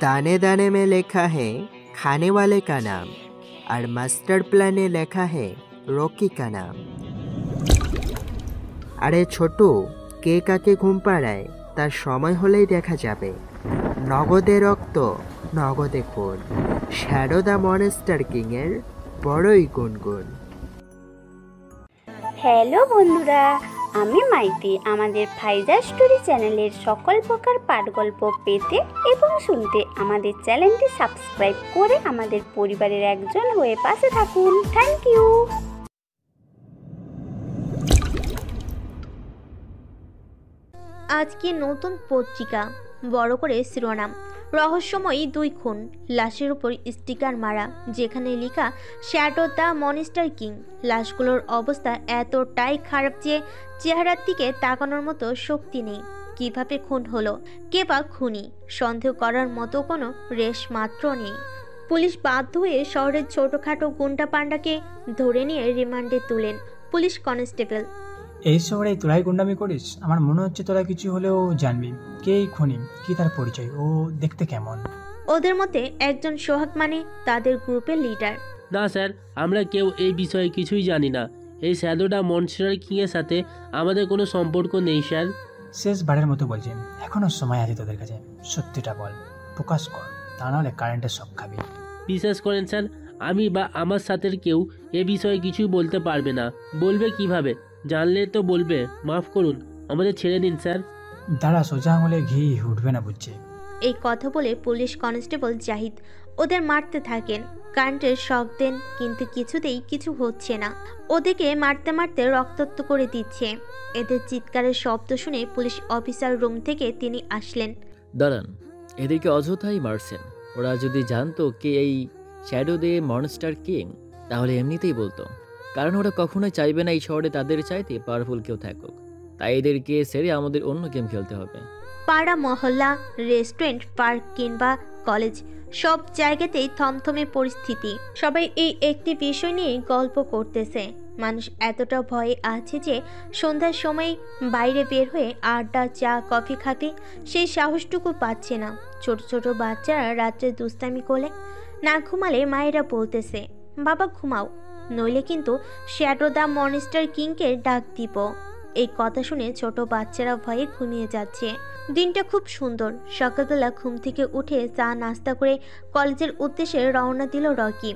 दाने दाने में लिखा है खाने वाले का नाम और मास्टर प्लाने लिखा है रॉकी का नाम। আরে ছোটু, কে কাকে ঘুম পাড়ায় তার সময় হলেই দেখা যাবে। নগদে রক্ত নগদে খুন, শ্যাডো দ্য মনস্টার কিং এর বড়ই গুনগুন। হ্যালো বন্ধুরা, আমি মাইতি। আমাদের ফাইজা স্টোরি চ্যানেলের সকল প্রকার পাঠগল্প পেতে এবং শুনতে আমাদের চ্যানেলটি সাবস্ক্রাইব করে আমাদের পরিবারের একজন হয়ে পাশে থাকুন। Thank you. আজকে নতুন পত্রিকা, বড় করে শিরোনাম, রহস্যময়ী 2 খুন, লাশের উপর স্টিকার মারা, যেখানে লেখা শ্যাডো দ্য মনস্টার কিং। লাশগুলোর অবস্থা এতটাই খারাপ যে চেহারার দিকে তাকানোর মতো শক্তি নেই। কিভাবে খুন হলো, কে বা খুনি, সন্দেহ করার মতো কোনো রেশ মাত্র নেই। পুলিশ বাধ্য হয়ে শহরের ছোটখাটো গুন্ডা পান্ডাকে ধরে নিয়ে রিমান্ডে তুলেন পুলিশ কনস্টেবল। এই শহরে তোরাই গুন্ডামি করিস? আমার মনে হচ্ছে তোরা কিছু হলেও জানবি কে এই খুনি, কি তার পরিচয়, ও দেখতে কেমন। ওদের মধ্যে একজন সোহাগ, মানে তাদের গ্রুপের লিডার। না স্যার, আমরা কেউ এই বিষয়ে কিছুই জানি না। এই শ্যাডো দ্য মনস্টার কিং এর সাথে আমাদের কোনো সম্পর্ক নেই স্যার। শেষবারের মতো বলছি, এখনো সময় আছে তোদের কাছে, সত্যিটা বল, প্রকাশ কর, তা নাহলে কারেন্টের শক খাবি। বিশ্বাস করেন স্যার, আমি বা আমার সাথে কেউ এ বিষয়ে কিছুই বলতে পারবে না। বলবে কিভাবে? জানলে তো বলবে। মাফ করুন, আমাদের ছেড়ে দিন স্যার। দাঁড়া, সোজা আঙুলে ঘি উঠবে না বুঝছে। এই কথা বলে পুলিশ কনস্টেবল জাহিদ ওদের মারতে থাকেন। কারেন্টের শক দেন, কিন্তু কিছুতেই কিছু হচ্ছে না। ওদেরকে মারতে মারতে রক্তাক্ত করে দিচ্ছে। এদের চিৎকারের শব্দ শুনে পুলিশ অফিসার রুম থেকে তিনি আসলেন। দাঁড়ান, এদেরকে অযথাই মারছেন। ওরা যদি জানতো কে এই শ্যাডো দ্য মনস্টার কিং, তাহলে এমনিতেই বলতো, কারণ ওরা কখনোই চাইবে না এই শহরে তাদের চাইতে পাওয়ারফুল কেউ থাকুক। তাই এদেরকে ছেড়ে আমাদের অন্য গেম খেলতে হবে। পাড়া, মহল্লা, রেস্টুরেন্ট, পার্ক কিংবা কলেজ, সব জায়গাতেই থমথমে পরিস্থিতি। সবাই এই একটি বিষয় নিয়ে গল্প করতেছে। মানুষ এতটা ভয়ে আছে যে সন্ধ্যার সময় বাইরে বের হয়ে আড্ডা, চা, কফি খাবে সেই সাহসটুকু পাচ্ছে না। ছোট ছোট বাচ্চারা রাত্রে দুষ্টামি করলে, না ঘুমালে মায়েরা বলতেছে, বাবা ঘুমাও, নইলে কিন্তু শ্যাডো দ্য মনস্টার কিংকে ডাক দিব। এই কথা শুনে ছোট বাচ্চারা ভয়ে ঘুমিয়ে যাচ্ছে। দিনটা খুব সুন্দর। সকালবেলা ঘুম থেকে উঠে চা নাস্তা করে কলেজের উদ্দেশ্যে রওনা দিল রকি।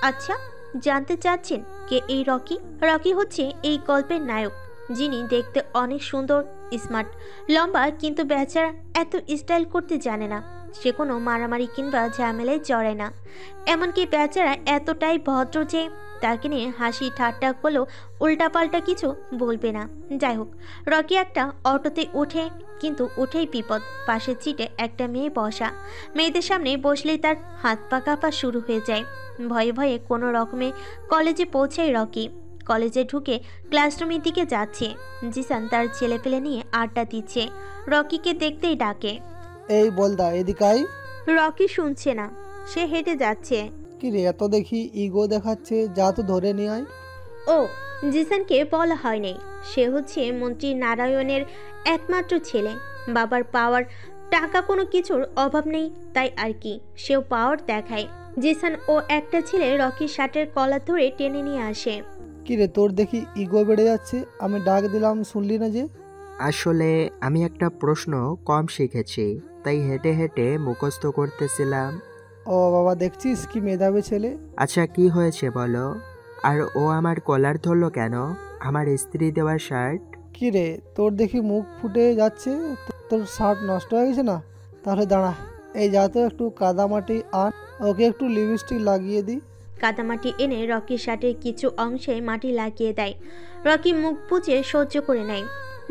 আচ্ছা, জানতে চাচ্ছেন কে এই রকি? রকি হচ্ছে এই গল্পের নায়ক, যিনি দেখতে অনেক সুন্দর, স্মার্ট, লম্বা, কিন্তু বেচারা এত স্টাইল করতে জানে না। সে কোনো মারামারি কিংবা ঝামেলায় জড়ায় না। এমনকি বেচারা এতটাই ভদ্র যে তাকে নিয়ে হাসি ঠাট্টা করলেও উল্টাপাল্টা কিছু বলবে না। যাই হোক, রকি একটা অটোতে ওঠে, কিন্তু উঠেই বিপদ। পাশের সিটে একটা মেয়ে বসা। মেয়েদের সামনে বসলেই তার হাত পা কাঁপা শুরু হয়ে যায়। ভয়ে ভয়ে কোনো রকমে কলেজে পৌঁছায় রকি। কলেজে ঢুকে ক্লাসরুমের দিকে যাচ্ছে। জিসান তার ছেলেপেলে নিয়ে আড্ডা দিচ্ছে। রকিকে দেখতেই ডাকে, এই বলদা এদিকে আয়। রকি শুনছে না, সে হেঁটে যাচ্ছে। কি রে, এত দেখি ইগো দেখাচ্ছে, যা তো ধরে নিয়ে আয়। ও, জিসানকে বলা হয়নি, সে হচ্ছে মন্ত্রী নারায়ণের একমাত্র ছেলে। বাবার পাওয়ার, টাকা কোনো কিছুর অভাব নেই, তাই আর কি, সেও পাওয়ার দেখায়। জিসান ও একটা ছেলে রকির শার্টের কলার ধরে টেনে নিয়ে আসে। কি রে, তোর দেখি ইগো বেড়ে যাচ্ছে, আমি ডাক দিলাম শুনলি না যে? আসলে আমি একটা প্রশ্ন কম শিখেছি, তাই হেঁটে হেঁটে মুখস্থ করতেছিলাম। ও বাবা, দেখছিস কি মেধাবী ছেলে। আচ্ছা, কি হয়েছে বলো? আর ও আমার কলার ধরলো কেন? আমার ইস্ত্রি দেওয়া শার্ট। কি রে, তোর দেখি মুখ ফুটে যাচ্ছে, তোর শার্ট নষ্ট হয়ে গেছে না? তাহলে দাঁড়া, এই যা তো একটু কাদামাটি আন, ওকে একটু লিপস্টিক লাগিয়ে দিই। কাদামাটি এনে রকির শার্টের কিছু অংশে মাটি লাগিয়ে দেয়। রকি মুখ বুজে সহ্য করে নেয়।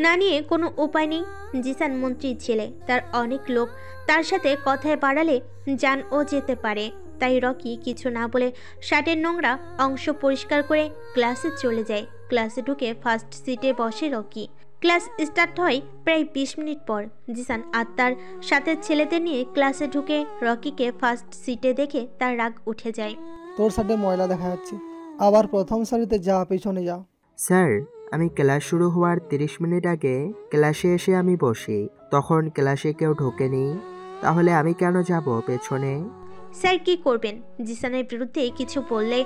না নিয়ে কোনো উপায় নেই। জিসান মন্ত্রীর ছেলে, তার অনেক লোক, তার সাথে কথায় বাড়ালে জান ও যেতে পারে। তাই রকি কিছু না বলে শার্টের নোংরা অংশ পরিষ্কার করে ক্লাসে চলে যায়। ক্লাসে ঢুকে ফার্স্ট সিটে বসে রকি। ক্লাস স্টার্ট হয় প্রায় 20 মিনিট পর। জিসান আর তার সাথে ছেলেদের নিয়ে ক্লাসে ঢুকে রকিকে ফার্স্ট সিটে দেখে তার রাগ উঠে যায়। তোর সাথে ময়লা দেখা যাচ্ছে, আবার প্রথম সারিতে যা, পেছনে যা। স্যার, আমি ক্লাস শুরু হওয়ার 30 মিনিট আগে ক্লাসে এসে আমি বসি, তখন ক্লাসে কেউ ঢোকেনি, তাহলে আমি কেন যাব পেছনে? স্যার কি করবেন? জিসানের বিরুদ্ধে কিছু বললে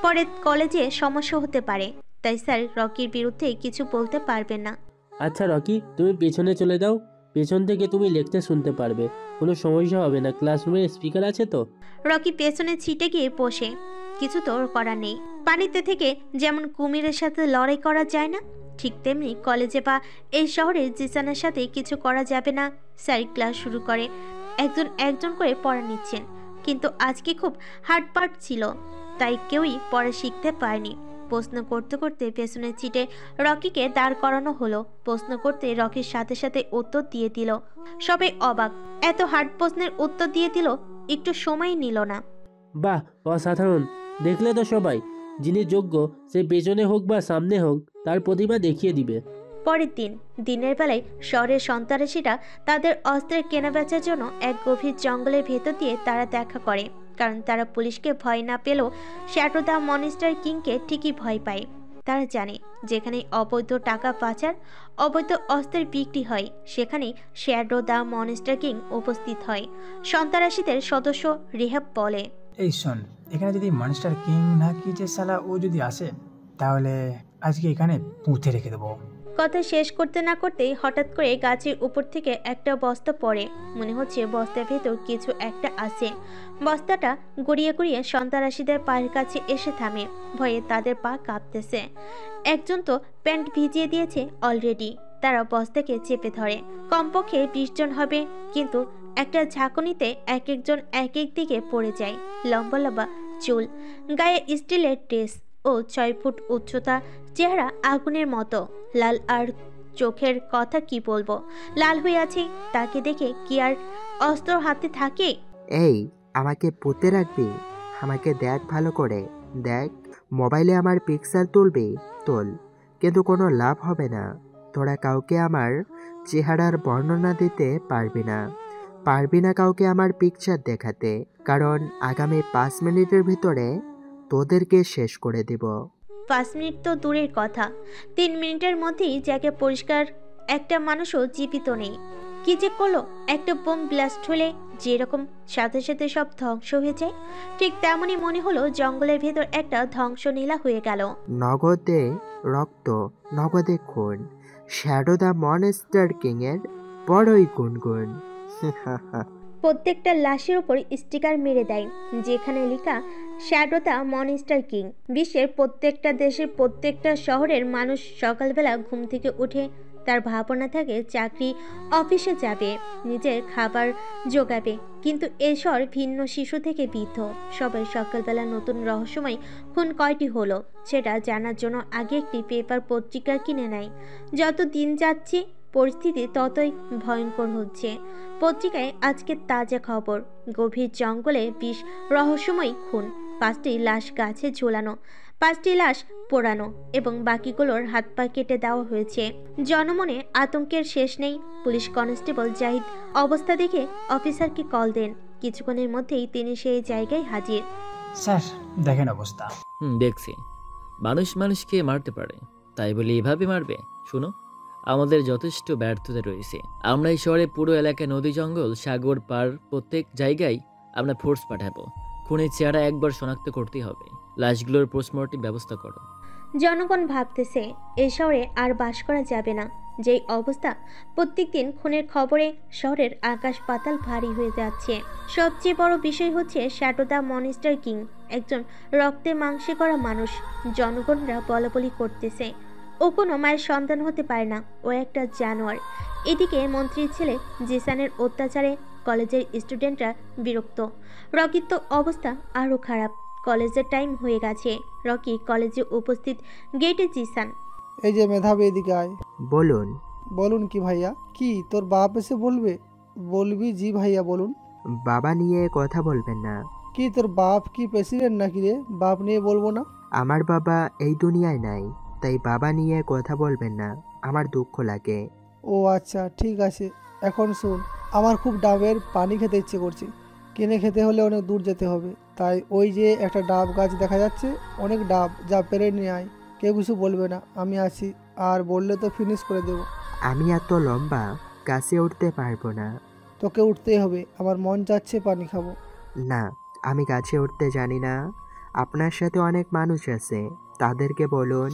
পরে কলেজে সমস্যা হতে পারে, তাই স্যার রকির বিরুদ্ধে কিছু বলতে পারবেন না। আচ্ছা রকি, তুমি পেছনে চলে যাও, পেছন থেকে তুমি লেকচার শুনতে পারবে, কোনো সমস্যা হবে না। ক্লাসরুমে স্পিকার আছে তো? রকি পেছনে ছিটে গিয়ে বসে। কিছু তো করার নেই। পানিতে থেকে যেমন কুমিরের সাথে লড়াই করা যায় না, ঠিক তেমনি কলেজে বা এই শহরে জিসানের সাথে কিছু করা যাবে না। স্যার ক্লাস শুরু করে একজন একজন করে পড়া নিচ্ছেন, কিন্তু আজকে খুব হার্ড পার্ট ছিল, তাই কেউই পড়া শিখতে পারেনি। প্রশ্ন করতে করতে পেছনের সিটে রকিকে দাঁড় করানো হলো। প্রশ্ন করতে রকির সাথে সাথে উত্তর দিয়ে দিল। সবাই অবাক, এত হার্ড প্রশ্নের উত্তর দিয়ে দিল, একটু সময় নিল না। বাহ, অসাধারণ! দেখলে তো সবাই, যিনি যোগ্য সে পেছনে হোক বা সামনে হোক তার প্রতিভা দেখিয়ে দিবে। পরের দিন দিনের বেলায় শহরের সন্ত্রাসীরা তাদের অস্ত্রের কেনাবেচার জন্য এক গভীর জঙ্গলের ভেতর দিয়ে তারা দেখা করে, কারণ তারা পুলিশকে ভয় না পেলেও শ্যাডো দ্য মনস্টার কিংকে ঠিকই ভয় পায়। তারা জানে যেখানে অবৈধ টাকা পাচার, অবৈধ অস্ত্রের বিক্রি হয়, সেখানেই শ্যাডো দ্য মনস্টার কিং উপস্থিত হয়। সন্ত্রাসীদের সদস্য রেহাব বলে, এই শোন, এখানে যদি মনস্টার কিং না কি যে শালা ও যদি আসে, তাহলে আজকে এখানে পুঁতে রেখে দেবো। কথা শেষ করতে না করতেই হঠাৎ করে গাছের উপর থেকে একটা বস্তা পড়ে। মনে হচ্ছে বস্তার ভেতর কিছু একটা আছে। বস্তাটা গড়িয়ে গড়িয়ে সন্ত্রাসীদের পায়ের কাছে এসে থামে। ভয়ে তাদের পা কাঁপতেছে। একজন তো প্যান্ট ভিজিয়ে দিয়েছে অলরেডি। তারা বস্তাকে চেপে ধরে। কমপক্ষে 20 জন হবে, কিন্তু একটা ঝাঁকুনিতে এক একজন এক এক দিকে পড়ে যায়। লম্বা লম্বা চুল, গায়ে স্টিলের ড্রেস ও 6 ফুট উচ্চতা, চেহারা আগুনের মতো লাল, আর চোখের কথা কি বলবো, লাল হয়ে আছে। তাকে দেখে কি আর অস্ত্র হাতে থাকে? এই, আমাকে পুঁতে রাখবি? আমাকে দেখ ভালো করে দেখ। মোবাইলে আমার পিকচার তুলবি তোল, কিন্তু কোনো লাভ হবে না। তোরা কাউকে আমার চেহারার বর্ণনা দিতে পারবি না কাউকে আমার পিকচার দেখাতে, কারণ আগামী 5 মিনিটের ভিতরে তোদেরকে শেষ করে দেব। 5 মিনিট তো দূরের কথা, 3 মিনিটের মধ্যেই জায়গা পরিষ্কার, একটা মানুষও জীবিত নেই। কি যে করলো, একটা বোম ব্লাস্ট হলে যেরকম সাথে সাথে সব ধ্বংস হয়ে যায়, ঠিক তেমনই মনে হলো জঙ্গলের ভেতর একটা ধ্বংসলীলা হয়ে গেল। নগদে রক্ত, নগদে খুন, শ্যাডো দ্য মনস্টার কিং এর বড়ই গুনগুন। প্রত্যেকটা লাশের উপর স্টিকার মেরে দেয়, যেখানে লেখা শ্যাডো দ্য মনস্টার কিং। বিশ্বের প্রত্যেকটা দেশের প্রত্যেকটা শহরের মানুষ সকালবেলা ঘুম থেকে উঠে তার ভাবনা থাকে চাকরি, অফিসে যাবে, নিজের খাবার জোগাবে, কিন্তু এই শহর ভিন্ন শিশু থেকে বৃদ্ধ সবাই সকালবেলা নতুন রহস্যময় খুন কয়টি হলো সেটা জানার জন্য আগে একটি পেপার পত্রিকা কিনে নেয়। যত দিন যাচ্ছে পরিস্থিতি ততই ভয়ঙ্কর হচ্ছে। পত্রিকায় আজকে তাজা খবর, গভীর জঙ্গলে 20 রহস্যময় খুন, 5টি লাশ গাছে ঝোলানো, 5টি লাশ পোড়ানো এবং বাকিগুলোর হাত পা কেটে দেওয়া হয়েছে। জনমনে আতঙ্কের শেষ নেই। পুলিশ কনস্টেবল জাহিদ অবস্থা দেখে অফিসারকে কল দেন। কিছুক্ষণের মধ্যেই তিনি সেই জায়গায় হাজির। স্যার দেখেন অবস্থা। দেখছি। মানুষ মানুষকে মারতে পারে, তাই বলে এভাবে মারবে? শুনো, আমাদের যথেষ্ট ব্যর্থতা রয়েছে। আমরা এই শহরে পুরো এলাকায় নদী, জঙ্গল, সাগর পার প্রত্যেক জায়গায় আমরা ফোর্স পাঠাবো। খুনের চেহারা একবার শনাক্ত করতেই হবে। লাশগুলোর পোস্টমর্টেম ব্যবস্থা করো। জনগণ ভাবতেছে এই শহরে আর বাস করা যাবে না। যেই অবস্থা, প্রত্যেকদিন খুনের খবরে শহরের আকাশ পাতাল ভারী হয়ে যাচ্ছে। সবচেয়ে বড় বিষয় হচ্ছে শ্যাডো দ্য মনস্টার কিং একজন রক্তে মাংসে করা মানুষ। জনগণরা বলাবলি করতেছে ও কোনো মায়ের সন্তান হতে পারে না, ও একটা জানোয়ার। এদিকে মন্ত্রীর ছেলে জিসানের অত্যাচারে কলেজের স্টুডেন্টরা বিরক্ত। রকির তো অবস্থা আরও খারাপ। কলেজের টাইম হয়ে গেছে। রকি কলেজে উপস্থিত, গেটে জিসান। এই যে মেধাবী, এদিকে আয়। বলুন। বলুন কি ভাইয়া? কি তোর বাপ এসে বলবে? বলবি জি ভাইয়া বলুন। বাবা নিয়ে কথা বলবেন না। কি তোর বাপ কি প্রেসিডেন্ট নাকি রে? বাপ নিয়ে বলবো না? আমার বাবা এই দুনিয়ায় নাই, তাই বাবা নিয়ে কথা বলবেন না, আমার দুঃখ লাগে। ও আচ্ছা, ঠিক আছে। এখন শোন, আমার খুব ডাবের পানি খেতে ইচ্ছে করছে। কিনে খেতে হলে অনেক দূর যেতে হবে, তাই ওই যে একটা ডাব গাছ দেখা যাচ্ছে, অনেক ডাব, যা পেরে নিয়ে আয়। কেউ কিছু বলবে না, আমি আছি। আর বললে তো ফিনিশ করে দেবো। আমি এত লম্বা গাছে উঠতে পারবো না। তোকে উঠতেই হবে, আমার মন চাচ্ছে পানি খাবো। না, আমি গাছে উঠতে জানি না। আপনার সাথে অনেক মানুষ আছে, তাদেরকে বলুন।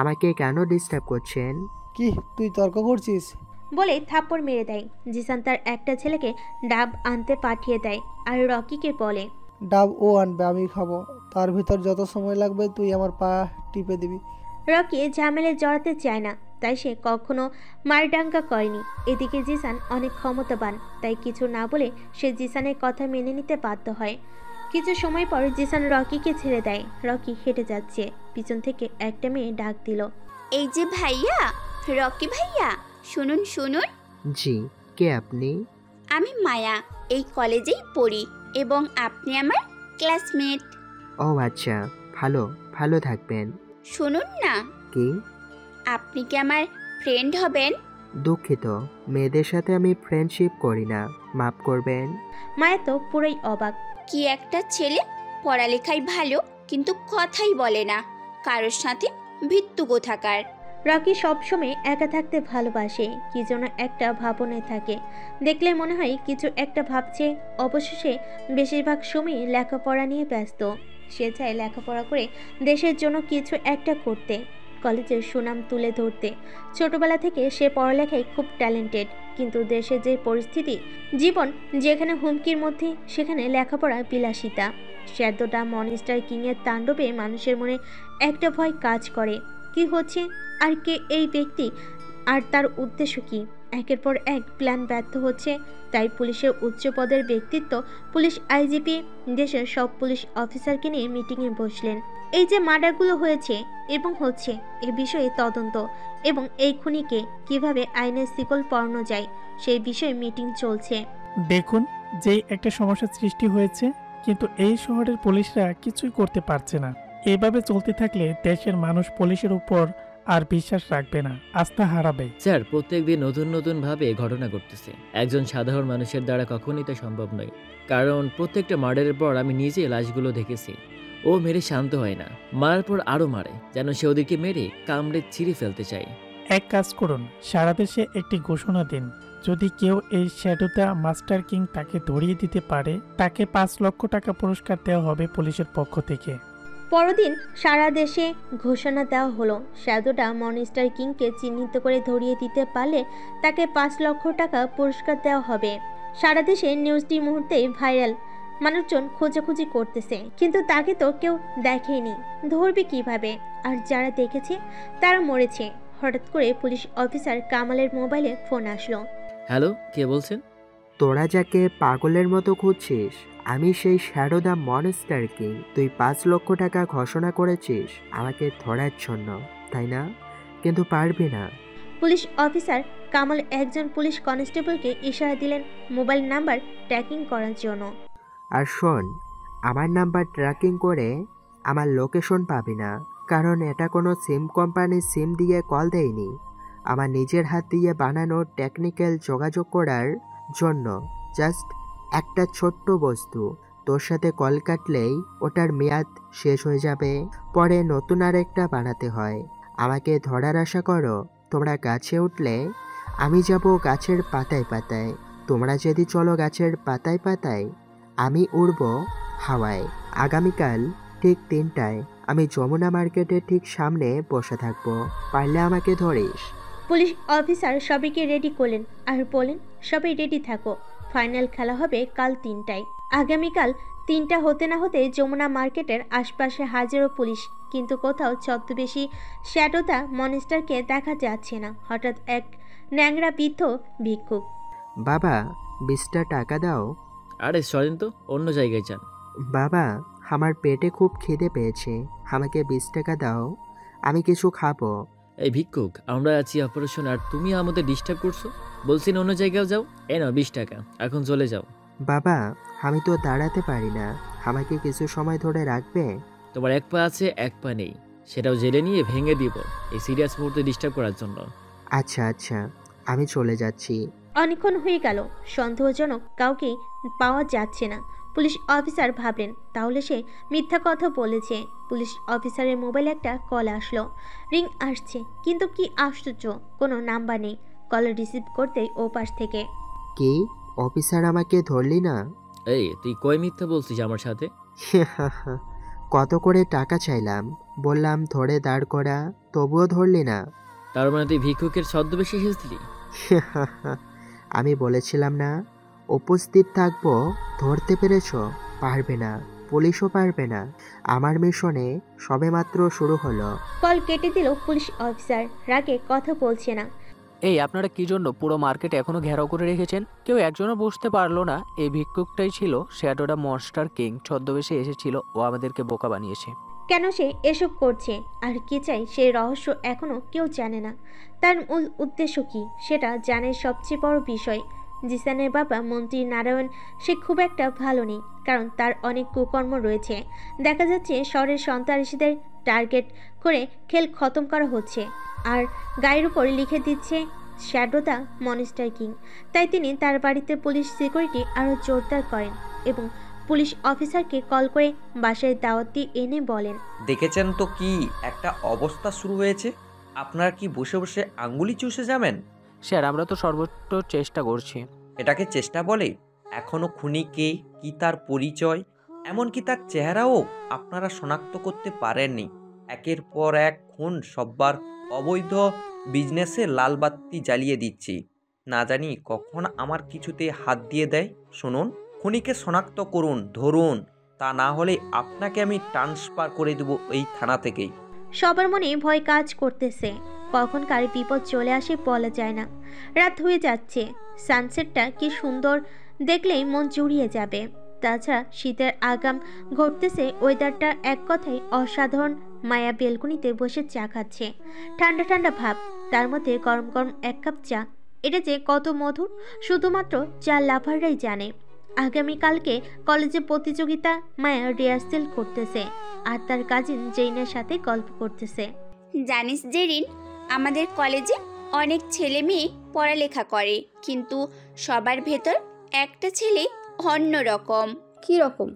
আমাকে কেন ডিস্টার্ব করছেন? কি তুই তর্ক করছিস? বলে থাপ্পড় মেরে দেয়। জিসান তার একটা ছেলেকে ডাব আনতে পাঠিয়ে দেয় আর রকিকে বলে, ডাব ও আনবে, আমি খাবো। তার ভিতর যত সময় লাগবে তুই আমার পা টিপে দিবি। রকি ঝামেলে জড়াতে চায় না, তাই সে কখনো মারডাঙ্গা করেনি। এদিকে জিসান অনেক ক্ষমতাবান, তাই কিছু না বলে সে জিসানের কথা মেনে নিতে বাধ্য হয়। কিছু সময় পর জিসান রকিকে ছেড়ে দেয়। রকি হেঁটে যাচ্ছে, পিছন থেকে একটা মেয়ে ডাক দিল, এই যে ভাইয়া, রকি ভাইয়া, শুনুন শুনুন। জি, কে আপনি? আমি মায়া, এই কলেজেই পড়ি এবং আপনি আমার ক্লাসমেট। ও আচ্ছা, ভালো ভালো থাকবেন। শুনুন না, কি? আপনি কি আমার ফ্রেন্ড হবেন? দুঃখিত, মেয়েদের সাথে আমি ফ্রেন্ডশিপ করি না, মাফ করবেন। মায়া তো পুরোই অবাক। কি একটা ছেলে, পড়ালেখায় ভালো কিন্তু কথাই বলে না, কারোর সাথে ভিত্তু কোথাকার। রকি সবসময় একা থাকতে ভালোবাসে, কি যেন একটা ভাবনায় থাকে। দেখলে মনে হয় কিছু একটা ভাবছে। অবশেষে বেশিরভাগ সময় লেখাপড়া নিয়ে ব্যস্ত। সে চায় লেখাপড়া করে দেশের জন্য কিছু একটা করতে, কলেজের সুনাম তুলে ধরতে। ছোটবেলা থেকে সে পড়ালেখায় খুব ট্যালেন্টেড, কিন্তু দেশের যে পরিস্থিতি, জীবন যেখানে হুমকির মধ্যে, সেখানে লেখাপড়া বিলাসিতা। শ্যাডোটা মনস্টার কিংয়ের তাণ্ডবে মানুষের মনে একটা ভয় কাজ করে। কি হচ্ছে আর কে এই ব্যক্তি, আর তার উদ্দেশ্য কি? একের পর এক প্ল্যান ব্যর্থ হচ্ছে। তাই পুলিশের উচ্চ পদের ব্যক্তিত্ব পুলিশ আইজিপি দেশের সব পুলিশ অফিসারকে নিয়ে মিটিংয়ে বসলেন। এই যে মার্ডারগুলো হয়েছে এবং হচ্ছে, এ বিষয়ে তদন্ত এবং এই খুনিকে কিভাবে আইনের শিকল পরানো যায় সেই বিষয়ে মিটিং চলছে। দেখুন, যেই একটা সমস্যার সৃষ্টি হয়েছে, কিন্তু এই শহরের পুলিশরা কিছুই করতে পারছে না। এভাবে চলতে থাকলে দেশের মানুষ পুলিশের উপর আর বিশ্বাস রাখবে না, আস্থা হারাবে। স্যার, প্রত্যেকদিন নতুন নতুন ভাবে ঘটনা ঘটতেছে। একজন সাধারণ মানুষের দ্বারা কখনোই তা সম্ভব নয়, কারণ প্রত্যেকটা মার্ডারের পর আমি নিজে লাশগুলো দেখেছি। ও মেরে শান্ত হয় না, মারার পর আরো মারে, যেন সে ওদেরকে মেরে কামড়ে ছিঁড়ে ফেলতে চায়। এক কাজ করুন, সারা দেশে একটি ঘোষণা দিন, যদি কেউ এই শ্যাডোটা মাস্টার কিং তাকে ধরিয়ে দিতে পারে, তাকে 5 লক্ষ টাকা পুরস্কার দেওয়া হবে পুলিশের পক্ষ থেকে। পরদিন সারা দেশে ঘোষণা দেওয়া হলো, শ্যাডোটা মনস্টার কিংকে চিহ্নিত করে ধরিয়ে দিতে পারলে তাকে 5 লক্ষ টাকা পুরস্কার দেওয়া হবে। সারা দেশে নিউজটি মুহূর্তেই ভাইরাল। মানুষজন খোঁজাখুঁজি করতেছে, কিন্তু তাকে তো কেউ দেখেনি, ধরবে কিভাবে? আর যারা দেখেছে তারা মরেছে। হঠাৎ করে পুলিশ অফিসার কামালের মোবাইলে ফোন আসলো। হ্যালো, কে বলছেন? তোরা যাকে পাগলের মতো খুঁজছিস, আমি সেই শ্যাডো দ্য মনস্টার কিং। তুই 5 লক্ষ টাকা ঘোষণা করেছিস আমাকে ধরার জন্য, তাই না? কিন্তু পারবি না। পুলিশ অফিসার কামাল একজন পুলিশ কনস্টেবলকে ইশারা দিলেন মোবাইল নাম্বার ট্র্যাকিং করার জন্য। আর শোন, আমার নাম্বার ট্র্যাকিং করে আমার লোকেশন পাবি না, কারণ এটা কোনো সিম কোম্পানির সিম দিয়ে কল দেয়নি। আমার নিজের হাত দিয়ে বানানো টেকনিক্যাল যোগাযোগ করার জন্য জাস্ট একটা ছোট্ট বস্তু। তোর সাথে কল কাটলেই ওটার মেয়াদ শেষ হয়ে যাবে, পরে নতুন আরেকটা বানাতে হয়। আমাকে ধরার আশা করো। তোমরা গাছে উঠলে আমি যাব গাছের পাতায় পাতায়, তোমরা যদি চলো গাছের পাতায় পাতায়, আমি উড়ব হাওয়ায়। আগামীকাল ঠিক 3টায় আমি যমুনা মার্কেটের ঠিক সামনে বসে থাকবো, পারলে আমাকে ধরিস। পুলিশ অফিসার সবাইকে রেডি করলেন আর বলেন, সবাই রেডি থাকো, ফাইনাল খেলা হবে কাল 3টায়। আগামীকাল 3টা হতে না হতে যমুনা মার্কেটের আশপাশে হাজারো পুলিশ, কিন্তু কোথাও ছদ্মবেশী শ্যাডোটা মনস্টারকে দেখা যাচ্ছে না। হঠাৎ এক ন্যাংরা বৃদ্ধ ভিক্ষুক, বাবা 20টা টাকা দাও। আরে সরেন তো, অন্য জায়গায় যান। বাবা, আমার পেটে খুব খিদে পেয়েছে, আমাকে 20 টাকা দাও, আমি কিছু খাবো। এই ভিক্ষুক, আমরা আছি অপারেশন আর তুমি আমাদের ডিস্টার্ব করছো। বলছি না অন্য জায়গায় যাও। এ নাও 20 টাকা, এখন চলে যাও। বাবা, আমি তো দাঁড়াতে পারি না, আমাকে কিছু সময় ধরে রাখবে? তোমার এক পা আছে, এক পা নেই, সেটাও জেলে নিয়ে ভেঙে দিব এই সিরিয়াস মুহূর্তে ডিস্টার্ব করার জন্য। আচ্ছা আচ্ছা, আমি চলে যাচ্ছি। অনেকক্ষণ হয়ে গেল, সন্দেহজনক কাউকে পাওয়া যাচ্ছে না। পুলিশ অফিসার ভাবলেন তাহলে সে মিথ্যা কথা বলেছে। পুলিশ অফিসারের মোবাইলে একটা কল আসলো। রিং আসছে, কিন্তু কি আশ্চর্য, কোনো নাম্বার নেই। কল রিসিভ করতেই ও পাশ থেকে, কি অফিসার, আমাকে ধরলি না? এই তুই কই মিথ্যা বলছিস আমার সাথে? কত করে টাকা চাইলাম, বললাম ধরে দাঁড় করা, তবুও ধরলি না। তার মানে তুই ভিক্ষুকের ছদ্মবেশে এসেছিলি? আমি বলেছিলাম না উপস্থিত থাকবো, ধরতে পেরেছ? পারবে না, পুলিশও পারবে না। আমার মিশনে সবেমাত্র শুরু হলো। কল কেটে দিল পুলিশ অফিসার। রাগে কথা বলছে না। এই আপনারা কি জন্য পুরো মার্কেট এখনো ঘেরাও করে রেখেছেন? কেউ একজনও বুঝতে পারলো না এই ভিক্ষুকটাই ছিল শ্যাডোডা মনস্টার কিং। ছদ্মবেশে এসেছিল, ও আমাদেরকে বোকা বানিয়েছে। কেন সে এসব করছে আর কি চাই সেই রহস্য এখনো কেউ জানে না। তার মূল উদ্দেশ্য কি সেটা জানে সবচেয়ে বড় বিষয়। জিসানের বাবা মন্ত্রী নারায়ণ সে খুব একটা ভালো নেই, কারণ তার অনেক কুকর্ম রয়েছে। দেখা যাচ্ছে শহরের সন্ত্রাসীদের টার্গেট করে খেল খতম করা হচ্ছে, আর গায়ের উপর লিখে দিচ্ছে শ্যাডো দ্য মনস্টার কিং। তাই তিনি তার বাড়িতে পুলিশ সিকিউরিটি আরও জোরদার করেন এবং পুলিশ অফিসারকে কল করে বাসায় দাওয়াত দিয়ে এনে বলেন, দেখেছেন তো কি একটা অবস্থা শুরু হয়েছে? আপনারা কি বসে বসে আঙ্গুলি চুষে যাবেন? স্যার, আমরা তো সর্বোচ্চ চেষ্টা করছি। এটাকে চেষ্টা বলে? এখনো খুনি কে, কি তার পরিচয়, এমনকি তার চেহারাও আপনারা শনাক্ত করতে পারেননি। একের পর এক খুন, সব্বার অবৈধ বিজনেসে লাল বাতি জ্বালিয়ে দিচ্ছি। না জানি কখন আমার কিছুতে হাত দিয়ে দেয়। শুনুন, খুনিকে শনাক্ত করুন, ধরুন, তা না হলে আপনাকে আমি ট্রান্সফার করে দেবো এই থানা থেকেই। সবার মনে ভয় কাজ করতেছে। কখন কার বিপদ চলে আসে বলা যায় না। রাত হয়ে যাচ্ছে, সানসেটটা কি সুন্দর, দেখলেই মন জুড়িয়ে যাবে। তাছাড়া শীতের আগাম ঘটতেছে, ওয়েদারটা এক কথায় অসাধারণ। মায়া বেলকুনিতে বসে চা খাচ্ছে, ঠান্ডা ঠান্ডা ভাব, তার মধ্যে গরম গরম এক কাপ চা। এটা যে কত মধুর শুধুমাত্র চা লাভাররাই জানে। আগামীকালকে কলেজে প্রতিযোগিতা। মায়া রিহার্সেল করতেছে আর তার কাজিন জেইনের সাথে গল্প করতেছে। জানিস জেরিন, আমাদের কলেজে অনেক ছেলে মেয়ে পড়ালেখা করে, কিন্তু সবার ভেতর একটা ছেলে অন্যরকম। কি রকম?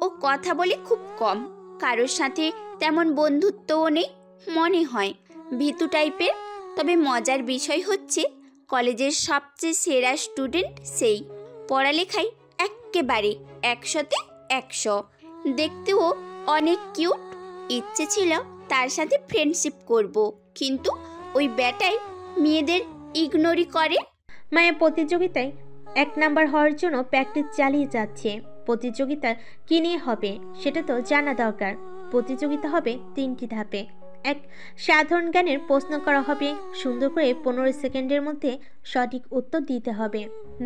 ও কথা বলে খুব কম, কারোর সাথে তেমন বন্ধুত্বও নেই, মনে হয় ভীতু টাইপের। তবে মজার বিষয় হচ্ছে কলেজের সবচেয়ে সেরা স্টুডেন্ট সেই। পড়ালেখায় একেবারে 100-তে 100। দেখতেও অনেক কিউট। ইচ্ছে ছিল তার সাথে ফ্রেন্ডশিপ করব, কিন্তু ওই ব্যাটাই মেয়েদের ইগনোরই করে। মায়া প্রতিযোগিতায় 1 নাম্বার হওয়ার জন্য প্র্যাকটিস চালিয়ে যাচ্ছে। প্রতিযোগিতা কী নিয়ে হবে সেটা তো জানা দরকার। প্রতিযোগিতা হবে 3টি ধাপে। 1, সাধারণ জ্ঞানের প্রশ্ন করা হবে, সুন্দর করে 15 সেকেন্ডের মধ্যে সঠিক উত্তর দিতে হবে।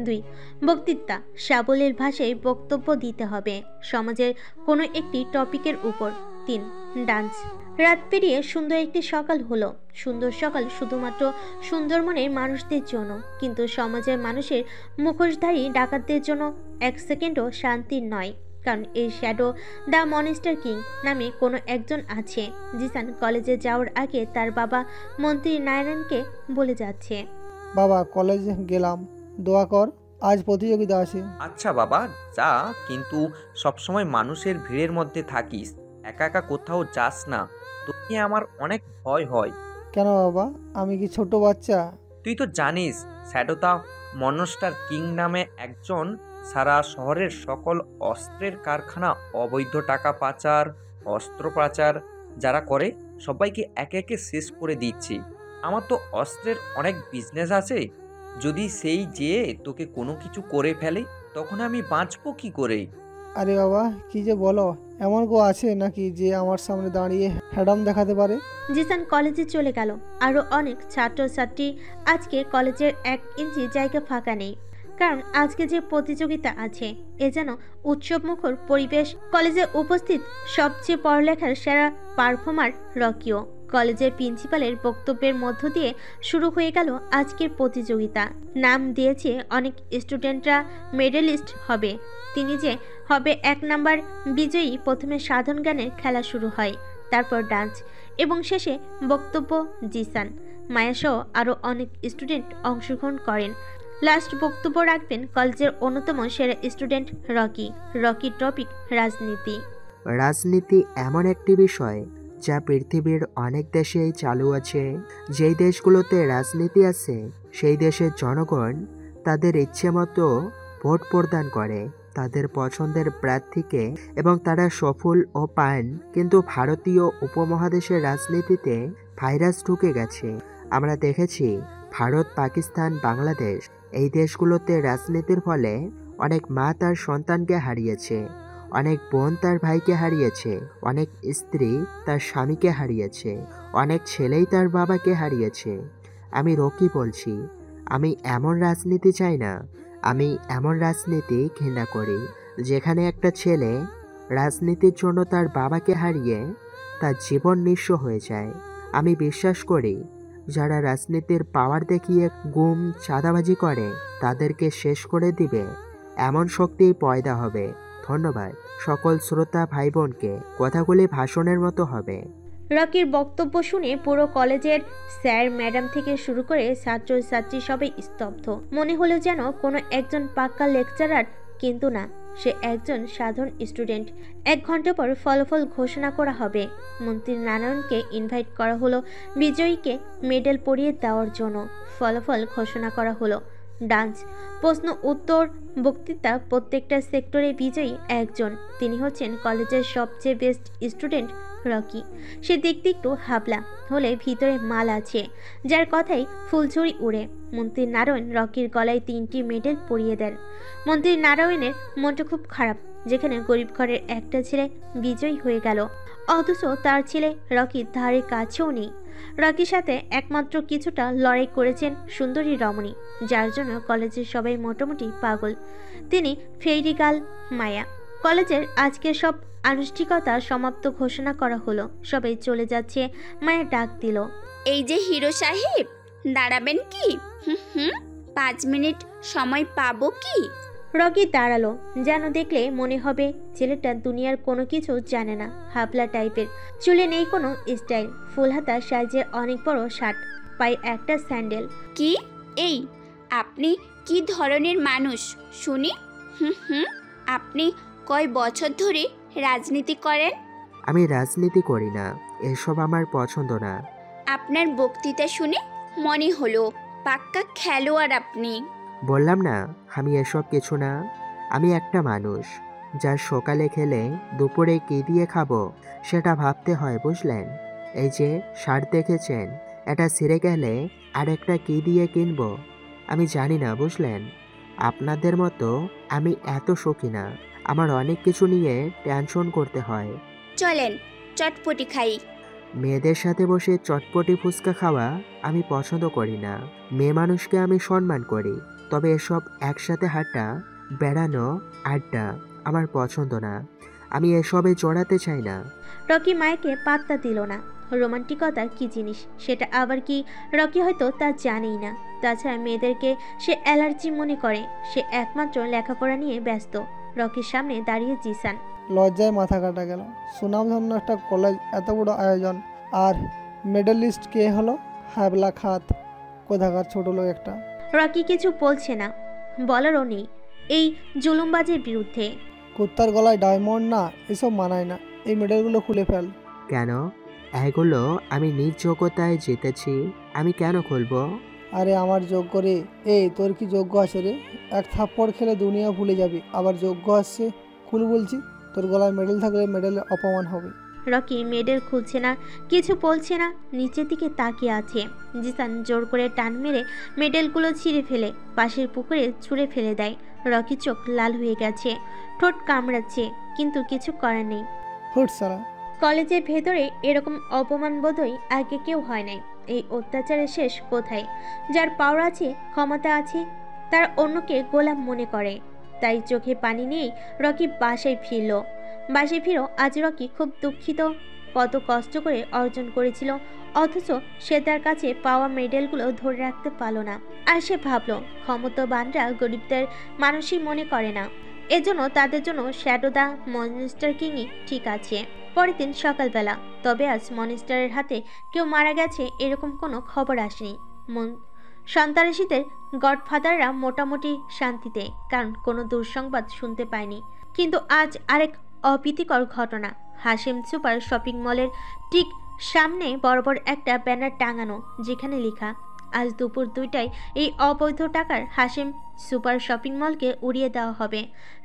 2, বক্তৃতা, সাবলীল ভাষায় বক্তব্য দিতে হবে সমাজের কোনো একটি টপিকের উপর। 3, ডান্স। রাত পেরিয়ে সুন্দর একটি সকাল হলো। সুন্দর সকাল শুধুমাত্র সুন্দর মনের মানুষদের জন্য, কিন্তু সমাজের মানুষের মুখোশধারী ডাকাতদের জন্য 1 সেকেন্ডও শান্তির নয়। কারণ এই শ্যাডো দ্য মনস্টার কিং নামে কোনো একজন আছে। জিসান কলেজে যাওয়ার আগে তার বাবা মন্ত্রী নারায়ণকে বলে যাচ্ছে, বাবা কলেজে গেলাম, দোয়া কর, আজ প্রতিযোগিতা আছে। আচ্ছা বাবা যা, কিন্তু সবসময় মানুষের ভিড়ের মধ্যে থাকিস, একা একা কোথাও যাস না। তোকে আমার অনেক ভয় হয়। কেন বাবা, আমি কি ছোট বাচ্চা? তুই তো জানিস শ্যাডো দ্য মনস্টার কিং নামে একজন সারা শহরের সকল অস্ত্রের কারখানা, অবৈধ টাকা পাচার, অস্ত্র পাচার যারা করে সবাইকে একে একে শেষ করে দিচ্ছি। আমার তো অস্ত্রের অনেক বিজনেস আছে। যদি সেই যেয়ে তোকে কোনো কিছু করে ফেলে, তখন আমি বাঁচবো কি করে? আরে বাবা কি যে বলো, এমন কেউ আছে নাকি যে আমার সামনে দাঁড়িয়ে হ্যাডাম দেখাতে পারে? জিসান কলেজে চলে গেল। আরও অনেক ছাত্রছাত্রী আজকে কলেজের 1 ইঞ্চি জায়গা ফাঁকা নেই, কারণ আজকে যে প্রতিযোগিতা আছে এ যেন উৎসবমুখর পরিবেশ। কলেজে উপস্থিত সবচেয়ে পড়ালেখার সেরা পারফর্মার রকিও। কলেজের প্রিন্সিপালের বক্তব্যের মধ্য দিয়ে শুরু হয়ে গেল আজকের প্রতিযোগিতা। নাম দিয়েছে অনেক স্টুডেন্টরা মেডেলিস্ট হবে, তিনি যে হবে 1 নাম্বার বিজয়ী। প্রথমে সাধারণ জ্ঞানের খেলা শুরু হয়, তারপর ডান্স এবং শেষে বক্তব্য। জিসান, মায়াসহ আরও অনেক স্টুডেন্ট অংশগ্রহণ করেন। লাস্ট বক্তব্য রাখবেন কলেজের অন্যতম সেরা স্টুডেন্ট রকি। রকির টপিক রাজনীতি। রাজনীতি এমন একটি বিষয় যা পৃথিবীর অনেক দেশেই চালু আছে। যেই দেশগুলোতে রাজনীতি আছে সেই দেশের জনগণ তাদের ইচ্ছে মতো ভোট প্রদান করে তাদের পছন্দের প্রার্থীকে এবং তারা সফল ও পান। কিন্তু ভারতীয় উপমহাদেশের রাজনীতিতে ভাইরাস ঢুকে গেছে। আমরা দেখেছি ভারত, পাকিস্তান, বাংলাদেশ এই দেশগুলোতে রাজনীতির ফলে অনেক মা তার সন্তানকে হারিয়েছে, অনেক বোন তার ভাইকে হারিয়েছে, অনেক স্ত্রী তার স্বামীকে হারিয়েছে, অনেক ছেলেই তার বাবাকে হারিয়েছে। আমি রকি বলছি, আমি এমন রাজনীতি চাই না। আমি এমন রাজনীতি ঘৃণা করি যেখানে একটা ছেলে রাজনীতির জন্য তার বাবাকে হারিয়ে তার জীবন নিঃস্ব হয়ে যায়। আমি বিশ্বাস করি যারা রাজনীতির পাওয়ার দেখিয়ে গুম, চাঁদাবাজি করে তাদেরকে শেষ করে দিবে এমন শক্তি পয়দা হবে। ধন্যবাদ সকল শ্রোতা ভাই বোনকে। কথাগুলি ভাষণের মতো হবে। রকির বক্তব্য শুনে পুরো কলেজের স্যার, ম্যাডাম থেকে শুরু করে ছাত্রছাত্রী সবাই স্তব্ধ। মনে হলো যেন কোনো একজন পাক্কা লেকচারার, কিন্তু না, সে একজন সাধারণ স্টুডেন্ট। 1 ঘন্টা পর ফলাফল ঘোষণা করা হবে। মন্ত্রী নারায়ণকে ইনভাইট করা হলো বিজয়ীকে মেডেল পরিয়ে দেওয়ার জন্য। ফলাফল ঘোষণা করা হলো। ডান্স, প্রশ্ন উত্তর, বক্তৃতা, প্রত্যেকটা সেক্টরে বিজয়ী একজন। তিনি হচ্ছেন কলেজের সবচেয়ে বেস্ট স্টুডেন্ট রকি। সে দেখতে একটু হাবলা হলে ভিতরে মাল আছে, যার কথাই ফুলঝুরি উড়ে। মন্ত্রী নারায়ণ রকির গলায় 3টি মেডেল পরিয়ে দেন। মন্ত্রী নারায়ণের মনটা খুব খারাপ, যেখানে গরিব ঘরের একটা ছেলে বিজয়ী হয়ে গেল, অথচ তার ছেলে রকির ধারে কাছেও নেই। রকির সাথে একমাত্র কিছুটা লড়াই করেছেন সুন্দরী রমণী, যার জন্য কলেজের সবাই মোটামুটি পাগল। তিনি ফেরি গার্ল মায়া। কলেজের আজকের সব আনুষ্ঠানিকতা সমাপ্ত ঘোষণা করা হলো। সবাই চলে যাচ্ছে। মায়া ডাক দিল, এই যে হিরো সাহেব, দাঁড়াবেন কি? 5 মিনিট সময় পাবো কি? রকি দাঁড়ালো, যেন দেখলে মনে হবে ছেলেটা দুনিয়ার কোনো কিছু জানে না। হাবলা টাইপের, চুলে নেই কোনো স্টাইল, ফুল হাতা সাইজের অনেক বড় শার্ট, পায়ে একটা স্যান্ডেল। কি এই, আপনি কি ধরনের মানুষ শুনি? আপনি কয় বছর ধরে রাজনীতি করেন? আমি রাজনীতি করি না, এসব আমার পছন্দ না। আপনার বক্তৃতা শুনে মনে হলো পাক্কা খেলোয়াড় আপনি। বললাম না আমি এসব কিছু না। আমি একটা মানুষ যার সকালে খেলে দুপুরে কি দিয়ে খাবো সেটা ভাবতে হয়, বুঝলেন? এই যে শার্ট দেখেছেন, এটা ছিঁড়ে গেলে আরেকটা কি দিয়ে কিনবো আমি জানি না, বুঝলেন? আপনাদের মতো আমি এত সুখী না। আমার অনেক কিছু নিয়ে টেনশন করতে হয়। চলেন চটপটি খাই। মেয়েদের সাথে বসে চটপটি ফুচকা খাওয়া আমি পছন্দ করি না। মেয়ে মানুষকে আমি সম্মান করি, তবে এসব একসাথে হাঁটা, বেড়ানো, আড্ডা আমার পছন্দ না। আমি এসবে জড়াতে চাই না। রকি মায়াকে পাত্তা দিল না। রোমান্টিকতা কি জিনিস সেটা আবার কি রকি হয়তো তা জানেই না। তাছাড়া মেয়েদেরকে সে অ্যালার্জি মনে করে। সে একমাত্র লেখাপড়া নিয়ে ব্যস্ত। রকির সামনে দাঁড়িয়ে জিসান। লজ্জায় মাথা কাটা গেল। সুনামধন্য একটা কলেজ, এত বড় আয়োজন, আর মেডেলিস্ট কে হলো? হাবলা খাত কোথাকার ছোট লোক একটা। রকি কিছু বলছে না, বলারও নেই এই জুলুমবাজের বিরুদ্ধে। কুত্তার গলায় ডায়মন্ড না, এসব মানায় না। এই মেডেলগুলো খুলে ফেল। কেন? এগুলো আমি নিজ যোগ্যতায় জিতেছি, আমি কেন খুলবো? আরে আমার যোগ্য রে। এই তোর কি যোগ্য আছে রে? এক থাপ্পড় খেলে দুনিয়া ভুলে যাবি, আবার যোগ্য আসছে খুল বলছি? তোর গলায় মেডেল থাকলে মেডেলের অপমান হবে। রকি মেডেল খুলছে না, কিছু বলছে না, নিচের দিকে তাকিয়ে আছে। জিসান জোর করে টান মেরে মেডেলগুলো ছিঁড়ে ফেলে পাশের পুকুরে ছুঁড়ে ফেলে দেয়। রকি চোখ লাল হয়ে গেছে, ঠোঁট কামড়াচ্ছে, কিন্তু কিছু করার নেই। হুট সারা। কলেজের ভেতরে এরকম অপমান বোধই আগে কেউ হয় নাই। এই অত্যাচারের শেষ কোথায়? যার পাওয়ার আছে, ক্ষমতা আছে, তার অন্যকে গোলাম মনে করে। তাই চোখে পানি নিয়েই রকি বাসায় ফিরল। বাসায় ফিরো আজ রকি খুব দুঃখিত। কত কষ্ট করে অর্জন করেছিল, অথচ সে তার কাছে পাওয়া মেডেলগুলো ধরে রাখতে পারল না। আর সে ভাবল ক্ষমতাবানরা গরিবদের মানুষই মনে করে না, এজন্য তাদের জন্য শ্যাডো দা মনস্টার কিংই ঠিক আছে। পরের দিন সকালবেলা, তবে আজ মনস্টারের হাতে কেউ মারা গেছে এরকম কোনো খবর আসেনি। সন্ত্রাসীদের গডফাদাররা মোটামুটি শান্তিতে, কারণ কোনো দুঃসংবাদ শুনতে পায়নি। কিন্তু আজ আরেক অপ্রীতিকর ঘটনা। হাশেম সুপার শপিং মলের ঠিক সামনে বরাবর একটা ব্যানার টাঙানো, যেখানে লেখা আজ দুপুর 2টায় এই অবৈধ টাকার হাশেম সুপার শপিং মলকে উড়িয়ে দেওয়া হবে।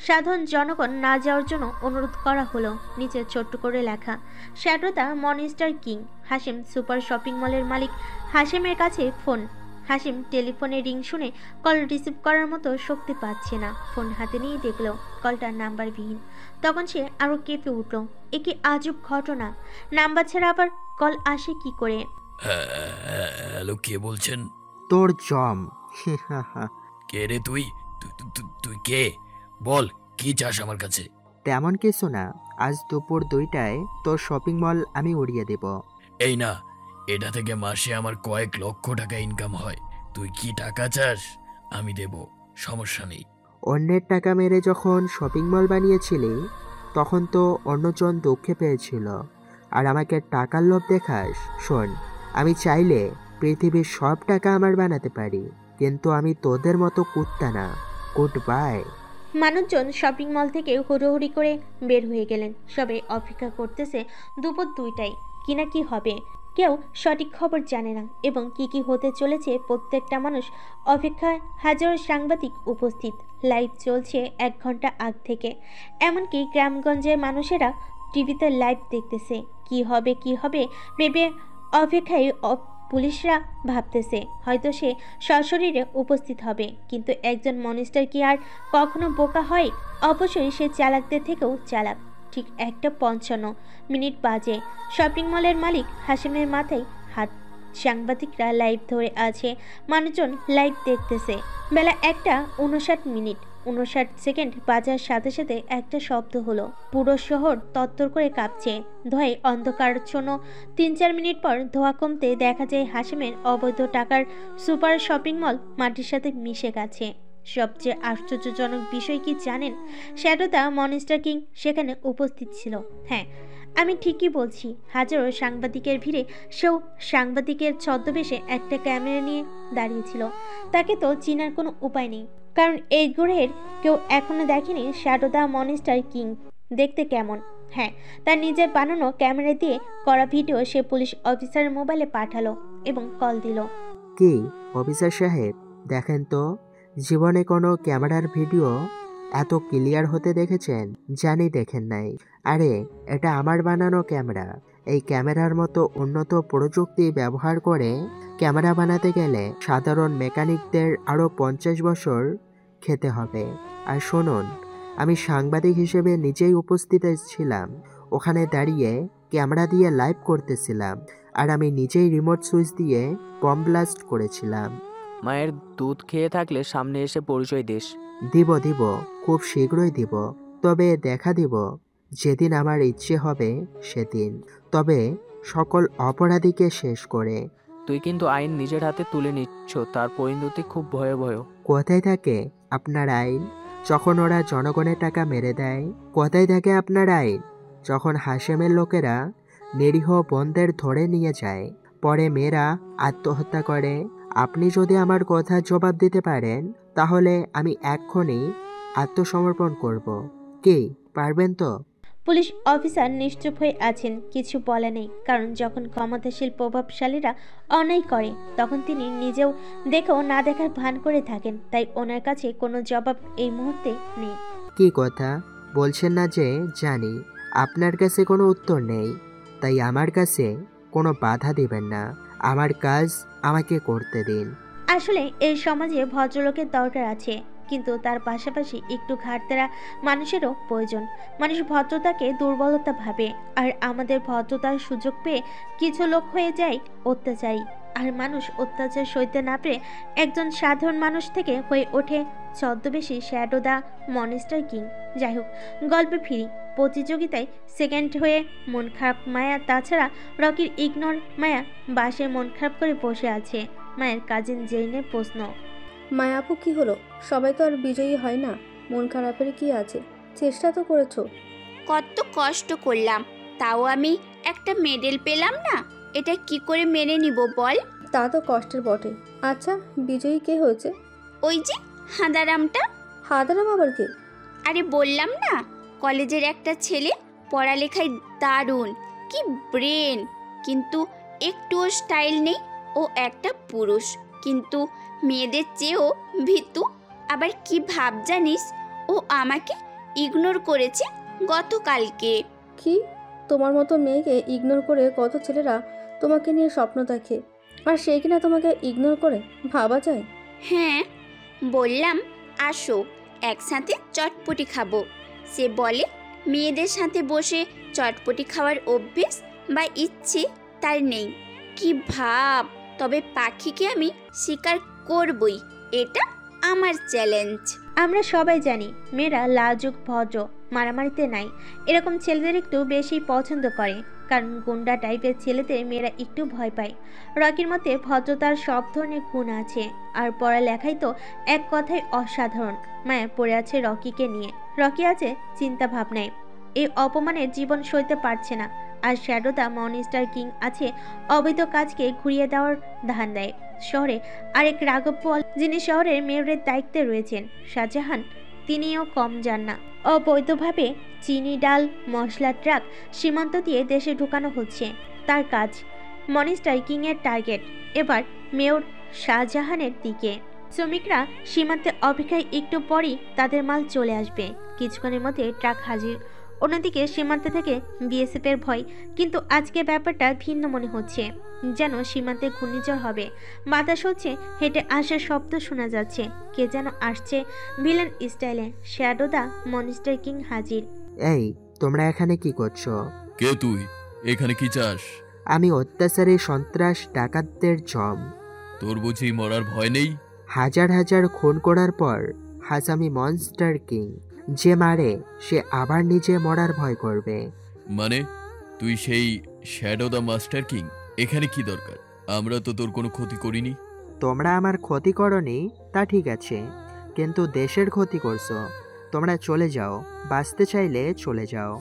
সাধারণ জনগণ না যাওয়ার জন্য অনুরোধ করা হলো। নিচে ছোট্ট করে লেখা, shadow the monster king. Hashem super shopping মলের মালিক হাশেমের কাছে ফোন। হাশেম টেলিফোনে রিং শুনে কল রিসিভ করার মতো শক্তি পাচ্ছে না। ফোন হাতে নিয়ে দেখলো কলটার নাম্বারবিহীন। তখন সে আরও কেঁপে উঠল। এ কি আজব ঘটনা! নাম্বার ছাড়া আবার কল আসে কি করে? হ্যালো, কে বলছেন? তোর জম। কে রে তুই? তুই কে? বল, কি চাস আমার কাছে? তেমন কিছু না, আজ দুপুর 2টায় তোর শপিং মল আমি উড়িয়ে দেব। এই না, এটা থেকে মাসে আমার কয়েক লক্ষ টাকা ইনকাম হয়। তুই কি টাকা চাস? আমি দেব, সমস্যা নেই। অন্যের টাকা মেরে যখন শপিং মল বানিয়েছিলি তখন তো অন্যজন দুঃখে পেয়েছিল, আর আমাকে টাকার লোভ দেখাস? শোন, আমি চাইলে পৃথিবীর সব টাকা আমার বানাতে পারি, কিন্তু আমি তোদের মতো কুত্তা না। Good bye. মানুষজন শপিং মল থেকে হুড়োহুড়ি করে বের হয়ে গেলেন। সবাই অপেক্ষা করতেছে দুপুর 2টায় কি না কি হবে। কেউ সঠিক খবর জানে না, এবং কি হতে চলেছে প্রত্যেকটা মানুষ অপেক্ষায়। হাজারো সাংবাদিক উপস্থিত। লাইভ চলছে 1 ঘন্টা আগ থেকে। এমনকি গ্রামগঞ্জের মানুষেরা টিভিতে লাইভ দেখতেছে। কি হবে ভেবে অপেক্ষায় পুলিশরা ভাবতেছে হয়তো সে সশরীরে উপস্থিত হবে। কিন্তু একজন মনস্টার কি আর কখনো বোকা হয়? অবশ্যই সে চালাকদের থেকেও চালাক। ঠিক 1:55 বাজে। শপিং মলের মালিক হাশেমের মাথায় হাত। সাংবাদিকরা লাইভ ধরে আছে, মানুষজন লাইভ দেখতেছে। বেলা 1:59 বাজার সাথে সাথে একটা শব্দ হলো। পুরো শহর তত্তর করে কাঁপছে। ধোঁয়ায় অন্ধকারাচ্ছন্ন। 3-4 মিনিট পর ধোঁয়া কমতে দেখা যায় হাশেমের অবৈধ টাকার সুপার শপিং মল মাটির সাথে মিশে গেছে। সবচেয়ে আশ্চর্যজনক বিষয় কি জানেন? শ্যাডো দ্য মনস্টার কিং সেখানে উপস্থিত ছিল। হ্যাঁ, আমি ঠিকই বলছি। হাজারো সাংবাদিকের ভিড়ে সেও সাংবাদিকের ছদ্মবেশে একটা ক্যামেরা নিয়ে দাঁড়িয়েছিল। তাকে তো চেনার কোনো উপায় নেই, কারণ এই গ্রহের কেউ এখনো দেখেনি শ্যাডো দ্য মনস্টার কিং দেখতে কেমন। হ্যাঁ, তার নিজের বানানো ক্যামেরা দিয়ে করা ভিডিও সে পুলিশ অফিসারের মোবাইলে পাঠালো এবং কল দিল। কি অফিসার সাহেব, দেখেন তো, জীবনে কোনো ক্যামেরার ভিডিও এত ক্লিয়ার হতে দেখেছেন? জানি দেখেন নাই। আরে, এটা আমার বানানো ক্যামেরা। এই ক্যামেরার মতো উন্নত প্রযুক্তি ব্যবহার করে ক্যামেরা বানাতে গেলে সাধারণ মেকানিকদের আরও 50 বছর খেতে হবে। আর শুনুন, আমি সাংবাদিক হিসেবে নিজেই উপস্থিত ছিলাম। ওখানে দাঁড়িয়ে ক্যামেরা দিয়ে লাইভ করতেছিলাম, আর আমি নিজেই রিমোট সুইচ দিয়ে বম ব্লাস্ট করেছিলাম। মায়ের দুধ খেয়ে থাকলে সামনে এসে পরিচয় দিস। দিব, খুব শীঘ্রই দিব। তবে দেখা দিব যেদিন আমার ইচ্ছে হবে সেদিন, তবে সকল অপরাধীকে শেষ করে। তুই কিন্তু আইন নিজের হাতে তুলে নিচ্ছ, তার পরিণতি খুব ভয়াবহ। কোথায় থাকে আপনার আইন যখন ওরা জনগণের টাকা মেরে দেয়? কোথায় থাকে আপনার আইন যখন হাশেমের লোকেরা নিরীহ বোনদের ধরে নিয়ে যায়, পরে মেয়েরা আত্মহত্যা করে? আপনি যদি আমার কথা জবাব দিতে পারেন তাহলে আমি এক্ষুনি আত্মসমর্পণ করব। কি পারবেন তো? পুলিশ অফিসার নিশ্চুপ হয়ে আছেন, কিছু বলে নেই। কারণ যখন ক্ষমতাশীল প্রভাবশালীরা অন্যায় করে তখন তিনি নিজেও দেখেও না দেখার ভান করে থাকেন। তাই ওনার কাছে কোনো জবাব এই মুহূর্তে নেই। কি কথা বলছেন না যে জানি আপনার কাছে কোনো উত্তর নেই, তাই আমার কাছে কোনো বাধা দিবেন না। আমার কাজ আমাকে করতে দিন। আসলে এই সমাজে ভদ্রলোকের দরকার আছে, কিন্তু তার পাশাপাশি একটু ঘাটতেরা মানুষেরও প্রয়োজন। মানুষ ভদ্রতাকে দুর্বলতা ভাবে, আর আমাদের ভদ্রতার সুযোগ পেয়ে কিছু লোক হয়ে যায় অত্যাচারী। আর মানুষ অত্যাচার সইতে না পেরে একজন সাধারণ মানুষ থেকে হয়ে ওঠে ছদ্মবেশী শ্যাডো দ্য মনস্টার কিং। যাই হোক, গল্পে ফিরি। প্রতিযোগিতায় সেকেন্ড হয়ে মন খারাপ মায়া। তাছাড়া রকির ইগনোর মায়া বাসে মন খারাপ করে বসে আছে। মায়ের কাজিন জেইনের প্রশ্ন, মায়াপু কি হলো? সবাই তো আর বিজয়ী হয় না, মন খারাপের কি আছে? চেষ্টা তো করেছো। কত কষ্ট করলাম, তাও আমি একটা মেডেল পেলাম না। এটা কি করে মেনে নিব বল? তা তো কষ্টের বটে। আচ্ছা, বিজয়ী কে হয়েছে? ওই যে হাঁদারামটা। হাদারাম আবার কে? আরে বললাম না, কলেজের একটা ছেলে, পড়ালেখায় দারুণ, কি ব্রেন, কিন্তু একটুও স্টাইল নেই। ও একটা পুরুষ, কিন্তু মেয়েদের চেয়েও ভীতু। আবার কি ভাব জানিস, ও আমাকে ইগনোর করেছে গতকালকে। কি? তোমার মতো মেয়েকে ইগনোর করে কত ছেলেরা তোমাকে নিয়ে স্বপ্ন দেখে, আর সে কিনা তোমাকে ইগনোর করে? ভাবা যায়? হ্যাঁ, বললাম আসো একসাথে চটপটি খাবো। সে বলে মেয়েদের সাথে বসে চটপটি খাওয়ার অভ্যেস বা ইচ্ছে তার নেই। কি ভাব! তবে পাখিকে আমি শিকার করবই, এটা আমার চ্যালেঞ্জ। আমরা সবাই জানি মেয়েরা লাজুক, ভদ্র, মারামারিতে নাই, এরকম ছেলেদের একটু বেশি পছন্দ করে, কারণ গুন্ডা টাইপের ছেলেদের মেয়েরা একটু ভয় পায়। রকির মতে ভদ্রতার সব ধরনের গুণ আছে, আর পড়ালেখাই তো এক কথায় অসাধারণ। মায়া পড়ে আছে রকিকে নিয়ে। রকি আছে চিন্তা ভাবনায়, এই অপমানের জীবন সইতে পারছে না। আর শ্যাডো দ্য মনস্টার কিং আছে অবৈধ কাজকে ঘুরিয়ে দেওয়ার ধান্দায়। শহরে আরেক রাঘব পল, যিনি শহরের মেয়রের দায়িত্বে রয়েছেন, শাহজাহান, তিনিও কম যান না। অবৈধভাবে চিনি, ডাল, মশলা ট্রাক সীমান্ত দিয়ে দেশে ঢুকানো হচ্ছে তার কাজ। মনস্টার কিংয়ের টার্গেট এবার মেয়র শাহজাহানের দিকে। শ্রমিকরা সীমান্তে অপেক্ষায়, একটু পরই তাদের মাল চলে আসবে। কিছুক্ষণের মধ্যে ট্রাক হাজির। অন্যদিকে সীমান্তে থেকে বিএসএফের ভয়, কিন্তু আজকে ব্যাপারটা ভিন্ন মনে হচ্ছে, যেন সীমান্তে ঘূর্ণিঝড় হবে। বাতাস হচ্ছে, হেঁটে আসার শব্দ শোনা যাচ্ছে, কে যেন আসছে ভিলেন স্টাইলে। শ্যাডো দ্য মনস্টার কিং হাজির। এই, তোমরা এখানে কি করছো? কে তুই? এখানে কি চাস? আমি অত্যাচারী, সন্ত্রাস, ডাকাতদের জম। তোর বুঝি মরার ভয় নেই? হাজার হাজার খুন করার পর আজ আমি মনস্টার কিং। যে মারে সে আবার নিজে মরার ভয় করবে। মানে তুই সেই শ্যাডো দ্য মাস্টার কিং? এখানে কি দরকার? আমরা তো তোর কোনো ক্ষতি করিনি। তোমরা আমার ক্ষতি করনি তা ঠিক আছে, কিন্তু দেশের ক্ষতি করছো। তোমরা চলে যাও, বাঁচতে চাইলে চলে যাও।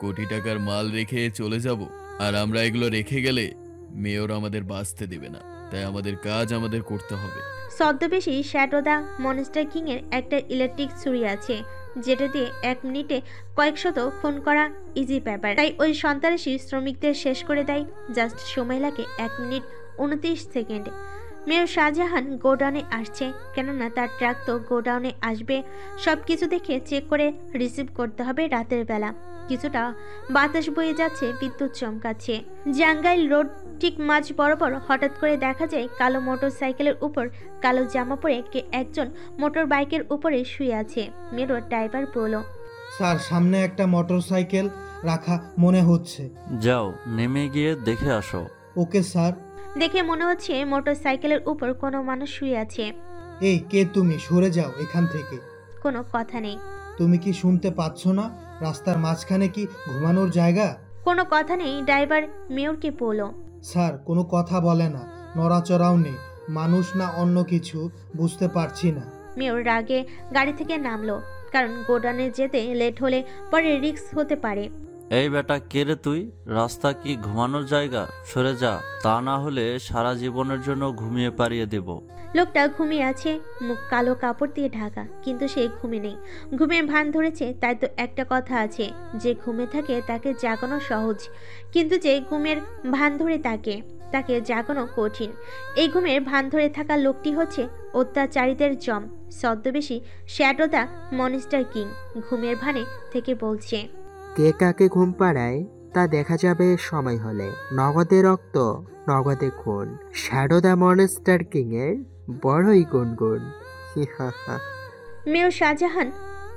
কোটি টাকার মাল রেখে চলে যাব, আর আমরা এগুলো রেখে গেলে মেয়র আমাদের বাঁচতে দেবে না, তাই আমাদের কাজ আমাদের করতে হবে। ছদ্মবেশী শ্যাডো দ্য মনস্টার কিং এর একটা ইলেকট্রিক ছুরি আছে, যেটা দিয়ে 1 মিনিটে কয়েকশত খুন করা ইজি ব্যাপার। তাই ওই সন্ত্রাসী শ্রমিকদের শেষ করে দেয়। জাস্ট সময় লাগে 1 মিনিট 29 সেকেন্ড। মেয়র শাহজাহান গোডাউনে আসছে, কেননা তার ট্রাক তো গোডাউনে আসবে। সব কিছু দেখে চেক করে রিসিভ করতে হবে রাতের বেলা। কিছুটা বাতাস বয়ে যাচ্ছে, বিদ্যুৎ চমকাচ্ছে। জাঙ্গাইল রোড ঠিক মাঝ বরাবর হঠাৎ করে দেখা যায় কালো মোটর সাইকেলের উপর কালো জামা পরে কে একজন মোটর বাইকের উপরে শুয়ে আছে। মেয়র ড্রাইভার বলল, স্যার, সামনে একটা মোটর সাইকেল রাখা মনে হচ্ছে। যাও, নেমে গিয়ে দেখে আসো। Okay sir. দেখে মনে হচ্ছে মোটর সাইকেলের উপর কোনো মানুষ শুয়ে আছে। এই, কে তুমি? সরে যাও এখান থেকে। কোনো কথা নেই। তুমি কি শুনতে পাচ্ছ না? রাস্তার মাঝখানে কি ঘুমানোর জায়গা? কোনো কথা নেই। ড্রাইভার মেয়রকে বলল, স্যার, কোনো কথা বলে না, নড়াচড়াও নেই, মানুষ না অন্য কিছু বুঝতে পারছি না। মেয়র রাগে গাড়ি থেকে নামলো, কারণ গোডাউনে যেতে লেট হলে পরে রিস্ক হতে পারে। এই বেটা, কে রে তুই? রাস্তা কি ঘুমানোর জায়গা? সরে যা, তা না হলে সারা জীবনের জন্য ঘুমিয়ে পাড়িয়ে দেব। লোকটা ঘুমিয়ে আছে, মুখ কালো কাপড় দিয়ে ঢাকা, কিন্তু সে ঘুমে নেই, ঘুমের ভান ধরেছে। তাই তো একটা কথা আছে, যে ঘুমে থাকে তাকে জাগানো সহজ, কিন্তু যে ঘুমের ভান ধরে তাকে জাগানো কঠিন। এই ঘুমের ভান ধরে থাকা লোকটি হচ্ছে অত্যাচারীদের জম, ছদ্মবেশী শ্যাডো দ্য মনস্টার কিং। ঘুমের ভানে থেকে বলছে, কে কাকে ঘুম পাড়ায় তা দেখা যাবে সময় হলে। নগদে রক্ত, নগদে খুন, শ্যাডো দ্য মনস্টার কিং এর বড়ই গুনগুন। মেয়র শাহজাহান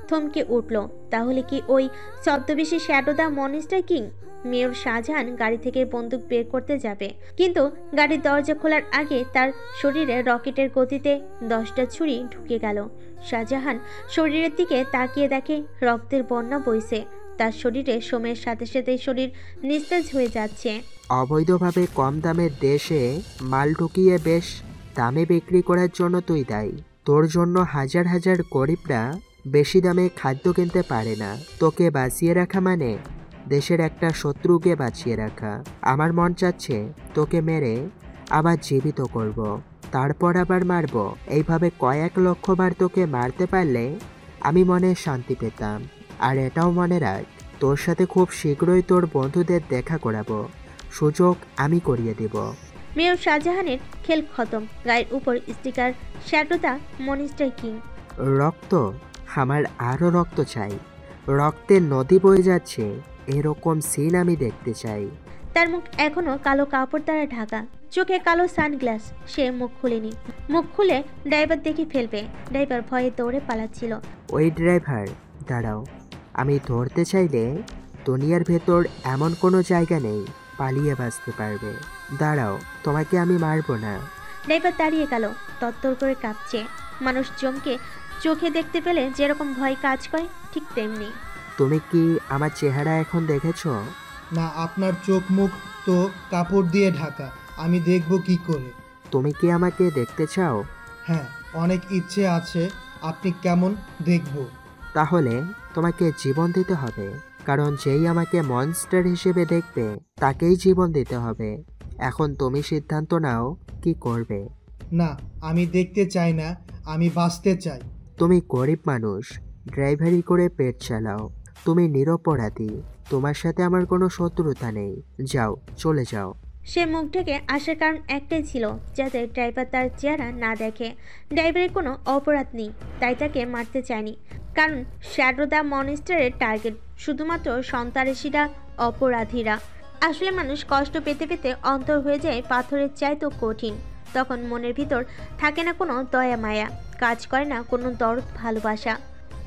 থমকে উঠল। তাহলে কি ওই ছদ্মবেশী shadow the monster king? Mayor Shahjahan গাড়ি থেকে বন্দুক বের করতে যাবে, কিন্তু গাড়ির দরজা খোলার আগে তার শরীরে রকেটের গতিতে 10টা ছুরি ঢুকে গেল। শাহজাহান শরীরের দিকে তাকিয়ে দেখে রক্তের বন্যা বইছে তার শরীরে। সময়ের সাথে সাথে শরীর নিস্তেজ হয়ে যাচ্ছে। অবৈধভাবে কম দামে দেশে মাল ঢুকিয়ে বেশ দামে বিক্রি করার জন্য তুই দায়ী। তোর জন্য হাজার হাজার গরিবরা বেশি দামে খাদ্য কিনতে পারে না। তোকে বাঁচিয়ে রাখা মানে দেশের একটা শত্রুকে বাঁচিয়ে রাখা। আমার মন চাচ্ছে তোকে মেরে আবার জীবিত করব, তারপর আবার মারব। এইভাবে কয়েক লক্ষ বার তোকে মারতে পারলে আমি মনে শান্তি পেতাম। আর এটাও মনে রাখ, তোর সাথে খুব শীঘ্রই তোর বন্ধুদের দেখা করাবো। সুযোগ আমি করিয়ে দেব। মেয়র শাহজাহানের খেল খতম। গায়ের উপর sticker shadow the monster king. রক্ত? আমার আরও রক্ত চাই। রক্তের নদী বয়ে যাচ্ছে, এরকম সিন আমি দেখতে চাই। তার মুখ এখনো কালো কাপড় দ্বারা ঢাকা, চোখে কালো সানগ্লাস। সে মুখ খুলেনি। মুখ খুলে ড্রাইভার দেখে ফেলবে। ড্রাইভার ভয়ে দৌড়ে পালাচ্ছিল। ওই ড্রাইভার, দাঁড়াও। আমি ধরতে চাইলে দুনিয়ার ভেতর এমন কোনো জায়গা নেই পালিয়ে বাঁচতে পারবে। দাঁড়াও, তোমাকে আমি মারবো না। ড্রাইভার দাঁড়িয়ে গেল, তত্তর করে কাঁপছে। মানুষ জমকে চোখে দেখতে পেলে যেরকম ভয় কাজ করে, ঠিক তেমনি। তুমি কি আমার চেহারা এখন দেখেছো? না, আপনার চোখ মুখ তো কাপড় দিয়ে ঢাকা, আমি দেখব কি করে? তুমি কি আমাকে দেখতে চাও? হ্যাঁ, অনেক ইচ্ছে আছে। আপনি কেমন দেখব? তাহলে তোমাকে জীবন দিতে হবে, কারণ যেই আমাকে মনস্টার হিসেবে দেখবে তাকেই জীবন দিতে হবে। এখন তুমি সিদ্ধান্ত নাও কি করবে। না, আমি দেখতে চাই না, আমি বাঁচতে চাই। তুমি গরিব মানুষ, ড্রাইভারি করে পেট চালাও। তুমি নিরপরাধী, তোমার সাথে আমার কোনো শত্রুতা নেই। যাও, চলে যাও। সে মুখ ঢেকে আসার কারণ একটাই ছিল, যাতে ড্রাইভার তার চেহারা না দেখে। ড্রাইভারের কোনো অপরাধ নেই, তাই তাকে মারতে চায়নি। কারণ শ্যাডো দ্য মনস্টারের টার্গেট শুধুমাত্র সন্ত্রাসীরা, অপরাধীরা। আসলে মানুষ কষ্ট পেতে পেতে অন্তর হয়ে যায় পাথরের চাইতেও কঠিন। তখন মনের ভিতর থাকে না কোনো দয়া মায়া, কাজ করে না কোনো দরদ ভালোবাসা।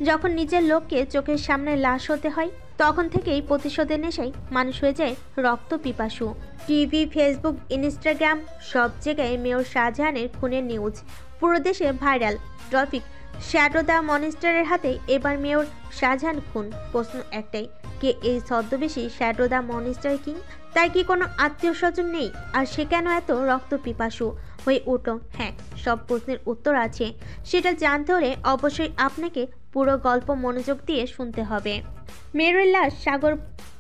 যখন নিজের লোককে চোখের সামনে লাশ হতে হয়, তখন থেকেই প্রতিশোধের নেশায় মানুষ হয়ে যায় রক্ত পিপাসু। টিভি, ফেসবুক, ইনস্টাগ্রাম সব জায়গায় মেয়র শাহজাহানের খুনের নিউজ। পুরো দেশে ভাইরাল টপিক শ্যাডো দ্য মনস্টারের হাতে এবার মেয়র শাহজাহান খুন। প্রশ্ন একটাই, কে এই ছদ্মবেশী শ্যাডো দ্য মনস্টার কিং? তার কি কোনো আত্মীয় স্বজন নেই? আর সে কেন এত রক্ত পিপাসু হয়ে উঠল? হ্যাঁ, সব প্রশ্নের উত্তর আছে। সেটা জানতে হলে অবশ্যই আপনাকে পুরো গল্প মনোযোগ দিয়ে শুনতে হবে। মেয়রের লাশ সাগর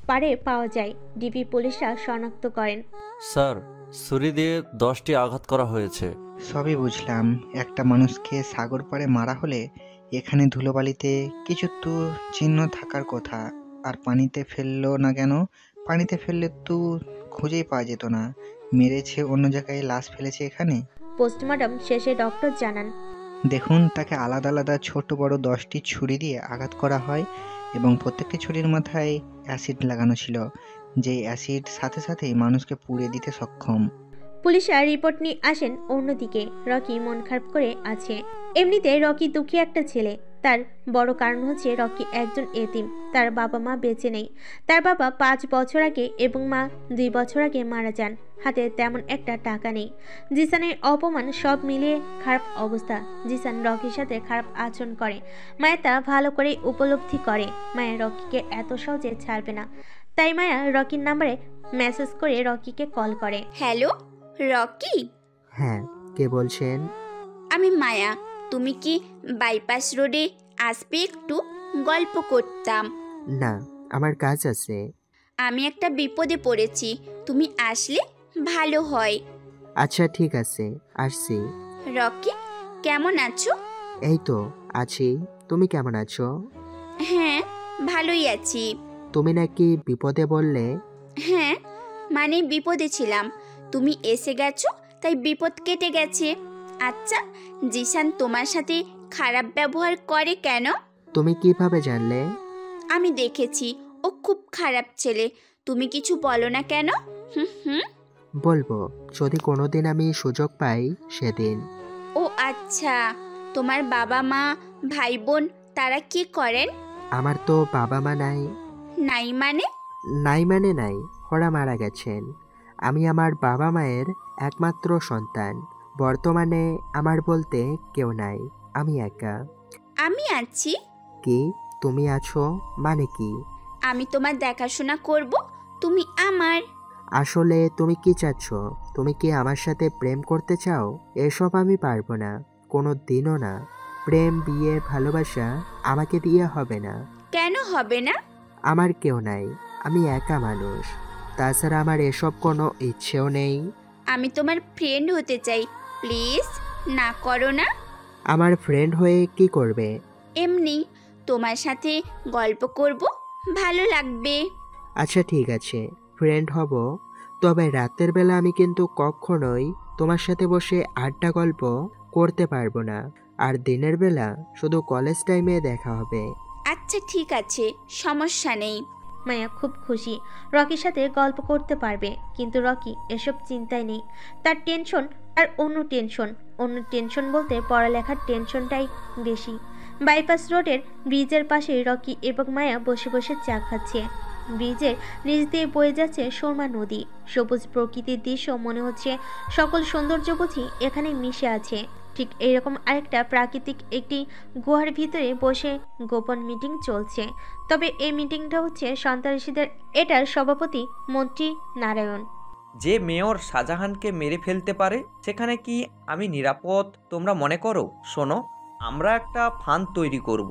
পাড়ে পাওয়া যায়, ডিবি পুলিশরা শনাক্ত করেন। স্যার, ছুরি দিয়ে 10টি আঘাত করা হয়েছে। সবই বুঝলাম, একটা মানুষকে সাগর পাড়ে মারা হলে এখানে ধুলোবালিতে কিছু তো চিহ্ন থাকার কথা। আর পানিতে ফেললো না কেন? পানিতে ফেললে তো খুঁজেই পাওয়া যেত না। মেরেছে অন্য জায়গায়, লাশ ফেলেছে এখানে। পোস্টমর্টম শেষে ডক্টর জানান, দেখুন, তাকে আলাদা আলাদা ছোট বড় 10টি ছুরি দিয়ে আঘাত করা হয় এবং প্রত্যেকটি ছুরির মাথায় অ্যাসিড লাগানো ছিল, যে অ্যাসিড সাথে সাথেই মানুষকে পুড়ে দিতে সক্ষম। পুলিশরা রিপোর্ট নিয়ে আসেন। অন্যদিকে রকি মন খারাপ করে আছে। এমনিতে রকি দুঃখী একটা ছেলে। তার বড় কারণ হচ্ছে রকি একজন এতিম। তার বাবা মা বেঁচে নেই। তার বাবা 5 বছর আগে এবং মা 2 বছর আগে মারা যান। হাতে তেমন একটা টাকা নেই। জিসানের অপমান সব মিলিয়ে খারাপ অবস্থা। জিসান রকির সাথে খারাপ আচরণ করে। মায়া তা ভালো করে উপলব্ধি করে। মায়া রকিকে এত সহজে ছাড়বে না। তাই মায়া রকির নাম্বারে মেসেজ করে রকিকে কল করে। Hello Rocky? হ্যাঁ, কে বলছেন? আমি মায়া। তুমি কি বাইপাস রোডে আসবে? একটু গল্প করতাম। না, আমার কাজ আছে। আমি একটা বিপদে পড়েছি, তুমি আসলে ভালো হয়। আচ্ছা ঠিক আছে, আসছি। রকি, কেমন আছো? এই তো আছি, তুমি কেমন আছো? হ্যাঁ, ভালোই আছি। তুমি নাকি বিপদে বললে? হ্যাঁ, মানে বিপদে ছিলাম, তুমি এসে গেছো তাই বিপদ কেটে গেছে। আচ্ছা, জিসান তোমার সাথে খারাপ ব্যবহার করে কেন? তুমি কিভাবে জানলে? আমি দেখেছি, ও খুব খারাপ ছেলে। তুমি কিছু বলো না কেন? হুম। বলবো যদি কোনোদিন আমি সুযোগ পাই সেদিন। ও আচ্ছা, তোমার বাবা মা, ভাই বোন তারা কি করেন? আমার তো বাবা মা নাই। নাই মানে? নাই মানে নাই, ওরা মারা গেছেন। আমি আমার বাবা মায়ের একমাত্র সন্তান। বর্তমানে আমার বলতে কেউ নাই, আমি একা। আমি আছি। কি তুমি আছো মানে কি? আমি তোমার দেখাশোনা করব, তুমি আমার। আসলে তুমি কি চাচ্ছ? তুমি কি আমার সাথে প্রেম করতে চাও? এসব আমি পারবো না, কোনো দিনও না। প্রেম, বিয়ে, ভালোবাসা আমাকে দিয়ে হবে না। কেন হবে না? আমার কেউ নাই, আমি একা মানুষ। তাছাড়া আমার এসব কোনো ইচ্ছেও নেই। আমি তোমার ফ্রেন্ড হতে চাই, প্লিজ না করো না। আমার ফ্রেন্ড হয়ে কি করবে? এমনি তোমার সাথে গল্প করব, ভালো লাগবে। আচ্ছা ঠিক আছে, ফ্রেন্ড হব। তবে রাতের বেলা আমি কিন্তু কখনোই তোমার সাথে বসে আড্ডা গল্প করতে পারবো না। আর দিনের বেলা শুধু কলেজ টাইমে দেখা হবে। আচ্ছা ঠিক আছে, সমস্যা নেই। মায়া খুব খুশি রকির সাথে গল্প করতে পারবে, কিন্তু রকি এসব চিন্তায় নেই। তার টেনশন আর অন্য টেনশন বলতে পড়ালেখার টেনশনটাই বেশি। বাইপাস রোডের ব্রিজের পাশে রকি এবং মায়া বসে বসে চা খাচ্ছে। ব্রিজের নিচ দিয়ে বয়ে যাচ্ছে সুরমা নদী। সবুজ প্রকৃতির দৃশ্য মনে হচ্ছে সকল সৌন্দর্য বুঝি এখানে মিশে আছে। ঠিক এইরকম আরেকটা প্রাকৃতিক একটি গুহার ভিতরে বসে গোপন মিটিং চলছে। তবে এই মিটিংটা হচ্ছে সন্ত্রাসীদের। এটার সভাপতি মন্ত্রী নারায়ণ। যে মেয়র শাহজাহানকে মেরে ফেলতে পারে সেখানে কি আমি নিরাপদ তোমরা মনে করো? শোনো, আমরা একটা ফান্ড তৈরি করব,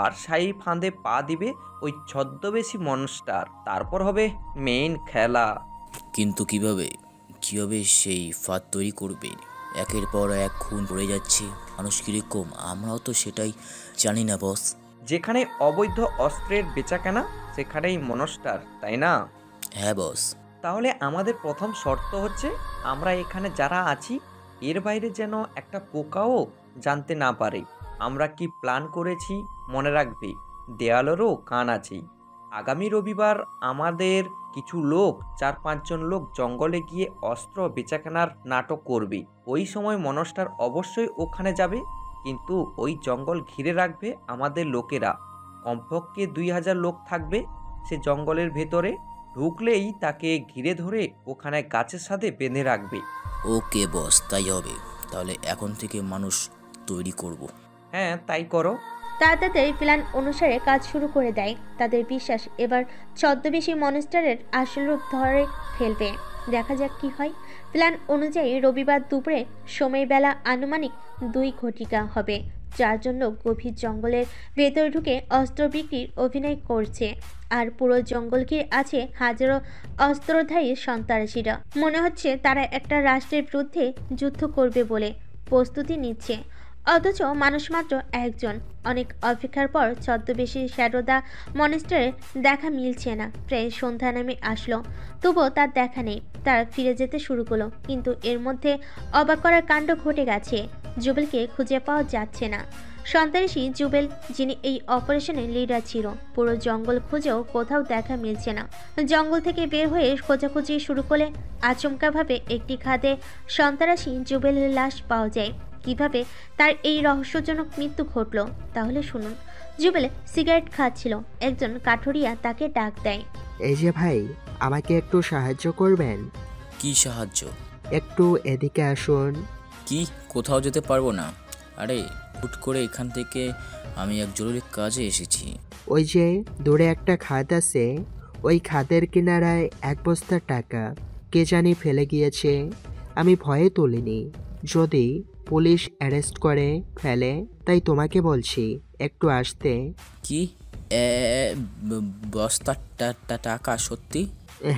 আর সেই ফাঁদে পা দিবে ওই ছদ্মবেশী মনস্টার। তারপর হবে মেইন খেলা। কিন্তু কিভাবে সেই ফাঁদ তৈরি করবে? একের পর এক খুন পড়ে যাচ্ছে, মানুষ কিরকম আমরাও তো সেটাই জানি না বস। যেখানে অবৈধ অস্ত্রের বেচাকেনা সেখানেই মনস্টার, তাই না? হ্যাঁ বস। তাহলে আমাদের প্রথম শর্ত হচ্ছে আমরা এখানে যারা আছি এর বাইরে যেন একটা পোকাও জানতে না পারে আমরা কি প্ল্যান করেছি। মনে রাখবে, দেয়ালেরও কান আছে। আগামী রবিবার আমাদের কিছু লোক 4-5 জন লোক জঙ্গলে গিয়ে অস্ত্র বেচাকেনার নাটক করবে। ওই সময় মনস্টার অবশ্যই ওখানে যাবে, কিন্তু ওই জঙ্গল ঘিরে রাখবে আমাদের লোকেরা। কমপক্ষে 2000 লোক থাকবে সে জঙ্গলের ভেতরে। ঢুকলেই তাকে ঘিরে ধরে ওখানে গাছের সাথে বেঁধে রাখবে। ওকে বস, তাই হবে। তাহলে এখন থেকে মানুষ তৈরি করব। হ্যাঁ, তাই করো। তারা তাদের প্ল্যান অনুসারে কাজ শুরু করে দেয়। তাদের বিশ্বাস এবার ছদ্মবেশী মনস্টারের আসল রূপ ধরে ফেলবে। দেখা যাক কি হয়। প্ল্যান অনুযায়ী রবিবার দুপুরে সময়বেলা আনুমানিক 2 ঘটিকা হবে। 4 জন লোক গভীর জঙ্গলের ভেতরে ঢুকে অস্ত্র বিক্রির অভিনয় করছে, আর পুরো জঙ্গল ঘিরে আছে হাজারো অস্ত্রধারী সন্ত্রাসীরা। মনে হচ্ছে তারা একটা রাষ্ট্রের বিরুদ্ধে যুদ্ধ করবে বলে প্রস্তুতি নিচ্ছে, অথচ মানুষ মাত্র একজন। অনেক অপেক্ষার পর ছদ্মবেশী শ্যাডো মনস্টারে দেখা মিলছে না। প্রায় সন্ধ্যা নেমে আসলো, তবুও তার দেখা নেই। তারা ফিরে যেতে শুরু করলো, কিন্তু এর মধ্যে অবাক করার কাণ্ড ঘটে গেছে। জুবেলকে খুঁজে পাওয়া যাচ্ছে না। সন্ত্রাসী জুবেল, যিনি এই অপারেশনের লিডার ছিল, পুরো জঙ্গল খুঁজেও কোথাও দেখা মিলছে না। জঙ্গল থেকে বের হয়ে খোঁজাখুঁজি শুরু করলে আচমকাভাবে একটি খাদে সন্ত্রাসী জুবেলের লাশ পাওয়া যায়। কিভাবে তার এই রহস্যজনক মৃত্যু ঘটল তাহলে শুনুন। জুবেল সিগারেট খাচ্ছিল। একজন কাঠুরিয়া তাকে ডাক দেয়। এই যে ভাই, আমাকে একটু সাহায্য করবেন? কি সাহায্য? একটু এদিকে আসুন। কি, কোথাও যেতে পারবো না? আরে হুট করে এখান থেকে আমি এক জরুরি কাজে এসেছি। ওই যে দূরে একটা খাদ আছে, ওই খাদের কিনারায় 1 বস্তা টাকা কে জানি ফেলে গিয়েছে। আমি ভয়ে তুলিনি, যদি পুলিশ অ্যারেস্ট করে ফেলে, তাই তোমাকে বলছি একটু আসতে। কি, বস্তা টাকা? সত্যি?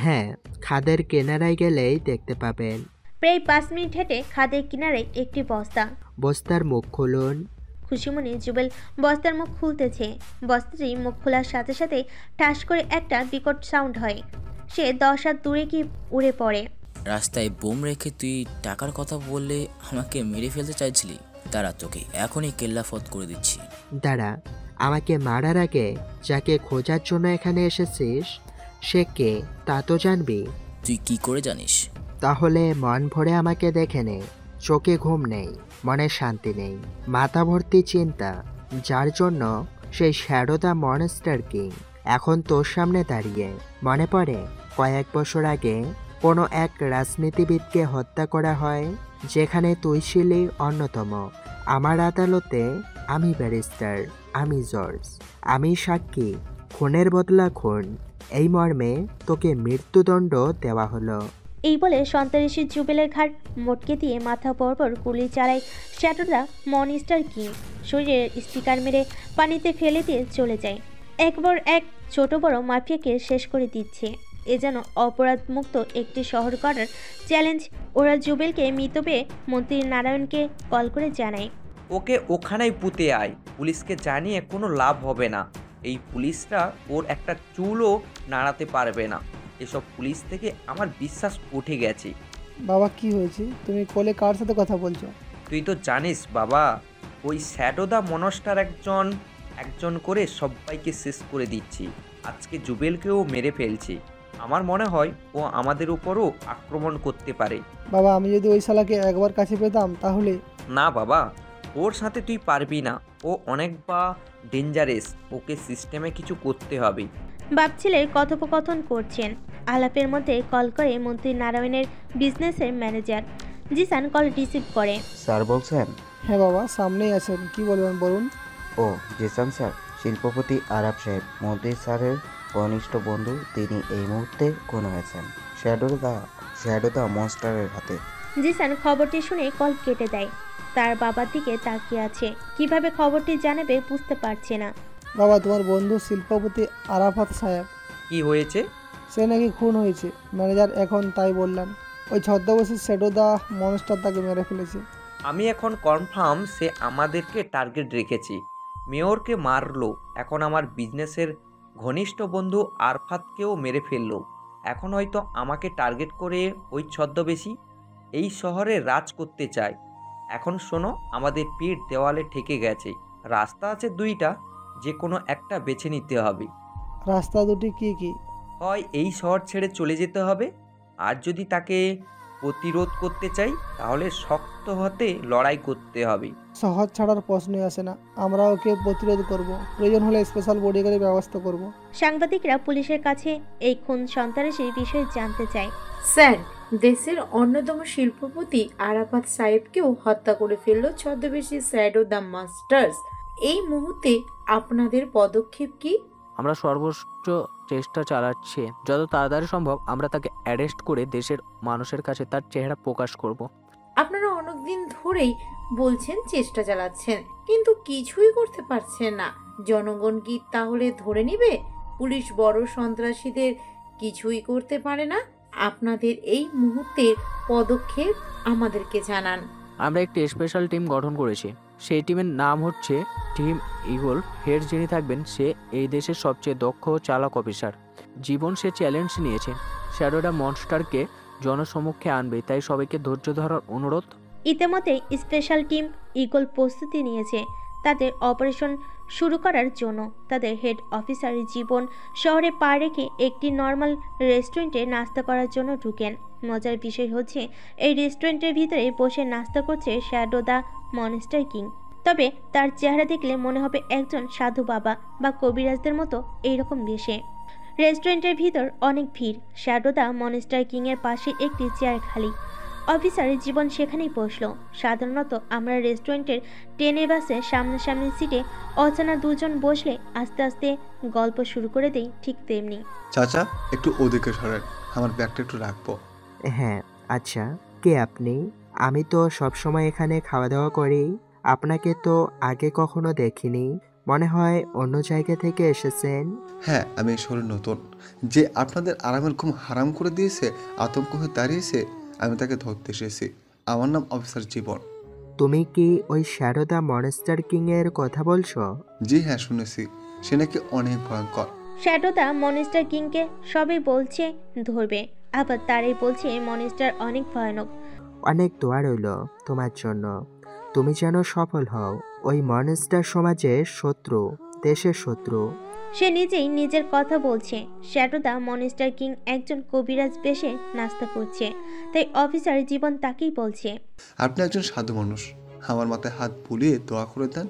হ্যাঁ, খাদের কিনারায় গেলেই দেখতে পাবেন। প্রায় 5 মিনিট হেঁটে খাদের কিনারে একটি বস্তা। বস্তার মুখ খুলুন। খুশিমনে জুবেল বস্তার মুখ খুলতেছে। বস্তাটি মুখ খোলার সাথে সাথে ঠাস করে একটা বিকট সাউন্ড হয়। সে 10 হাত দূরে গিয়ে উড়ে পড়ে। রাস্তায় বোম রেখে তুই টাকার কথা বললে আমাকে মেরে ফেলতে চাইছিলি? দাঁড়া, তোকে এখনই কেল্লাফত করে দিচ্ছি। দাঁড়া, আমাকে মারার আগে যাকে খোঁজার জন্য এখানে এসেছিস সে কে তা তো জানবি। তুই কি করে জানিস? তাহলে মন ভরে আমাকে দেখে নে। চোখে ঘুম নেই, মনে শান্তি নেই, মাথা ভর্তি চিন্তা, যার জন্য সেই শ্যাডো দ্য মনস্টার কিং এখন তোর সামনে দাঁড়িয়ে। মনে পড়ে কয়েক বছর আগে কোনো এক রাজনীতিবিদকে হত্যা করা হয়, যেখানে তুই ছিলি অন্যতম। আমার আদালতে আমি ব্যারিস্টার, আমি জর্জ, আমি সাক্ষী। খুনের বদলা খুন, এই মর্মে তোকে মৃত্যুদণ্ড দেওয়া হলো। এই বলে সন্ত্রাসী জুবেলের ঘাড় মটকে দিয়ে মাথা বরাবর গুলি চালায় শ্যাডো দ্য মনস্টার কিং। শরীরের স্টিকার মেরে পানিতে ফেলে দিয়ে চলে যায়। একবার এক ছোট বড় মাফিয়াকে শেষ করে দিচ্ছে। এ যেন অপরাধমুক্ত একটি শহর করার চ্যালেঞ্জ। ওরা জুবেলকে মৃত পেয়ে মন্ত্রী নারায়ণকে কল করে জানায়, ওকে ওখানেই পুঁতে আয়, পুলিশকে জানিয়ে কোনো লাভ হবে না। এই পুলিশরা ওর একটা চুলও নাড়াতে পারবে না। এসব পুলিশ থেকে আমার বিশ্বাস উঠে গেছে। বাবা কি হয়েছে? তুমি কলে কার সাথে কথা বলছো? তুই তো জানিস বাবা, ওই শ্যাডো দা মনস্টার একজন করে সবাইকে শেষ করে দিচ্ছি। আজকে জুবেলকেও মেরে ফেলছি। আমার মনে হয় ও আমাদের উপরও আক্রমণ করতে পারে। বাবা আমি যদি ওই শালাকে একবার কাছে পেতাম তাহলে। না বাবা, ওর সাথে তুই পারবি না। ও অনেক ডেঞ্জারাস। ওকে সিস্টেমে কিছু করতে হবে। বাপ ছেলের কথোপকথন করছেন। আলাপের মধ্যে কল করে মন্ত্রী নারায়ণের বিজনেসের ম্যানেজার। জিসান কল রিসিভ করে। স্যার বলছেন? হ্যাঁ বাবা, সামনেই আছেন, কি বলবেন বলুন। ও জিসান স্যার, শিল্পপতি আরাব সাহেব মন্ত্রী স্যারের ঘনিষ্ঠ বন্ধু, তিনি এই মুহূর্তে খুন হয়েছেন শ্যাডো দা মনস্টারের হাতে। জিসান খবরটি শুনে কল কেটে দেয়। তার বাবার দিকে তাকিয়ে আছে, কিভাবে খবরটি জানাবে বুঝতে পারছে না। বাবা তোমার বন্ধু শিল্পপতি আরাফাত সাহেব। কি হয়েছে? সে নাকি খুন হয়েছে, ম্যানেজার এখন তাই বললেন। ওই ছদ্মবেশী শ্যাডো দা মনস্টার তাকে মেরে ফেলেছে। আমি এখন কনফার্ম সে আমাদেরকে টার্গেট রেখেছি। মেয়রকে মারলো, এখন আমার বিজনেসের ঘনিষ্ঠ বন্ধু আরফাতকেও মেরে ফেললো। এখন হয়তো আমাকে টার্গেট করে ওই ছদ্মবেশী এই শহরে রাজ করতে চায়। এখন শোনো, আমাদের পিঠ দেওয়ালে ঠেকে গেছে। রাস্তা আছে দুইটা, যে কোনো একটা বেছে নিতে হবে। রাস্তা দুটি কি কি? হয় এই শহর ছেড়ে চলে যেতে হবে, আর যদি তাকে প্রতিরোধ করতে চাই তাহলে শক্ত হতে লড়াই করতে হবে। শহর ছাড়ার প্রশ্নই আসে না, আমরা ওকে প্রতিরোধ করব। প্রয়োজন হলে স্পেশাল বডিগার্ডের ব্যবস্থা করব। সাংবাদিকরা পুলিশের কাছে এই খুন সন্ত্রাসের বিষয়ে জানতে চায়। স্যার, দেশের অন্যতম শিল্পপতি আরাফাত সাহেবকেও হত্যা করে ফেলল ছদ্মবেশী শ্যাডো দ্য মাস্টার্স। এই মুহূর্তে আপনাদের পদক্ষেপ কি? আমরা সর্বোচ্চ চেষ্টা চালাচ্ছি। যত তাড়াতাড়ি সম্ভব আমরা তাকে অ্যারেস্ট করে দেশের মানুষের কাছে তার চেহারা প্রকাশ করব। আপনারা অনেকদিন ধরেই বলছেন চেষ্টা চালাচ্ছেন, কিন্তু কিছুই করতে পারছেন না। জনগণ কি তাহলে ধরে নিবে পুলিশ বড় সন্ত্রাসীদের কিছুই করতে পারে না? আপনাদের এই মুহূর্তের পদক্ষেপ আমাদেরকে জানান। আমরা একটি স্পেশাল টিম গঠন করেছি। সেই টিমের নাম হচ্ছে টিম ইগল। হেড যিনি থাকবেন সে এই দেশের সবচেয়ে দক্ষ চালাক অফিসার। জীবন সে চ্যালেঞ্জ নিয়েছে, শ্যাডো দা মনস্টারকে জনসমক্ষে আনবে, তাই সবাইকে ধৈর্য ধরার অনুরোধ। ইতিমধ্যে স্পেশাল টিম ইগল প্রস্তুতি নিয়েছে তাদের অপারেশন শুরু করার জন্য। তাদের হেড অফিসার জীবন শহরে পা রেখে একটি নর্মাল রেস্টুরেন্টে নাস্তা করার জন্য ঢুকেন। মজার বিষয় হচ্ছে এই রেস্টুরেন্টের ভিতরে বসে নাস্তা করছে শ্যাডো দা মনস্টার কিং। তবে তার চেহারা দেখলে মনে হবে একজন সাধু বাবা বা কবিরাজদের মতো এইরকম বেশে। রেস্টুরেন্টের ভিতর অনেক ভিড়। শ্যাডো দা মনস্টার কিংয়ের পাশে একটি চেয়ার খালি। অফিসার জীবন সেখানেই বসলো। সাধারণত আমরা রেস্টুরেন্টের ট্রেনে বাসে সামনাসামনি সিটে অচেনা দুজন বসলে আস্তে আস্তে গল্প শুরু করে দেই, ঠিক তেমনি। চাচা একটু ওদিকে সরেন, আমার ব্যাগটা একটু রাখবো। হ্যাঁ আচ্ছা, কে আপনি? আমি তো সবসময় এখানে খাওয়া দাওয়া করি, আপনাকে তো আগে কখনো দেখিনি। মনে হয় অন্য জায়গা থেকে এসেছেন। হ্যাঁ, আমি এই শহরে নতুন। যে আপনাদের আরামের ঘুম হারাম করে দিয়েছে, আতঙ্ক হয়ে দাঁড়িয়েছে, আমি তাকে ধরতে এসেছি। আমার নাম অফিসার জীবন। তুমি কি ওই শ্যাডো দা মনস্টার কিং এর কথা বলছো? জি হ্যাঁ, শুনেছি সে নাকি অনেক ভয়ঙ্কর। শ্যাডো দা মনস্টার কিংকে সবাই বলছে ধরবে, আবার তারাই বলছে মনস্টার অনেক ভয়ানক। অনেক দোয়া রইল তোমার জন্য, তুমি যেন সফল হও। ওই মনস্টার সমাজের শত্রু, দেশের শত্রু। সে নিজেই নিজের কথা বলছে। শ্যাডো দা মনস্টার কিং একজন কবিরাজ বেশে নাস্তা করছে, তাই অফিসার জীবন তাকেই বলছে, আপনি একজন সাধু মানুষ, আমার মাথায় হাত বুলিয়ে দোয়া করে দেন,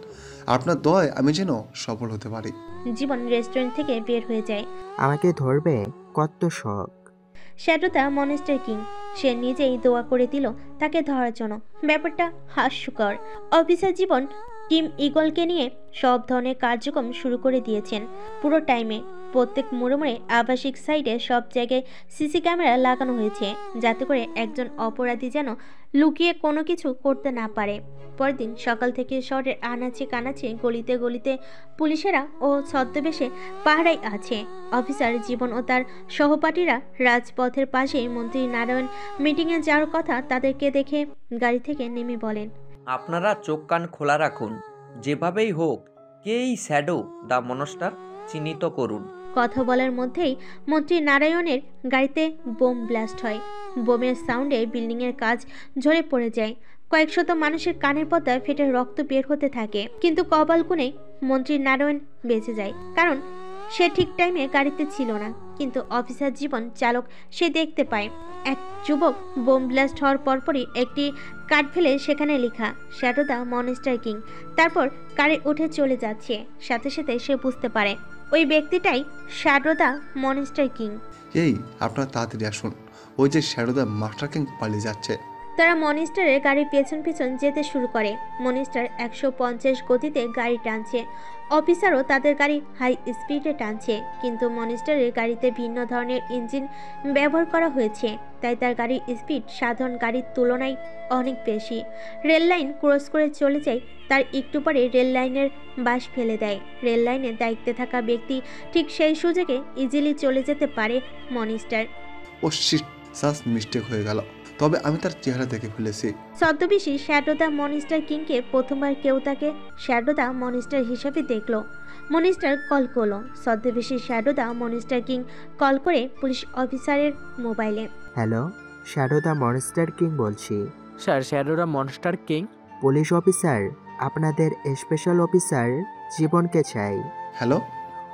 আপনার দোয়ায় আমি যেন সফল হতে পারি। জীবন রেস্টুরেন্ট থেকে বের হয়ে যায়। আমাকে ধরবে? কত শখ। শ্যাডো দা মনস্টার কিং সে নিজেই দোয়া করে দিল তাকে ধরার জন্য। ব্যাপারটা হাস্যকর। অফিসার জীবন টিম ইগলকে নিয়ে সব ধরনের কার্যক্রম শুরু করে দিয়েছেন। পুরো টাইমে প্রত্যেক মোড়ে আবাসিক সাইডে সব জায়গায় সিসি ক্যামেরা লাগানো হয়েছে, যাতে করে একজন অপরাধী যেন লুকিয়ে কোনো কিছু করতে না পারে। পরদিন সকাল থেকে শহরের আনাচে কানাচে গলিতে গলিতে পুলিশেরা ও ছদ্মবেশে পাহারায় আছে। অফিসার জীবন ও তার সহপাঠীরা রাজপথের পাশে মন্ত্রী নারায়ণ মিটিংয়ে যাওয়ার কথা তাদেরকে দেখে গাড়ি থেকে নেমে বলেন, আপনারা চোখ কান খোলা রাখুন, যেভাবেই হোক কে এই শ্যাডো দ্য মনস্টার চিহ্নিত করুন। কথা বলার মধ্যেই মন্ত্রী নারায়ণের গাড়িতে বোম ব্লাস্ট হয়। বোমের সাউন্ডে বিল্ডিংয়ের কাজ ঝরে পড়ে যায়। কয়েকশত মানুষের কানের পর্দায় ফেটে রক্ত বের হতে থাকে, কিন্তু কপাল গুনে মন্ত্রী নারায়ণ বেঁচে যায়, কারণ সে ঠিক টাইমে গাড়িতে ছিল না। কিন্তু অফিসার জীবন চালক সে দেখতে পায় এক যুবক বোম ব্লাস্ট হওয়ার পরপরই একটি কার্ড ফেলে সেখানে লেখা শ্যাডো দ্য মনস্টার কিং। তারপর কারে উঠে চলে যাচ্ছে। সাথে সাথে সে বুঝতে পারে ওই ব্যক্তিটাই শ্যাডো দ্য মনস্টার কিং। এই আপনারা তাড়াতাড়ি আসুন, ওই যে শ্যাডো দ্য মাস্টার কিং পালিয়ে যাচ্ছে। তারা মনিস্টারের গাড়ির পেছন পেছন যেতে শুরু করে। মনিস্টার 150 গতিতে গাড়ি টানছে। অফিসারও তাদের গাড়ি হাই স্পিডে টানছে, কিন্তু মনিস্টারের গাড়িতে ভিন্ন ধরনের ইঞ্জিন ব্যবহার করা হয়েছে, তাই তার গাড়ির স্পিড সাধারণ গাড়ির তুলনায় অনেক বেশি। রেল লাইন ক্রস করে চলে যায়, তার একটু পরে রেল লাইনের বাঁশ ফেলে দেয়। রেল লাইনের দায়িত্বে থাকা ব্যক্তি ঠিক সেই সুযোগে ইজিলি চলে যেতে পারে মনিস্টার। ও শিট, জাস্ট মিস্টেক হয়ে গেল, তবে আমি তার চেহারা দেখে ফেলেছি। ছদ্মবেশী শ্যাডো দ্য মনিস্টার কিংকে প্রথমবার কেউ তাকে শ্যাডো দ্য মনিস্টার হিসাবে দেখলো। মনিস্টার কল করলো। ছদ্মবেশী shadow the monster king call করে পুলিশ অফিসারের মোবাইলে, hello, shadow the monster king বলছি। Sir, shadow the monster king. Police officer, আপনাদের স্পেশাল অফিসার জীবনকে চাই। হ্যালো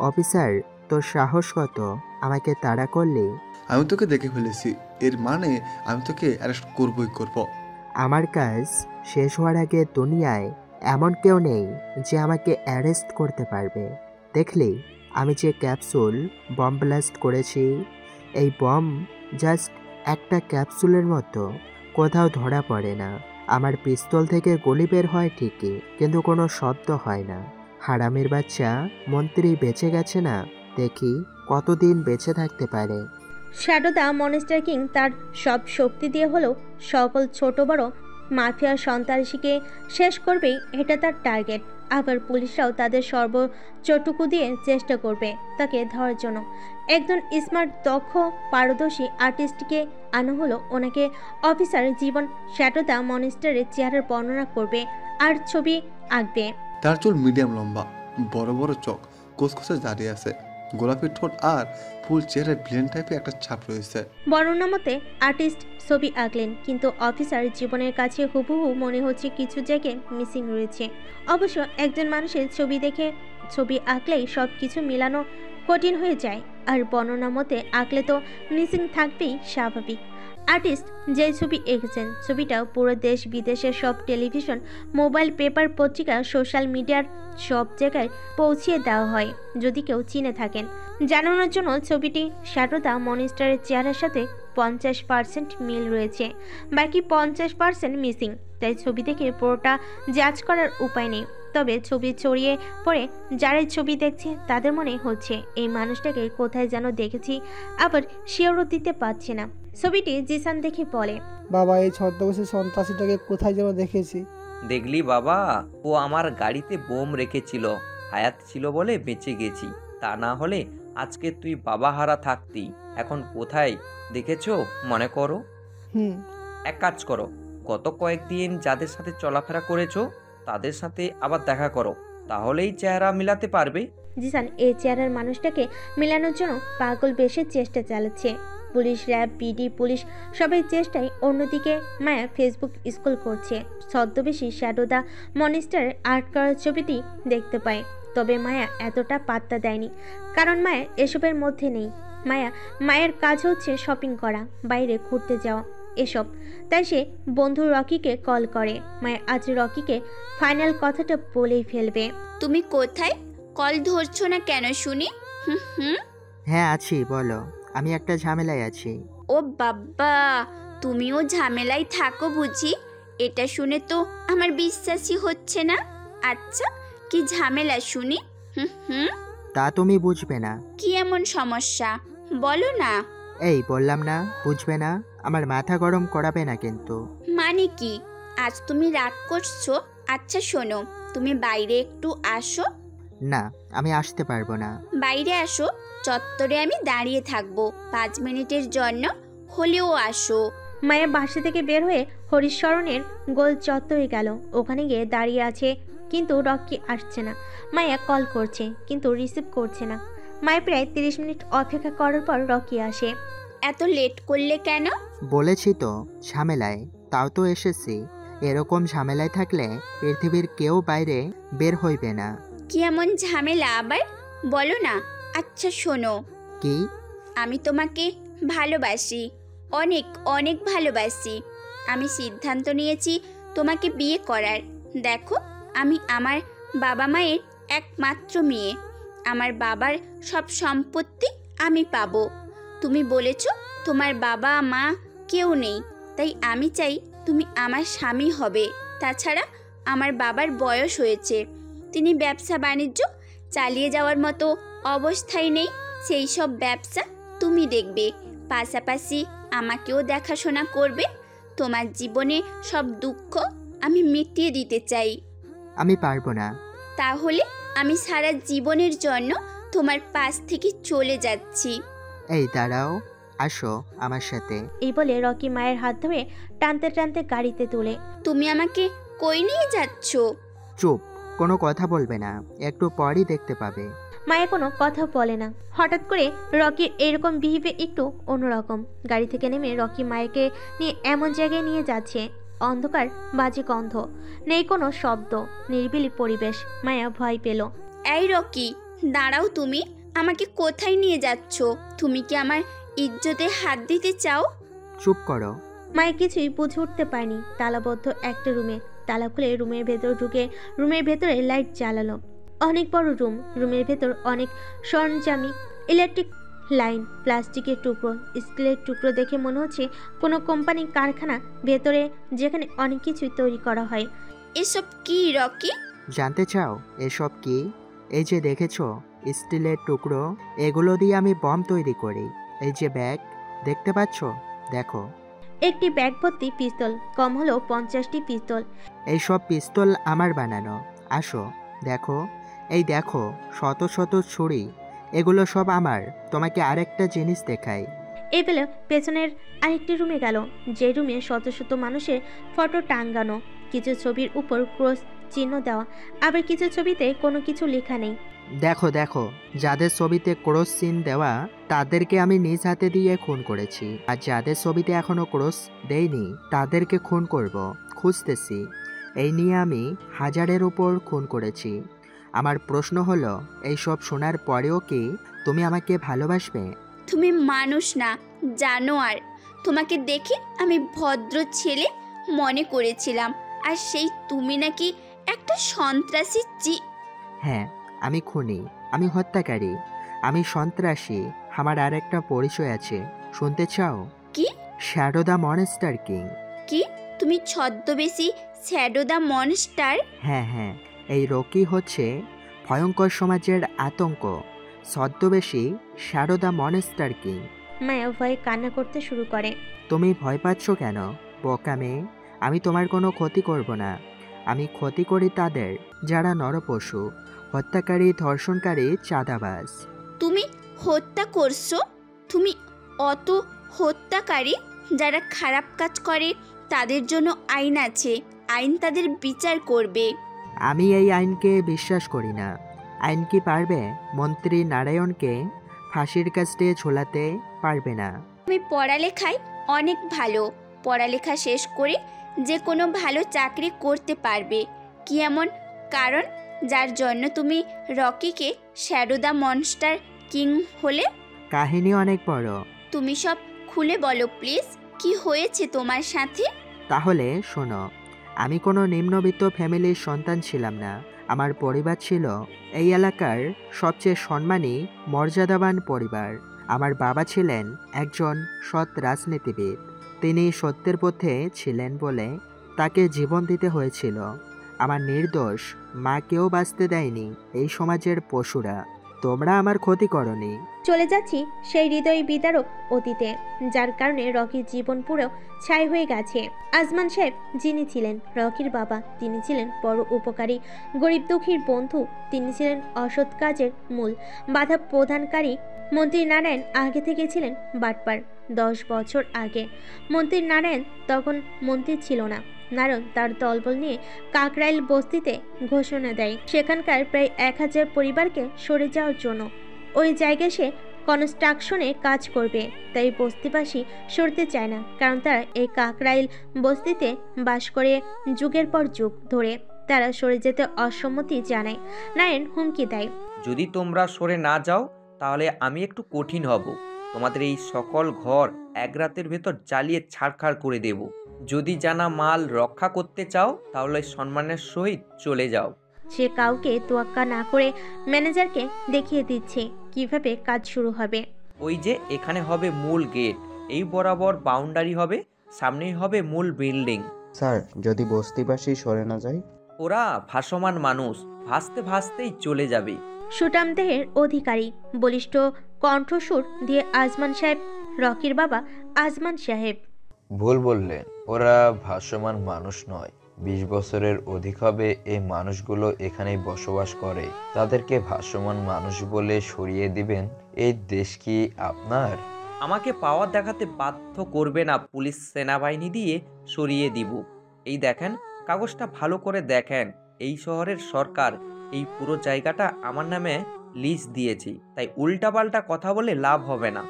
অফিসার, তোর সাহস কত আমাকে তাড়া করলি? আমি তোকে দেখে ফেলেছি, এর মানে আমি তোকে অ্যারেস্ট করবই করব। আমার কাজ শেষ হওয়ার আগে দুনিয়ায় এমন কেউ নেই যে আমাকে অ্যারেস্ট করতে পারবে। দেখলি আমি যে ক্যাপসুল বম ব্লাস্ট করেছি, এই বম জাস্ট একটা ক্যাপসুলের মতো, কোথাও ধরা পড়ে না। আমার পিস্তল থেকে গুলি বের হয় ঠিকই, কিন্তু কোনো শব্দ হয় না। হারামের বাচ্চা মন্ত্রী বেঁচে গেছে না, দেখি কতদিন বেঁচে থাকতে পারে। শ্যাডো দ্য মনস্টার কিং তার সব শক্তি দিয়ে হলেও সকল ছোট বড় মাফিয়া সন্ত্রাসীকে শেষ করবেই, এটা তার টার্গেট। আবার পুলিশরাও তাদের সর্বোচ্চটুকু দিয়ে চেষ্টা করবে তাকে ধরার জন্য। একজন স্মার্ট, দক্ষ, পারদর্শী আর্টিস্টকে আনা হলো। ওনাকে অফিসার জীবন শ্যাডো দ্য মনস্টারের চেহারার বর্ণনা করবে আর ছবি আঁকবে। তার চুল মিডিয়াম লম্বা, বড় বড় চোখ, কোসকোসে দাঁড়িয়ে আছে, গোলাপি ঠোঁট আর ফুল চেহারায় ভিলেন টাইপের একটা ছাপ রয়েছে। বর্ণনা মতে আর্টিস্ট ছবি আঁকলেন, কিন্তু অফিসার জীবনের কাছে হুবহু মনে হচ্ছে কিছু জায়গায় মিসিং রয়েছে। অবশ্য একজন মানুষের ছবি দেখে ছবি আঁকলেই সব কিছু মেলানো কঠিন হয়ে যায়, আর বর্ণনা মতে আঁকলে তো মিসিং থাকবেই স্বাভাবিক। আর্টিস্ট যে ছবি এঁকেছেন, ছবিটা পুরো দেশ বিদেশের সব টেলিভিশন, মোবাইল, পেপার, পত্রিকা, সোশ্যাল মিডিয়ার সব জায়গায় পৌঁছিয়ে দেওয়া হয় যদি কেউ চিনে থাকেন। জানানোর জন্য ছবিটি শ্যাডো দ্য মনস্টারের চেহারার সাথে 50% মিল রয়েছে, বাকি 50% মিসিং। তাই ছবি দেখে পুরোটা জাজ করার উপায় নেই। তবে ছবি ছড়িয়ে পড়ে যারাই ছবি দেখছে তাদের মনে হচ্ছে এই মানুষটাকে কোথায় যেন দেখেছি, আবার শিওরও দিতে পারছে না। ছবিটি জিসান দেখে বলে, বাবা এই ছদ্মবেশী সন্ত্রাসীটাকে কোথায় যেন দেখেছি। দেখলি বাবা, ও আমার গাড়িতে বোম রেখেছিল, হায়াত ছিল বলে বেঁচে গেছি, তা না হলে আজকে তুই বাবা হারা থাকতি। এখন কোথায় দেখেছো মনে করো? এক কাজ করো, গত কয়েকদিন যাদের সাথে চলাফেরা করেছো তাদের সাথে আবার দেখা করো, তাহলেই চেহারা মিলাতে পারবে। জিসান এই চেহারার মানুষটাকে মেলানোর জন্য পাগল বেশে চেষ্টা চালাচ্ছে। পুলিশ, র্যাব, পিডি, পুলিশ সবাই চেষ্টায়। অন্যদিকে মায়া ফেসবুক স্ক্রল করছে। ছদ্মবেশী শ্যাডো দ্য মনস্টারের আর্ট করার ছবিটি দেখতে পায়, তবে মায়া এতটা পাত্তা দেয়নি, কারণ মায়া এসবের মধ্যে নেই। মায়ের কাজ হচ্ছে শপিং করা, বাইরে ঘুরতে যাওয়া, এসব। তাই সে বন্ধু রকিকে কল করে। মায়া আজ রকিকে ফাইনাল কথাটা বলেই ফেলবে। তুমি কোথায়? কল ধরছো না কেন শুনি? হ্যাঁ আছি, বলো। আমি একটা ঝামেলায় আছি। ও বাবা, তুমিও ঝামেলায় থাকো বুঝি? এটা শুনে তো আমার বিশ্বাসই হচ্ছে না। আচ্ছা, কি ঝামেলা শুনি? তা তুমি বুঝবে না। কি এমন সমস্যা বলো না। এই বললাম না বুঝবে না, আমার মাথা গরম করাবে না কিন্তু। মানে কি? আজ তুমি রাগ করছো? আচ্ছা শোনো, তুমি বাইরে একটু আসো। না, আমি আসতে পারবো না। বাইরে আসো, চত্বরে আমি দাঁড়িয়ে থাকবো 5 মিনিটের জন্য, হলেও আসো। মায়া বাসা থেকে বের হয়ে হরিশরণের গোল চত্বরে গেল। ওখানে গিয়ে দাঁড়িয়ে আছে, কিন্তু রকি আসছে না। মায়া কল করছে কিন্তু রিসিভ করছে না। মায়া প্রায় 30 মিনিট অপেক্ষা করার পর রকি আসে। এত লেট করলে কেন? বলেছি তো ঝামেলায়, তাও তো এসেছি। এরকম ঝামেলায় থাকলে পৃথিবীর কেউ বাইরে বের হইবে না। কি এমন ঝামেলা আবার বলো না। আচ্ছা শোনো, কি? আমি তোমাকে ভালোবাসি, অনেক অনেক ভালোবাসি। আমি সিদ্ধান্ত নিয়েছি তোমাকে বিয়ে করার। দেখো, আমি আমার বাবা মায়ের একমাত্র মেয়ে। আমার বাবার সব সম্পত্তি আমি পাবো। তুমি বলেছো তোমার বাবা মা কেউ নেই, তাই আমি চাই তুমি আমার স্বামী হবে। তাছাড়া আমার বাবার বয়স হয়েছে, তিনি ব্যবসা বাণিজ্য চালিয়ে যাওয়ার মতো অবস্থায় নেই। সেই সব ব্যবসা তুমি দেখবে, পাশাপাশি আমাকেও দেখাশোনা করবে। তোমার জীবনে সব দুঃখ আমি মিটিয়ে দিতে চাই। আমি পারবো না। তাহলে আমি সারা জীবনের জন্য তোমার পাশ থেকে চলে যাচ্ছি। এই দাঁড়াও, আসো আমার সাথে। এই বলে রকি মায়ের হাত ধরে টানতে টানতে গাড়িতে তোলে। তুমি আমাকে কই নিয়ে যাচ্ছ? চুপ, কোনো কথা বলবে না, একটু পরই দেখতে পাবে। মায়া কোনো কথা বলে না। হঠাৎ করে রকির এরকম বিহেভে একটু অন্যরকম। গাড়ি থেকে নেমে রকি মায়াকে নিয়ে এমন জায়গায় নিয়ে যাচ্ছে, অন্ধকার, বাজে গন্ধ, নেই কোনো শব্দ, নিরিবিলি পরিবেশ। মায়া ভয় পেল। এই রকি, দাঁড়াও, তুমি আমাকে কোথায় নিয়ে যাচ্ছ? তুমি কি আমার ইজ্জতে হাত দিতে চাও? চুপ করো। মায়া কিছুই বুঝে উঠতে পারেনি। তালাবদ্ধ একটা রুমে তালা খুলে রুমের ভেতর ঢুকে রুমের ভেতরে লাইট জ্বালালো। অনেক বড় রুম, রুমের ভেতর অনেক সরঞ্জামি, ইলেকট্রিক লাইন, প্লাস্টিকের টুকরো, স্টিলের টুকরো দেখে মনে হচ্ছে কোনো কোম্পানির কারখানা ভেতরে, যেখানে অনেক কিছুই তৈরি করা হয়। এসব কি রকি? জানতে চাও এসব কি? এই যে দেখেছো স্টিলের টুকরো, এগুলো দিয়ে আমি বম তৈরি করি। এই যে ব্যাগ দেখতে পাচ্ছ, দেখো। একটি ব্যাগ ভর্তি পিস্তল, কম হলো 50টি পিস্তল। এইসব পিস্তল আমার বানানো। আসো দেখো, এই দেখো শত শত ছুরি, এগুলো সব আমার। তোমাকে আরেকটা জিনিস দেখাই। এই বেলা পেছনের আরেকটি রুমে গেল, যে রুমে শত শত মানুষের ফটো টাঙ্গানো, কিছু ছবির উপর ক্রস চিহ্ন দেওয়া, আবার কিছু ছবিতে কোনো কিছু লেখা নেই। দেখো দেখো, যাদের ছবিতে ক্রস চিহ্ন দেওয়া তাদেরকে আমি নিজ হাতে দিয়ে খুন করেছি, আর যাদের ছবিতে এখনো ক্রস দেইনি তাদেরকে খুন করব, খুঁজতেছি। এই নিয়ে আমি 1000-এর উপর খুন করেছি। আমার প্রশ্ন হলো, এইসব শোনার পরেও কি তুমি আমাকে ভালোবাসবে? তুমি মানুষ না, জানোয়ার। তোমাকে দেখে আমি ভদ্র ছেলে মনে করেছিলাম, আর সেই তুমি নাকি একটা সন্ত্রাসী। হ্যাঁ, আমি খুনি, আমি হত্যাকারী, আমি সন্ত্রাসী। আমার আর একটা পরিচয় আছে, শুনতে চাও? কি? Shadow the monster king. কি? তুমি ছদ্মবেশী শ্যাডো দ্য মনস্টার? হ্যাঁ হ্যাঁ, এই রকি হচ্ছে ভয়ঙ্কর সমাজের আতঙ্ক, ছদ্মবেশী শ্যাডো দ্য মনস্টার কিং। মায়া ভয়ে কান্না করতে শুরু করে। তুমি ভয় পাচ্ছ কেন বোকা মেয়ে? আমি তোমার কোনো ক্ষতি করব না। আমি ক্ষতি করি তাদের যারা নরপশু, হত্যাকারী, ধর্ষণকারী, চাঁদাবাজ। তুমি হত্যা করছো? তুমি অত হত্যাকারী? যারা খারাপ কাজ করে তাদের জন্য আইন আছে, আইন তাদের বিচার করবে। আমি এই আইনকে বিশ্বাস করি না। আইন কি পারবে মন্ত্রী নারায়ণকে ফাঁসির কাস্টে ঝোলাতে? পারবে না। তুমি পড়ালেখায় অনেক ভালো, পড়ালেখা শেষ করে যে কোনো ভালো চাকরি করতে পারবে। কি এমন কারণ যার জন্য তুমি রকিকে শ্যাডো দ্য মনস্টার কিং হলে? কাহিনী অনেক বড়। তুমি সব খুলে বলো প্লিজ, কি হয়েছে তোমার সাথে? তাহলে শোনো, আমি কোনো নিম্নবিত্ত ফ্যামিলির সন্তান ছিলাম না। আমার পরিবার ছিল এই এলাকার সবচেয়ে সম্মানী, মর্যাদাবান পরিবার। আমার বাবা ছিলেন একজন সৎ রাজনীতিবিদ। তিনি সত্যের পথে ছিলেন বলে তাকে জীবন দিতে হয়েছিল। আমার নির্দোষ মাকেও বাঁচতে দেয়নি এই সমাজের পশুরা। তোমরা আমার ক্ষতি করনি। চলে যাচ্ছি সেই হৃদয় বিদারক অতীতে, যার কারণে রকির জীবন পুরো ছাই হয়ে গেছে। আজমান সাহেব যিনি ছিলেন রকির বাবা, তিনি ছিলেন বড় উপকারী, গরিব দুঃখীর বন্ধু, তিনি ছিলেন অসৎ কাজের মূল বাধা প্রদানকারী। মন্ত্রী নারায়ণ আগে থেকে ছিলেন বাটপার। 10 বছর আগে মন্ত্রী নারায়ণ তখন মন্ত্রী ছিল না। নারায়ণ তার দলবল নিয়ে কাকরাইল বস্তিতে ঘোষণা দেয় সেখানকার প্রায় 1000 পরিবারকে সরে যাওয়ার জন্য। ওই জায়গায় সে কনস্ট্রাকশনে কাজ করবে, তাই বস্তিবাসী সরতে চায় না, কারণ তারা এই কাকরাইল বস্তিতে বাস করে যুগের পর যুগ ধরে। তারা সরে যেতে অসম্মতি জানায়। নারায়ণ হুমকি দেয়, যদি তোমরা সরে না যাও তাহলে আমি একটু কঠিন হব। তোমাদের এই সকল ঘর এক রাতের ভেতর জ্বালিয়ে ছাড়খাড় করে দেব। যদি জানা মাল রক্ষা করতে চাও তাহলে সম্মানের সহিত চলে যাও। সে কাউকে তোয়াক্কা না করে ম্যানেজারকে দেখিয়ে দিচ্ছে কিভাবে কাজ শুরু হবে। ওই যে এখানে হবে মূল গেট, এই বরাবর বাউন্ডারি হবে, সামনেই হবে মূল বিল্ডিং। স্যার, যদি বস্তিবাসী সরে না যায়? ওরা ভাসমান মানুষ, ভাসতে ভাসতেই চলে যাবে। সুটাম দেহের অধিকারী, বলিষ্ঠ কণ্ঠস্বর দিয়ে আজমান সাহেব, রকির বাবা আজমান সাহেব। ভুল বললেন, ওরা ভাসমান মানুষ নয়। 20 বছরের অধিক হবে এই মানুষগুলো এখানেই বসবাস করে। তাদেরকে ভাসমান মানুষ বলে সরিয়ে দিবেন? এই দেশ কি আপনার? আমাকে পাওয়ার দেখাতে বাধ্য করবে না। পুলিশ সেনাবাহিনী দিয়ে সরিয়ে দিব। এই দেখেন, কাগজটা ভালো করে দেখেন। এই শহরের সরকার এই পুরো জায়গাটা আমার নামে লিজ দিয়েছি, তাই উল্টাপাল্টা কথা বলে লাভ হবে না।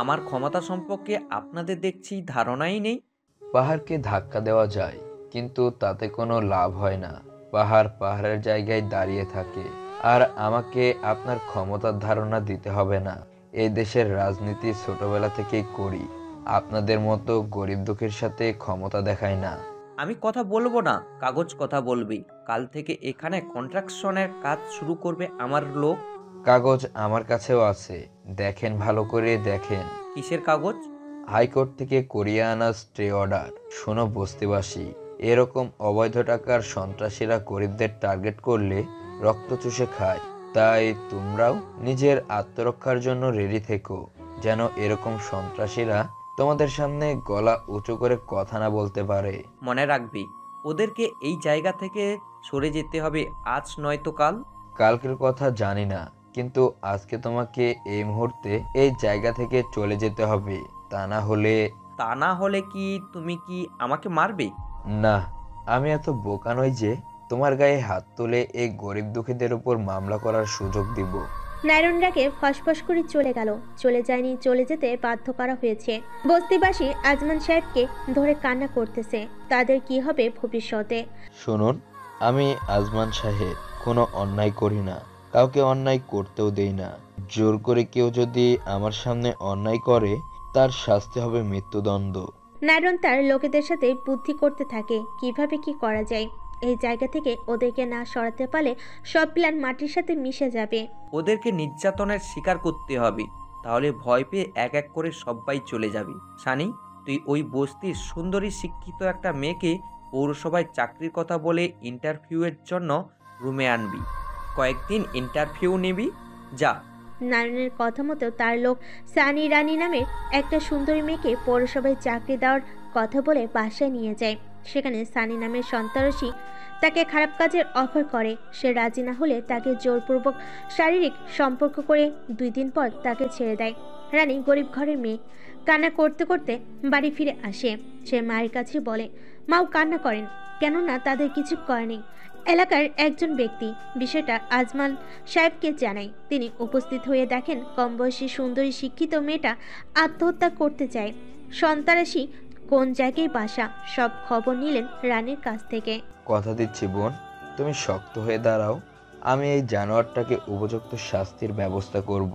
আমার ক্ষমতা সম্পর্কে আপনাদের দেখছি ধারণাই নেই। পাহাড়কে ধাক্কা দেওয়া যায়, কিন্তু তাতে কোনো লাভ হয় না। পাহাড় পাহাড়ের জায়গায় দাঁড়িয়ে থাকে। আর আমাকে আপনার ক্ষমতার ধারণা দিতে হবে না। এই দেশের রাজনীতি ছোটবেলা থেকেই করি। আপনাদের মতো গরিব দুঃখের সাথে ক্ষমতা দেখায় না। আমি কথা বলবো না, কাগজ কথা বলবি। কাল থেকে এখানে কন্ট্রাকশনের কাজ শুরু করবে আমার লোক। কাগজ আমার কাছেও আছে, দেখেন, ভালো করে দেখেন। কিসের কাগজ? হাইকোর্ট থেকে করিয়ে আনা স্টে অর্ডার। শোনো বস্তিবাসী, এরকম অবৈধ টাকার সন্ত্রাসীরা গরিবদের টার্গেট করলে রক্ত চুষে খায়। তাই তোমরাও নিজের আত্মরক্ষার জন্য রেডি থেকো, যেন এরকম সন্ত্রাসীরা তোমাদের সামনে গলা উঁচু করে কথা না বলতে পারে। মনে রাখবি, ওদেরকে এই জায়গা থেকে সরে যেতে হবে, আজ নয়তো কাল। কালকের কথা জানি না, কিন্তু আজকে তোমাকে এই মুহূর্তে এই জায়গা থেকে চলে যেতে হবে। তা না হলে কি তুমি কি আমাকে মারবে? না, আমি এত বোকা নই যে তোমার গায়ে হাত তুলে এই গরিব দুঃখীদের উপর মামলা করার সুযোগ দিব। নারায়ণরাকে ফসফস করে চলে গেল। চলে যায়নি, চলে যেতে বাধ্য করা হয়েছে। বস্তিবাসী আজমান সাহেবকে ধরে কান্না করতেছে। তাদের কি হবে ভবিষ্যতে? শুনুন, আমি আজমান সাহেব কোনো অন্যায় করি না, কাউকে অন্যায় করতেও দেই না। জোর করে কেউ যদি আমার সামনে অন্যায় করে তার শাস্তি হবে মৃত্যুদণ্ড। নারায়ণ তার লোকেদের সাথে বুদ্ধি করতে থাকে কিভাবে কি করা যায়। এই জায়গা থেকে ওদেরকে না সরাতে পারলে সব প্ল্যান মাটির সাথে মিশে যাবে। ওদেরকে নির্যাতনের শিকার করতে হবে, তাহলে ভয় পেয়ে এক এক করে সবাই চলে যাবে। সানি, তুই ওই বস্তির সুন্দরী শিক্ষিত একটা মেয়েকে পৌরসভায় চাকরির কথা বলে ইন্টারভিউয়ের জন্য রুমে আনবি। কয়েকদিন ইন্টারভিউ নিবি, যা। নারায়ণের কথা মতো তার লোক সানি রানী নামের একটা সুন্দরী মেয়েকে পৌরসভায় চাকরি দেওয়ার কথা বলে বাসায় নিয়ে যায়। সেখানে সানি নামের সন্ত্রাসী তাকে খারাপ কাজের অফার করে। সে রাজি না হলে তাকে জোরপূর্বক শারীরিক সম্পর্ক করে 2 দিন পর তাকে ছেড়ে দেয়। রানী গরিব ঘরের মেয়ে, কান্না করতে করতে বাড়ি ফিরে আসে। সে মায়ের কাছে বলে, মাও কান্না করেন, কেননা তাদের কিছু করেনি। এলাকার একজন ব্যক্তি বিষয়টা আজমান সাহেবকে জানায়। তিনি উপস্থিত হয়ে দেখেন কম বয়সী সুন্দরী শিক্ষিত মেয়েটা আত্মহত্যা করতে চায়। সন্ত্রাসী কোন জায়গায় বাসা সব খবর নিলেন রানীর কাছ থেকে। কথা দিচ্ছি বোন, তুমি শক্ত হয়ে দাঁড়াও, আমি এই জানোয়ারটাকে উপযুক্ত শাস্তির ব্যবস্থা করব।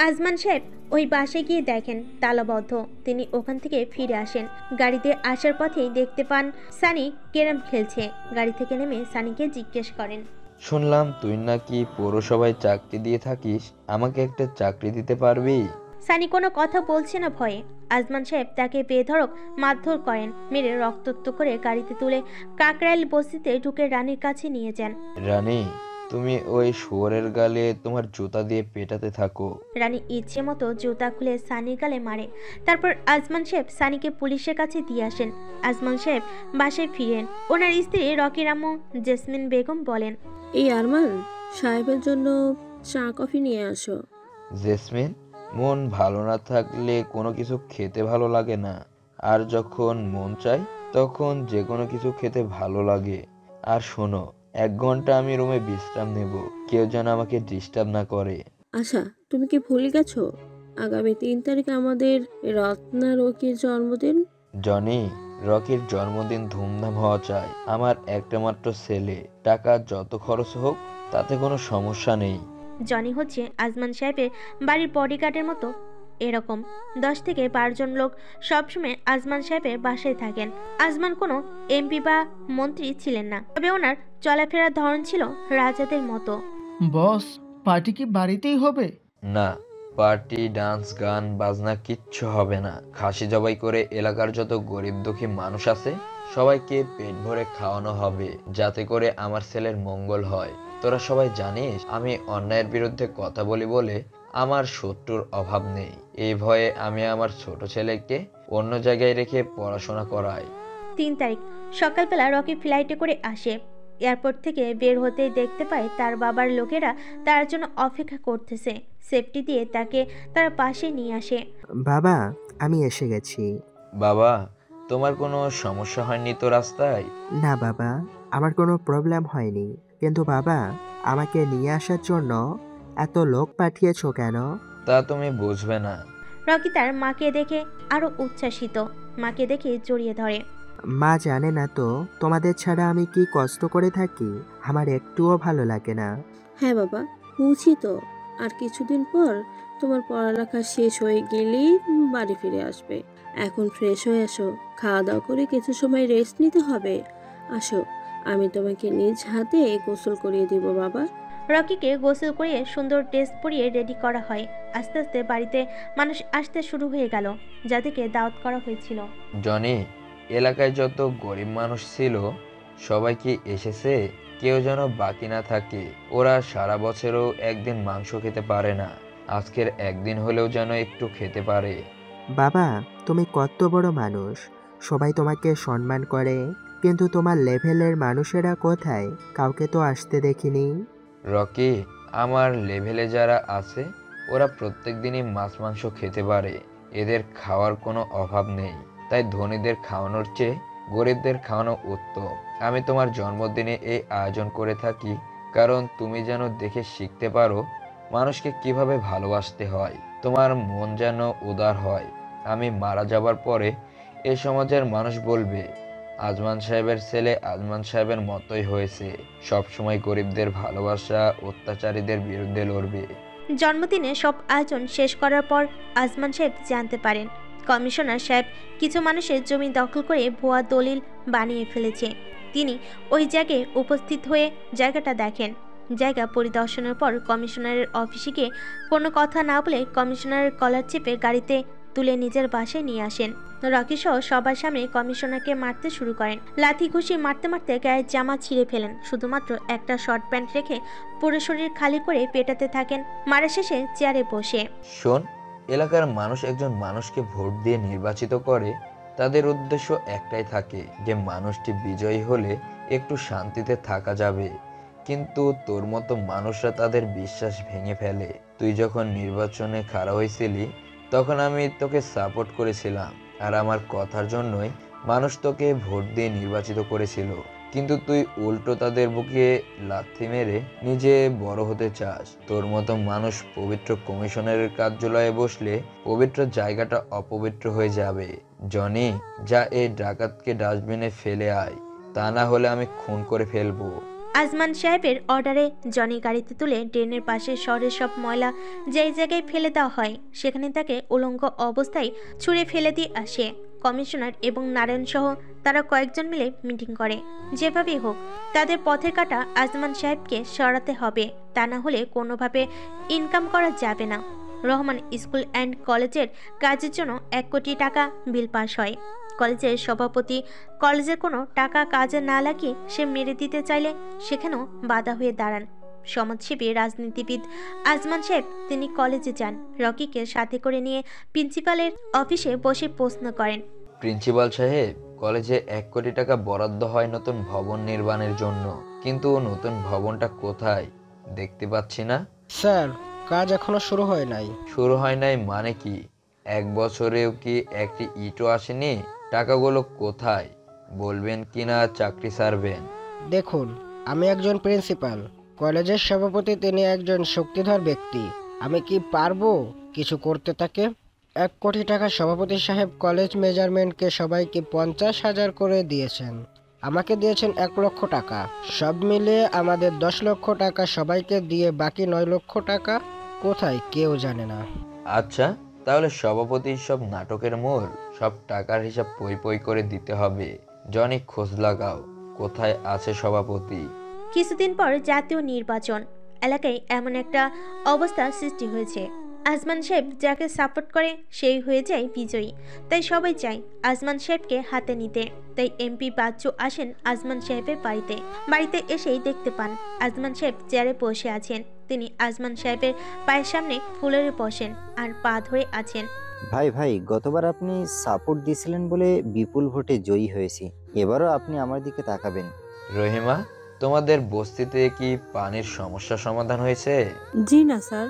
আজমান সাহেব ওই বাসায় গিয়ে দেখেন তালাবদ্ধ। তিনি ওখান থেকে ফিরে আসেন। গাড়িতে আসার পথেই দেখতে পান সানি ক্যারাম খেলছে। গাড়ি থেকে নেমে সানিকে জিজ্ঞেস করেন, শুনলাম তুই নাকি পৌরসভায় চাকরি দিয়ে থাকিস, আমাকে একটা চাকরি দিতে পারবি? সানি কোনো কথা বলছে না ভয়ে। আজমান সাহেব তাকে বেধড়ক মারধর করেন, মেরে রক্তাক্ত করে গাড়িতে তুলে কাকরাইল বস্তিতে ঢুকে রানীর কাছে নিয়ে যান। রানী, তুমি ওই শুয়োরের গালে তোমার জুতা দিয়ে পেটাতে থাকো। রানী ইচ্ছে মতো জুতা খুলে সানির গালে মারে। তারপর আজমান সাহেব সানিকে পুলিশের কাছে দিয়ে আসেন। আজমান সাহেব বাসায় ফিরেন। ওনার স্ত্রী রকির আম্মু জেসমিন বেগম বলেন, এই আরমান সাহেবের জন্য চা কফি নিয়ে আসো। জেসমিন, মন ভালো না থাকলে কোনো কিছু খেতে ভালো লাগে না, আর যখন মন চায় তখন যে কোনো কিছু খেতে ভালো লাগে। আর শোনো, 1 ঘন্টা আমি রুমে বিশ্রাম নেব, কেউ যেন আমাকে ডিস্টার্ব না করে। আচ্ছা, তুমি কি ভুলে গেছো আগামী 3 তারিখে আমাদের রত্না রকির জন্মদিন? জনি, রকির জন্মদিন ধুমধাম হওয়া চাই। আমার একটা মাত্র ছেলে, টাকা যত খরচ হোক তাতে কোনো সমস্যা নেই। জনি হচ্ছে আজমান সাহেবের বাড়ির বডিগার্ডের মতো। এরকম 10 থেকে 12 জন লোক সবসময় আজমান সাহেবের বাসায় থাকেন। আজমান কোনো এমপি বা মন্ত্রী ছিলেন না, তবে ওনার চলাফেরার ধরন ছিল রাজাদের মতো। বস, পার্টি কি বাড়িতেই হবে? না, পার্টি, ডান্স, গান বাজনা কিচ্ছু হবে না। খাসি জবাই করে এলাকার যত গরিব দুঃখী মানুষ আছে সবাইকে পেট ভরে খাওয়ানো হবে, যাতে করে আমার ছেলের মঙ্গল হয়। তোরা সবাই জানিস আমি অন্যায়ের বিরুদ্ধে কথা বলি বলে আমার শত্রুর অভাব নেই। এই ভয়ে আমি আমার ছোট ছেলেকে অন্য জায়গায় রেখে পড়াশোনা করাই। 3 তারিখ সকালবেলা রকি ফ্লাইটে করে আসে। এয়ারপোর্ট থেকে বের হতেই দেখতে পায় তার বাবার লোকেরা তার জন্য অপেক্ষা করতেছে। সেফটি দিয়ে তাকে তার পাশে নিয়ে আসে। বাবা, আমি এসে গেছি। বাবা, তোমার কোনো সমস্যা হয়নি তো রাস্তায়? না বাবা, আমার কোনো প্রবলেম হয়নি, কিন্তু বাবা আমাকে নিয়ে আসার জন্য এত লোক পাঠিয়েছো কেন? তা তুমি বুঝবে না। রকি তার মাকে দেখে আরো উচ্ছ্বাসিত, মাকে দেখে জড়িয়ে ধরে। মা জানে না তো তোমাদের ছাড়া আমি কি কষ্ট করে থাকি, আমার একটুও ভালো লাগে না। হ্যাঁ বাবা, বুঝি তো। আর কিছুদিন পর তোমার পড়ালেখা শেষ হয়ে গেলেই বাড়ি ফিরে আসবে। এখন ফ্রেশ হয়ে আসো, খাওয়া দাওয়া করে কিছু সময় রেস্ট নিতে হবে। আসো, আমি তোমাকে নিজ হাতে গোসল করিয়ে দিব বাবা। রকিকে গোসল করিয়ে সুন্দর ড্রেস পরিয়ে রেডি করা হয়। আস্তে আস্তে বাড়িতে মানুষ আসতে শুরু হয়ে গেল, যাদেরকে দাওয়াত করা হয়েছিল। জনি, এলাকায় যত গরিব মানুষ ছিল সবাই কি এসেছে? কেউ যেন বাকি না থাকে। ওরা সারা বছরও একদিন মাংস খেতে পারে না, আজকের একদিন হলেও যেন একটু খেতে পারে। বাবা, তুমি কত বড় মানুষ, সবাই তোমাকে সম্মান করে, কিন্তু তোমার লেভেলের মানুষেরা কোথায়? কাউকে তো আসতে দেখিনি। রকি, আমার লেভেলে যারা আছে ওরা প্রত্যেক দিনই মাছ মাংস খেতে পারে, এদের খাওয়ার কোনো অভাব নেই। তাই ধনীদের খাওয়ানোর চেয়ে গরিবদের খাওয়ানো উত্তম। আমি তোমার জন্মদিনে এই আয়োজন করে থাকি কারণ তুমি যেন দেখে শিখতে পারো মানুষকে কিভাবে ভালোবাসতে হয়, তোমার মন যেন উদার হয়। আমি মারা যাবার পরে এই সমাজের মানুষ বলবে আজমান সাহেবের ছেলে আজমান সাহেবের মতোই হয়েছে, সবসময় গরিবদের ভালোবাসা, অত্যাচারীদের বিরুদ্ধে লড়বে। জন্মদিনে সব আয়োজন শেষ করার পর আজমান সাহেব জানতে পারেন কমিশনার সাহেব কিছু মানুষের জমি দখল করে ভুয়া দলিল বানিয়ে ফেলেছে। তিনি ওই জায়গায় উপস্থিত হয়ে জায়গাটা দেখেন। জায়গা পরিদর্শনের পর কমিশনারের অফিসে গিয়ে কোনো কথা না বলে কমিশনারের কলার চেপে গাড়িতে তুলে নিজের বাসায় নিয়ে আসেন। রকি সহ সবার সামনে কমিশনারকে মারতে শুরু করেন। লাথি ঘুষি মারতে মারতে গায়ের জামা ছিঁড়ে ফেলেন, শুধুমাত্র একটা শর্ট প্যান্ট রেখে পুরো শরীর খালি করে পেটাতে থাকেন। মারা শেষে চেয়ারে বসে, শোন, এলাকার মানুষ একজন মানুষকে ভোট দিয়ে নির্বাচিত করে, তাদের উদ্দেশ্য একটাই থাকে যে মানুষটি বিজয়ী হলে একটু শান্তিতে থাকা যাবে, কিন্তু তোর মতো মানুষরা তাদের বিশ্বাস ভেঙে ফেলে। তুই যখন নির্বাচনে খাড়া হয়েছিলি তখন আমি তোকে সাপোর্ট করেছিলাম, আর আমার কথার জন্যই মানুষ তোকে ভোট দিয়ে নির্বাচিত করেছিল, কিন্তু তুই উল্টো তাদের বুকে লাথি মেরে নিজে বড় হতে চাস। তোর মতো মানুষ পবিত্র কমিশনারের কার্যালয়ে বসলে পবিত্র জায়গাটা অপবিত্র হয়ে যাবে। জনি, যা এই ডাকাতকে ডাস্টবিনে ফেলে আয়, তা না হলে আমি খুন করে ফেলবো। আজমান সাহেবের অর্ডারে জনি গাড়িতে তুলে ড্রেনের পাশে শহরের সব ময়লা যেই জায়গায় ফেলে দেওয়া হয় সেখানে তাকে উলঙ্গ অবস্থায় ছুঁড়ে ফেলে দিয়ে আসে। কমিশনার এবং নারায়ণ সহ তারা কয়েকজন মিলে মিটিং করে, যেভাবেই হোক তাদের পথে কাটা আজমান সাহেবকে সরাতে হবে, তা না হলে কোনোভাবে ইনকাম করা যাবে না। রহমান স্কুল অ্যান্ড কলেজের কাজের জন্য 1 কোটি টাকা বিল পাস হয়। কলেজের সভাপতি কলেজের কোনো টাকা কাজে না লাগিয়ে সে মেরে দিতে চাইলে সেখানেও বাধা হয়ে দাঁড়ান। সমাজসেবী রাজনীতিবিদ আজমান সাহেব তিনি কলেজে যান, রকিকে সাথে করে নিয়ে প্রিন্সিপালের অফিসে বসে প্রশ্ন করেন। প্রিন্সিপাল সাহেব, কলেজে 1 কোটি টাকা বরাদ্দ হয় নতুন ভবন নির্মাণের জন্য, কিন্তু নতুন ভবনটা কোথায় দেখতে পাচ্ছি না। স্যার, কাজ এখনো শুরু হয় নাই। শুরু হয় নাই মানে কি? 1 বছরেও কি একটি ইটও আসেনি? টাকাগুলো কোথায় বলবেন কিনা চাকরি ছাড়বেন? দেখুন, আমি একজন প্রিন্সিপাল, কলেজের সভাপতি তিনি একজন শক্তিধর ব্যক্তি। আমি কি পারবো কিছু করতে তাকে? 1 কোটি টাকা সভাপতি সাহেব কলেজ মেজারমেন্টকে সবাইকে 50,000 করে দিয়েছেন, আমাকে দিয়েছেন 1 লক্ষ টাকা। সব মিলিয়ে আমাদের 10 লক্ষ টাকা সবাইকে দিয়ে বাকি 9 লক্ষ টাকা কোথায় কেউ জানে না। আচ্ছা, তাহলে সভাপতি সব নাটকের মূল, সব টাকার হিসাব পই পই করে দিতে হবে। জনি, খোঁজ লাগাও কোথায় আছে সভাপতি। কিছুদিন পর জাতীয় নির্বাচন। এলাকায় এমন একটা অবস্থা সৃষ্টি হয়েছে, আজমান সাহেব যাকে সাপোর্ট করে সেই হয়ে যায় বিজয়ী। তাই সবাই চায় আজমান সাহেবকে হাতে নিতে। তাই এমপি বাচ্চু আসেন আজমান সাহেবের বাড়িতে এসেই দেখতে পান আজমান সাহেব চেয়ারে বসে আছেন। তিনি আজমান সাহেবের পায়ের সামনে ফুলের বসেন আর পা ধরে আছেন। ভাই, গতবার আপনি সাপোর্ট দিয়েছিলেন বলে বিপুল ভোটে জয়ী হয়েছি, এবারও আপনি আমার দিকে তাকাবেন। রহিমা, তোমাদের বস্তিতে কি পানির সমস্যা সমাধান হয়েছে? জি না স্যার,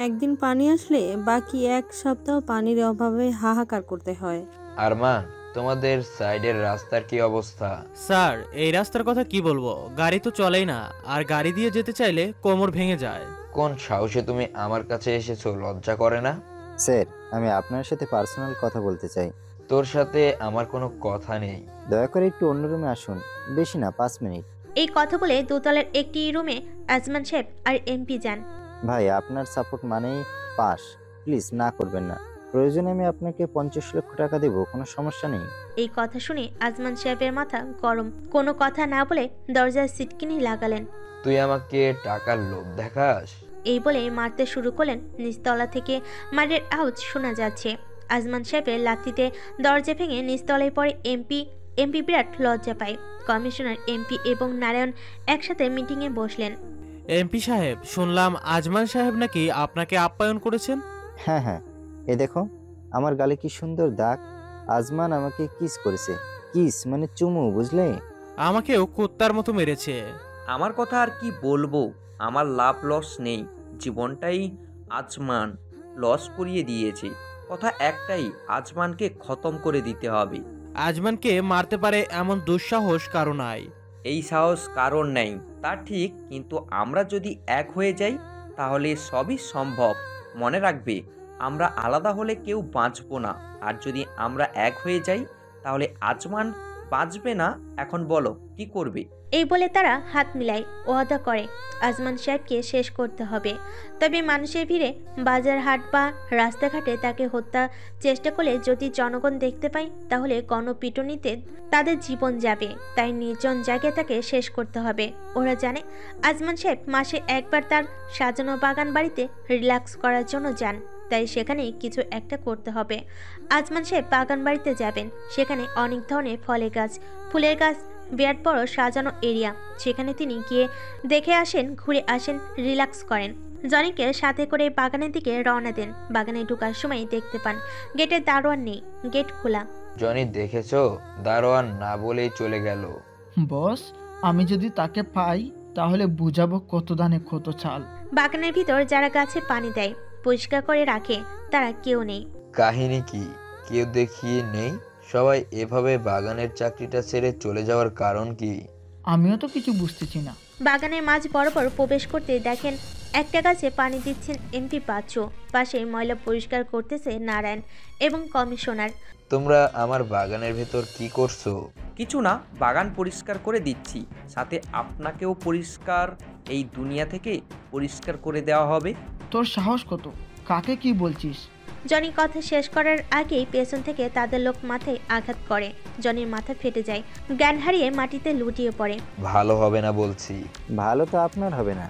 একদিন পানি আসলে বাকি 1 সপ্তাহ পানির অভাবে হাহাকার করতে হয়। আরমান, তোমাদের সাইডের রাস্তার কি অবস্থা? স্যার, এই রাস্তার কথা কি বলবো, গাড়ি তো চলেই না, আর গাড়ি দিয়ে যেতে চাইলে কোমর ভেঙে যায়। কোন সাহসে তুমি আমার কাছে এসেছো, লজ্জা করে না? স্যার, আমি আপনার সাথে পার্সোনাল কথা বলতে চাই। তোর সাথে আমার কোনো কথা নেই। দয়া করে একটু অন্য রুমে আসুন, বেশি না 5 মিনিট। এই কথা বলে দোতলার একটি রুমে আজমান সাহেব আর এমপি যান। ভাই, আপনার সাপোর্ট মানেই পাস, প্লিজ না করবেন না। প্রয়োজনে আমি আপনাকে 50 লক্ষ টাকা দেব, কোনো সমস্যা নেই। এই কথা শুনে আজমান সাহেবের মাথা গরম, কোনো কথা না বলে দরজার সিটকিনি লাগালেন। তুই আমাকে টাকার লোভ দেখাস? এই বলে মারতে শুরু করলেন। নিচতলা থেকে মারের আওয়াজ শোনা যাচ্ছে। আজমান সাহেবের লাথিতে দরজা ভেঙে নিচতলায় পড়ে এমপি বিরাট লজ্জা পায়। কমিশনার, এমপি এবং নারায়ণ একসাথে মিটিংয়ে বসলেন। এমপি সাহেব, শুনলাম আজমান সাহেব নাকি আপনাকে আপ্যায়ন করেছেন। হ্যাঁ, এ দেখো আমার গালে কি সুন্দর দাগ। আজমান আমাকে কিস করেছে। কিস মানে চুমু, বুঝলে? আমাকেও কুত্তার মতো মেরেছে। আমার কথা আর কি বলবো, আমার লাভ লস নেই, জীবনটাই আজমান লস করিয়ে দিয়েছে। কথা একটাই, আজমানকে খতম করে দিতে হবে। আজমানকে মারতে পারে এমন দুঃসাহস কারো নাই। এই সাহস কারণ নেই তা ঠিক, কিন্তু আমরা যদি এক হয়ে যাই তাহলে সবই সম্ভব। মনে রাখবে, আমরা আলাদা হলে কেউ বাঁচবো না, আর যদি আমরা এক হয়ে যাই তাহলে আজমান বাঁচবে না। এখন বলো কি করবে? এই বলে তারা হাত মিলায়, ওয়াদা করে আজমান সাহেবকে শেষ করতে হবে। তবে মানুষের ভিড়ে, বাজার হাট বা রাস্তাঘাটে তাকে হত্যা চেষ্টা করলে যদি জনগণ দেখতে পায় তাহলে গণপিটুনিতে তাদের জীবন যাবে। তাই নির্জন জায়গায় তাকে শেষ করতে হবে। ওরা জানে আজমান সাহেব মাসে একবার তার সাজানো বাগান বাড়িতে রিল্যাক্স করার জন্য যান, তাই সেখানে কিছু একটা করতে হবে। আজমান সাহেব বাগান বাড়িতে যাবেন। সেখানে অনেক ধরনের ফলের গাছ, ফুলের গাছ, বিরাট বড় সাজানো এরিয়া। সেখানে তিনি গিয়ে দেখে আসেন, ঘুরে আসেন, রিল্যাক্স করেন। জনিকে সাথে করে বাগানের দিকে রওনা দেন। বাগানে ঢোকার সময় দেখতে পান গেটের দারোয়ান নেই, গেট খোলা। জনি, দেখেছো? দারোয়ান না বলেই চলে গেল। বস, আমি যদি তাকে পাই তাহলে বুঝাবো কত দানে কত চাল। বাগানের ভিতর যারা গাছে পানি দেয়, পরিষ্কার করে রাখে, তারা কেউ নেই। কাহিনী কি? কেউ দেখিয়ে নেই? সবাই এভাবে বাগানের চাকরিটা ছেড়ে চলে যাওয়ার কারণ কি? আমিও তো কিছু বুঝতেছি না। বাগানের মাঝ বরাবর প্রবেশ করতে দেখেন একটা গাছে পানি দিচ্ছেন এমপি বাচ্চু, পাশে ময়লা পরিষ্কার করতেছে নারায়ণ এবং কমিশনার। তোমরা আমার বাগানের ভেতর কি করছো? কিছু না, বাগান পরিষ্কার করে দিচ্ছি, সাথে আপনাকেও পরিষ্কার, এই দুনিয়া থেকে পরিষ্কার করে দেওয়া হবে। তোর সাহস কত? কাকে কি বলছিস? জনি কথা শেষ করার আগেই পেছন থেকে তাদের লোক মাথায় আঘাত করে। জনির মাথা ফেটে যায়, জ্ঞান হারিয়ে মাটিতে লুটিয়ে পড়ে। ভালো হবে না বলছি। ভালো তো আপনার হবে না।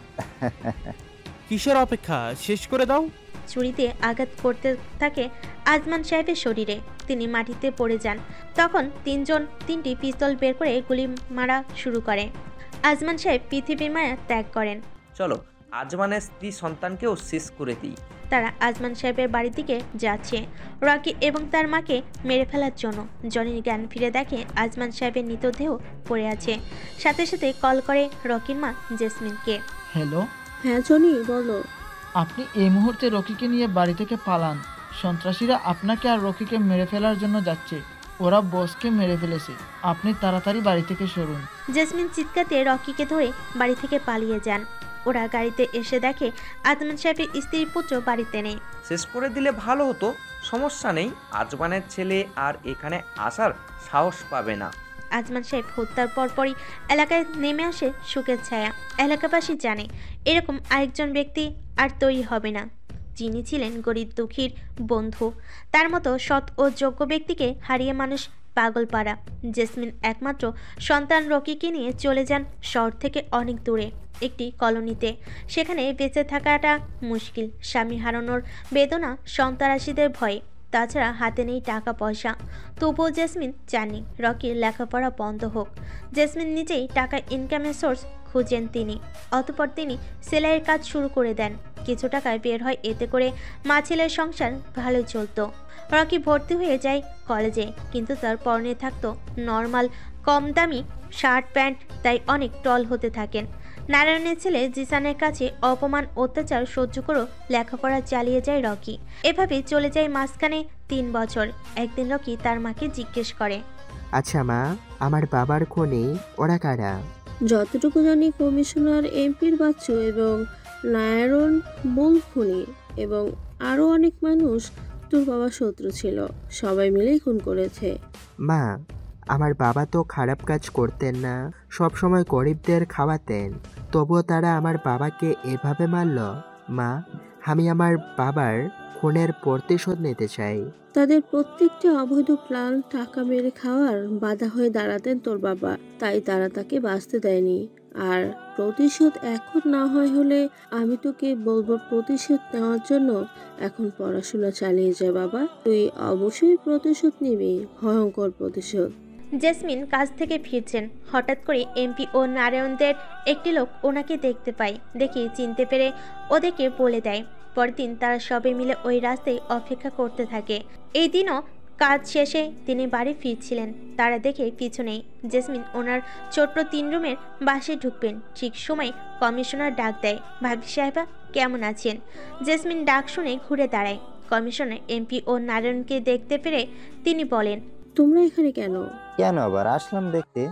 কিসের অপেক্ষা, শেষ করে দাও। ছুরিতে আঘাত করতে থাকে আজমান সাহেবের শরীরে। তিনি মাটিতে পড়ে যান। তখন তিনজন 3টি পিস্তল বের করে গুলি মারা শুরু করে। আজমান সাহেব পৃথিবীর মায়া ত্যাগ করেন। চলো আজমানের স্ত্রী সন্তানকেও শেষ করে দিই। তারা আজমান সাহেবের বাড়ির দিকে যাচ্ছে রকি এবং তার মাকে মেরে ফেলার জন্য। জনির জ্ঞান ফিরে দেখে আজমান সাহেবের মৃতদেহ পড়ে আছে। সাথে সাথে কল করে রকির মা জেসমিনকে। হ্যালো, হ্যাঁ জনি বলো। আপনি এই মুহূর্তে রকিকে নিয়ে বাড়ি থেকে পালান। সন্ত্রাসীরা আপনাকে আর রকিকে মেরে ফেলার জন্য যাচ্ছে। ওরা বসকে মেরে ফেলেছে। আপনি তাড়াতাড়ি বাড়ি থেকে সরুন। জেসমিন চিৎকাতে রকিকে ধরে বাড়ি থেকে পালিয়ে যান। ওরা গাড়িতে এসে দেখে আজমান সাহেবের স্ত্রী পুত্র বাড়িতে নেই। শেষ করে দিলে ভালো হতো, সমস্যা নেই, আজমানের ছেলে আর এখানে আসার সাহস পাবে না। আজমান সাহেব হত্যার পরপরই এলাকায় নেমে আসে শোকের ছায়া। এলাকাবাসী জানে এরকম আরেকজন ব্যক্তি আর তৈরি হবে না, যিনি ছিলেন গরিব দুঃখীর বন্ধু। তার মতো সৎ ও যোগ্য ব্যক্তিকে হারিয়ে মানুষ পাগলপাড়া। জেসমিন একমাত্র সন্তান রকিকে নিয়ে চলে যান শহর থেকে অনেক দূরে একটি কলোনিতে। সেখানে বেঁচে থাকাটা মুশকিল। স্বামী হারানোর বেদনা, সন্ত্রাসীদের ভয়ে, তাছাড়া হাতে নেই টাকা পয়সা। তবুও জেসমিন চাননি রকির লেখাপড়া বন্ধ হোক। জেসমিন নিজেই টাকা ইনকামের সোর্স খুঁজেন তিনি। অতঃপর তিনি সেলাইয়ের কাজ শুরু করে দেন। কিছু টাকায় বের হয়, এতে করে মা ছেলের সংসার ভালোই চলতো। রকি ভর্তি হয়ে যায় কলেজে, কিন্তু তার পরনে থাকতো নর্মাল কম দামি শার্ট প্যান্ট, তাই অনেক টল হতে থাকেন। নারায়ণের ছেলে জিসানের কাছে অপমান অত্যাচার সহ্য করেও লেখাপড়া চালিয়ে যায় রকি। এভাবে চলে যায় মাঝখানে 3 বছর। একদিন রকি তার মাকে জিজ্ঞেস করে, আচ্ছা মা, আমার বাবার খুনি ওরা কারা? যতটুকু জানি কমিশনার, এমপির বাচ্চু এবং নারায়ণ মূল খুনি, এবং আরও অনেক মানুষ তোর বাবার শত্রু ছিল। সবাই মিলেই খুন করেছে। মা, আমার বাবা তো খারাপ কাজ করতেন না, সব সময় গরিবদের খাওয়াতেন, তবুও তারা আমার বাবাকে এভাবে মারল। মা, আমি আমার বাবার খুনের প্রতিশোধ নিতে চাই। তাদের প্রত্যেকটা অবৈধ প্ল্যান টাকা মেরে খাওয়ার বাধা হয়ে দাঁড়াতেন তোর বাবা, তাই তারা তাকে বাঁচতে দেয়নি। আর প্রতিশোধ এখন না হয় হলে আমি তোকে বলবো প্রতিশোধ নেওয়ার জন্য এখন পড়াশোনা চালিয়ে যা বাবা। তুই অবশ্যই প্রতিশোধ নিবি, ভয়ঙ্কর প্রতিশোধ। জেসমিন কাজ থেকে ফিরছেন। হঠাৎ করে এমপি ও নারায়ণদের একটি লোক ওনাকে দেখতে পায়। দেখে চিনতে পেরে ওদেরকে বলে দেয়। পরদিন তারা সবাই মিলে ওই রাস্তায় অপেক্ষা করতে থাকে। এই দিনও কাজ শেষে তিনি বাড়ি ফিরছিলেন। তারা দেখে পিছনেই জেসমিন ওনার ছোট্ট 3 রুমের বাসে ঢুকবেন। ঠিক সময় কমিশনার ডাক দেয়, ভাবি সাহেবা কেমন আছেন? জেসমিন ডাক শুনে ঘুরে দাঁড়ায়। কমিশনার এমপি ও নারায়ণকে দেখতে পেরে তিনি বলেন, তোমরা এখানে কেন? কেন আবার আসলাম দেখতে?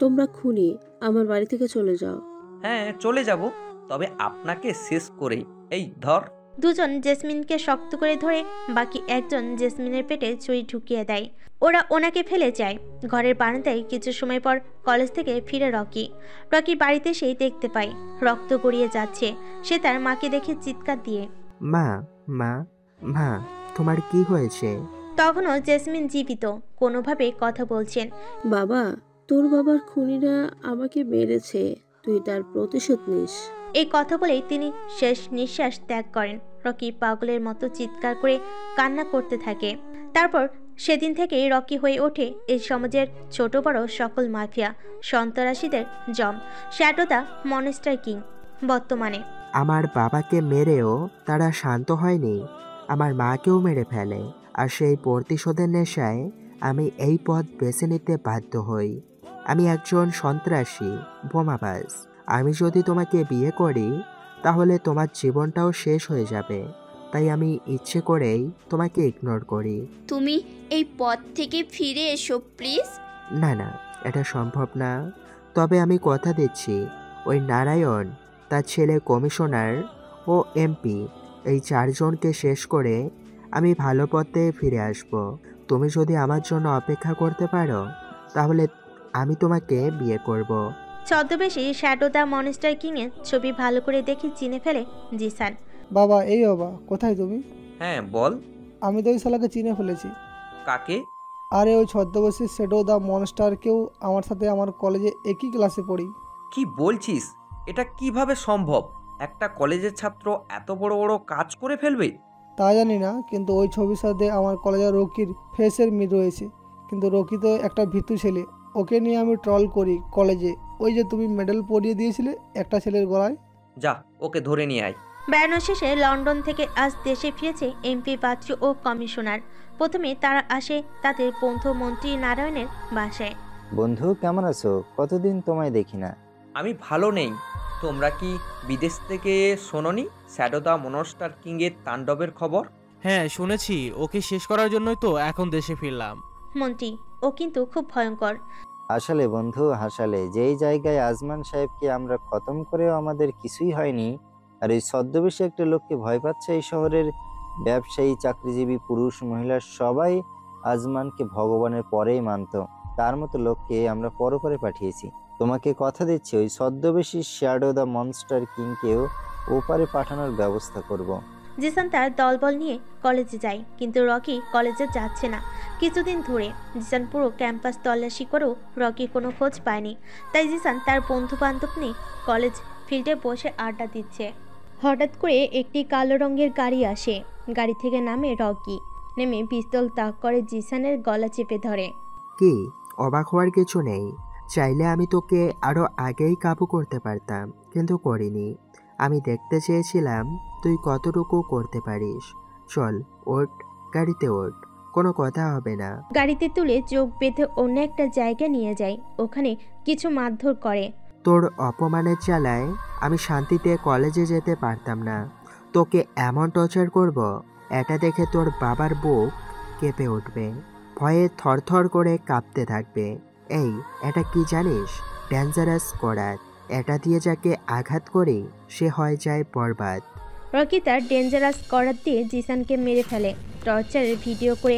তোমরা খুনি, আমার বাড়ি থেকে চলে যাও। হ্যাঁ চলে যাব, তবে আপনাকে শেষ করে। এই ধর। দুজন জেসমিনকে শক্ত করে ধরে বাকি একজন জেসমিনের পেটে ছুরি ঢুকিয়ে দেয়। ওরা ওনাকে ফেলে যায়। ঘরের বারান্দায় কিছু সময় পর কলেজ থেকে ফিরে রকি বাড়িতে সেই দেখতে পায় রক্ত গড়িয়ে যাচ্ছে। সে তার মাকে দেখে চিৎকার দিয়ে, মা, মা, মা, তোমার কি হয়েছে? তখনও জেসমিন জীবিত, কোনোভাবে কথা বলছেন। বাবা, তোর বাবার খুনিরা আমাকে মেরেছে, তুই তার প্রতিশোধ নিস। এই কথা বলেই তিনি শেষ নিঃশ্বাস ত্যাগ করেন। রকি পাগলের মতো চিৎকার করে কান্না করতে থাকে। তারপর সেদিন থেকেই রকি হয়ে ওঠে এই সমাজের ছোট বড় সকল মাফিয়া সন্ত্রাসীদের জম, শ্যাডো দ্য মনস্টার কিং। বর্তমানে আমার বাবাকে মেরেও তারা শান্ত হয়নি, আমার মাকেও মেরে ফেলে। আর সেই প্রতিশোধের নেশায় আমি এই পথ বেছে নিতে বাধ্য হই। আমি একজন সন্ত্রাসী, বোমাবাজ। আমি যদি তোমাকে বিয়ে করি তাহলে তোমার জীবনটাও শেষ হয়ে যাবে, তাই আমি ইচ্ছে করেই তোমাকে ইগনোর করি। তুমি এই পথ থেকে ফিরে এসো প্লিজ। না না, এটা সম্ভব না। তবে আমি কথা দিচ্ছি, ওই নারায়ণ, তার ছেলে কমিশনার ও এমপি, এই 4 জনকে শেষ করে আমি ভালো পথে ফিরে আসব। তুমি যদি আমার জন্য অপেক্ষা করতে পারো তাহলে আমি তোমাকে বিয়ে করব। ছদ্মবেশী শ্যাডো দ্য মনস্টার কিং এর ছবি ভালো করে দেখে চিনে ফেলে জিসান। বাবা, এই বাবা, কোথায় তুমি? হ্যাঁ বল। আমি তো ওই শালাকে চিনে ফেলেছি। কাকে? আরে ওই ছদ্মবেশী শ্যাডো দ্য মনস্টারকেও আমার সাথে আমার কলেজে একই ক্লাসে পড়ি। কি বলছিস? এটা কিভাবে সম্ভব? একটা কলেজের ছাত্র এত বড় বড় কাজ করে ফেলবে? তা জানি না, কিন্তু ওই ছবির সাথে আমার কলেজের রকির ফেসের মিল রয়েছে। কিন্তু রকি তো একটা ভীতু ছেলে, ওকে নিয়ে আমি ট্রল করি কলেজে। ওই যে তুমি মেডেল পরিয়ে দিয়েছিলে একটা ছেলের গলায়। যা ওকে ধরে নিয়ে আয়। বেড়ানো শেষে লন্ডন থেকে আজ দেশে ফিরেছে এমপি বাচ্চু ও কমিশনার। প্রথমে তারা আসে তাদের বন্ধু মন্ত্রী নারায়ণের বাসায়। বন্ধু কেমন আছো? কতদিন তোমায় দেখি না। আমি ভালো নেই। তোমরা কি বিদেশ থেকে শোনোনি শ্যাডো দ্য মনস্টার কিং এর তাণ্ডবের খবর? হ্যাঁ শুনেছি, ওকে শেষ করার জন্যই তো এখন দেশে ফিরলাম। মন্ত্রী, ও কিন্তু খুব ভয়ঙ্কর। আসলে বন্ধু হাসালে, যেই জায়গায় আজমান সাহেবকে আমরা খতম করেও আমাদের কিছুই হয়নি, আর এই ছদ্মবেশী একটা লোককে ভয় পাচ্ছে এই শহরের ব্যবসায়ী, চাকরিজীবী, পুরুষ, মহিলা সবাই আজমানকে ভগবানের পরেই মানত। তার মতো লোককে আমরা পরপরে পাঠিয়েছি। তোমাকে কথা দিচ্ছি, ওই ছদ্মবেশী শ্যাডো দ্য মনস্টার কিংকেও ওপারে পাঠানোর ব্যবস্থা করব। জিসান তার দলবল নিয়ে কলেজে যায়, কিন্তু রকি কলেজে যাচ্ছে না কিছুদিন ধরে। জিসান পুরো ক্যাম্পাস তল্লাশি করেও রকি কোনো খোঁজ পায়নি। তাই জিসান তার বন্ধু বান্ধব নিয়ে কলেজ ফিল্ডে বসে আড্ডা দিচ্ছে। হঠাৎ করে একটি কালো রঙের গাড়ি আসে। গাড়ি থেকে নামে রকি। নেমে পিস্তল তাক করে জিসানের গলা চেপে ধরে। কি অবাক হওয়ার কিছু নেই, চাইলে আমি তোকে আরো আগেই কাবু করতে পারতাম, কিন্তু করিনি। আমি দেখতে চেয়েছিলাম তুই কতটুকু করতে পারিস। চল ওঠ, গাড়িতে ওঠ, কোনো কথা হবে না। গাড়িতে তুলে চোখ বেঁধে অন্য একটা জায়গায় নিয়ে যায়। ওখানে কিছু মারধর করে। তোর অপমানের জ্বালায় আমি শান্তিতে কলেজে যেতে পারতাম না। তোকে এমন টর্চার করব, এটা দেখে তোর বাবার বুক কেঁপে উঠবে, ভয়ে থরথর করে কাঁপতে থাকবে। এই এটা কি জানিস? ডেঞ্জারাস করাত। এটা দিয়ে যাকে আঘাত করি সে হয়ে যায় বরবাদ। রকি তার ডেঞ্জারাস করাত দিয়ে জিসানকে মেরে ফেলে। টর্চারের ভিডিও করে